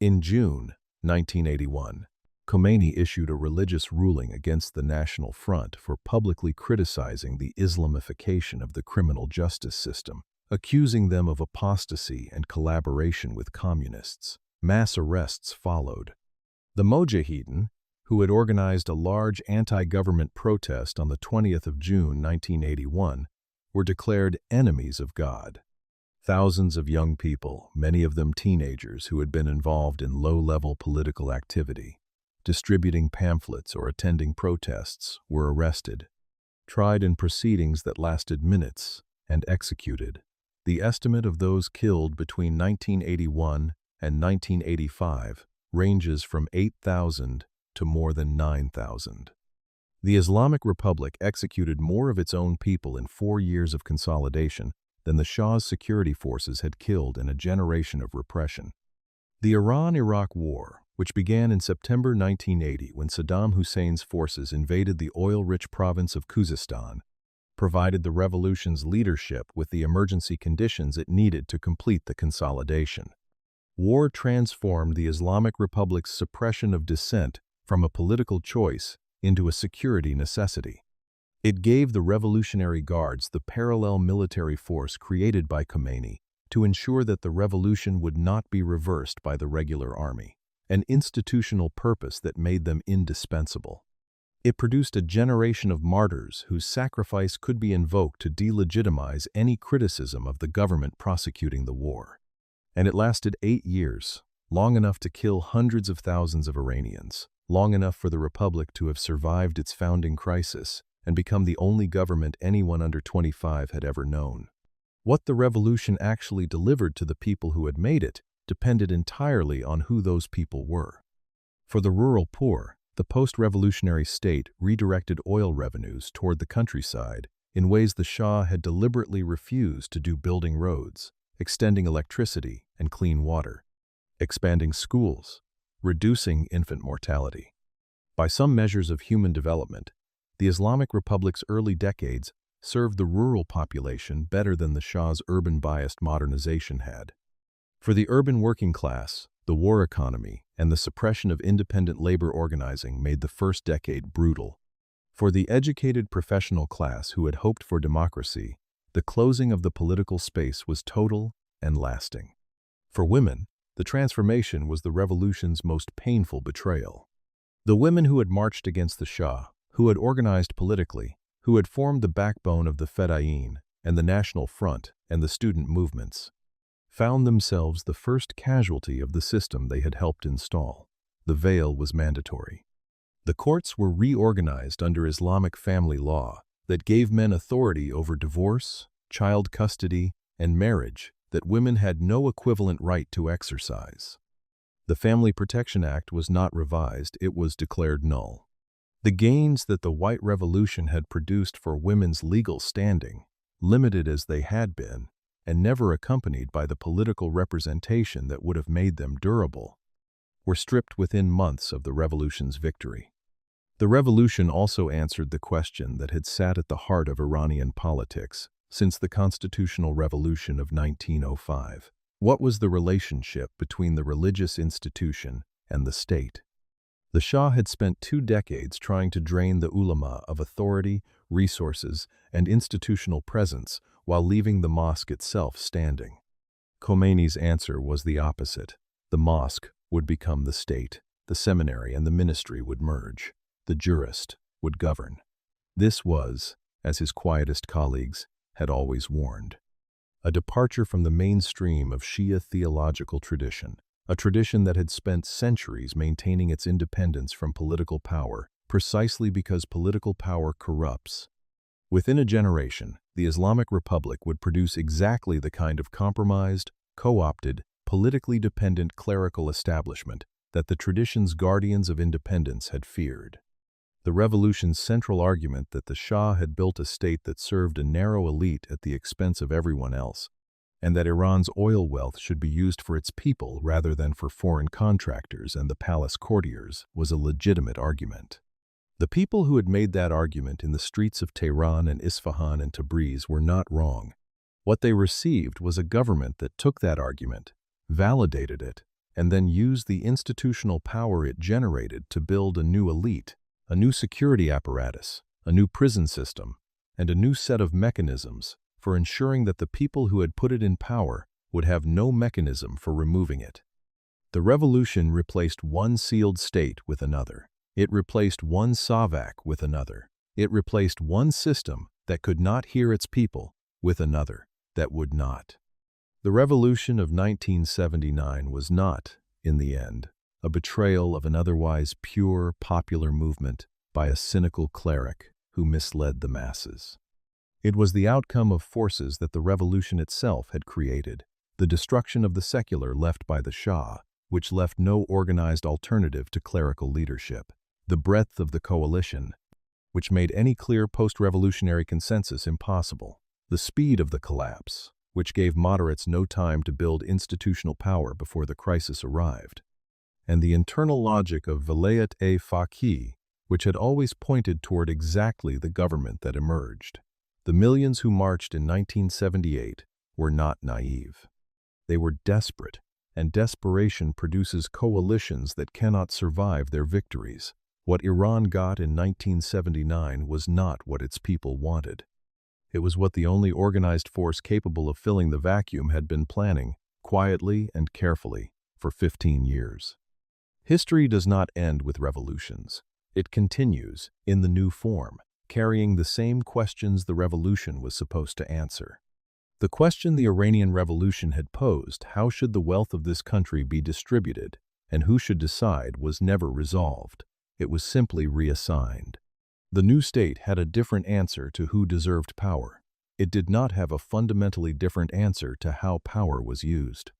In June 1981, Khomeini issued a religious ruling against the National Front for publicly criticizing the Islamification of the criminal justice system, accusing them of apostasy and collaboration with communists. Mass arrests followed. The Mojahideen, who had organized a large anti-government protest on the 20th of June 1981, were declared enemies of God. Thousands of young people, many of them teenagers who had been involved in low-level political activity, distributing pamphlets or attending protests, were arrested, tried in proceedings that lasted minutes, and executed. The estimate of those killed between 1981 and 1985 ranges from 8,000 to more than 9,000. The Islamic Republic executed more of its own people in 4 years of consolidation than the Shah's security forces had killed in a generation of repression. The Iran-Iraq War, which began in September 1980 when Saddam Hussein's forces invaded the oil-rich province of Khuzestan, provided the revolution's leadership with the emergency conditions it needed to complete the consolidation. War transformed the Islamic Republic's suppression of dissent from a political choice into a security necessity. It gave the Revolutionary Guards the parallel military force created by Khomeini to ensure that the revolution would not be reversed by the regular army, an institutional purpose that made them indispensable. It produced a generation of martyrs whose sacrifice could be invoked to delegitimize any criticism of the government prosecuting the war. And it lasted 8 years, long enough to kill hundreds of thousands of Iranians, long enough for the Republic to have survived its founding crisis and become the only government anyone under 25 had ever known. What the revolution actually delivered to the people who had made it depended entirely on who those people were. For the rural poor, the post-revolutionary state redirected oil revenues toward the countryside in ways the Shah had deliberately refused to do, building roads, extending electricity and clean water, expanding schools, reducing infant mortality. By some measures of human development, the Islamic Republic's early decades served the rural population better than the Shah's urban-biased modernization had. For the urban working class, the war economy and the suppression of independent labor organizing made the first decade brutal. For the educated professional class who had hoped for democracy, the closing of the political space was total and lasting. For women, the transformation was the revolution's most painful betrayal. The women who had marched against the Shah, who had organized politically, who had formed the backbone of the Fedayeen and the National Front and the student movements, found themselves the first casualty of the system they had helped install. The veil was mandatory. The courts were reorganized under Islamic family law that gave men authority over divorce, child custody, and marriage that women had no equivalent right to exercise. The Family Protection Act was not revised, it was declared null. The gains that the White Revolution had produced for women's legal standing, limited as they had been, and never accompanied by the political representation that would have made them durable, were stripped within months of the revolution's victory. The revolution also answered the question that had sat at the heart of Iranian politics since the constitutional revolution of 1905. What was the relationship between the religious institution and the state? The Shah had spent 2 decades trying to drain the ulama of authority, resources, and institutional presence while leaving the mosque itself standing. Khomeini's answer was the opposite. The mosque would become the state, the seminary and the ministry would merge, the jurist would govern. This was, as his quietest colleagues had always warned, a departure from the mainstream of Shia theological tradition, a tradition that had spent centuries maintaining its independence from political power, precisely because political power corrupts. Within a generation, the Islamic Republic would produce exactly the kind of compromised, co-opted, politically dependent clerical establishment that the tradition's guardians of independence had feared. The revolution's central argument that the Shah had built a state that served a narrow elite at the expense of everyone else, and that Iran's oil wealth should be used for its people rather than for foreign contractors and the palace courtiers, was a legitimate argument. The people who had made that argument in the streets of Tehran and Isfahan and Tabriz were not wrong. What they received was a government that took that argument, validated it, and then used the institutional power it generated to build a new elite, a new security apparatus, a new prison system, and a new set of mechanisms for ensuring that the people who had put it in power would have no mechanism for removing it. The revolution replaced one sealed state with another. It replaced one SAVAK with another. It replaced one system that could not hear its people with another that would not. The revolution of 1979 was not, in the end, a betrayal of an otherwise pure popular movement by a cynical cleric who misled the masses. It was the outcome of forces that the revolution itself had created, the destruction of the secular left by the Shah, which left no organized alternative to clerical leadership, the breadth of the coalition, which made any clear post-revolutionary consensus impossible, the speed of the collapse, which gave moderates no time to build institutional power before the crisis arrived, and the internal logic of Vilayat-e-Faqih, which had always pointed toward exactly the government that emerged. The millions who marched in 1978 were not naive. They were desperate, and desperation produces coalitions that cannot survive their victories. What Iran got in 1979 was not what its people wanted. It was what the only organized force capable of filling the vacuum had been planning, quietly and carefully, for 15 years. History does not end with revolutions. It continues, in the new form, carrying the same questions the revolution was supposed to answer. The question the Iranian Revolution had posed, how should the wealth of this country be distributed, and who should decide, was never resolved. It was simply reassigned. The new state had a different answer to who deserved power. It did not have a fundamentally different answer to how power was used.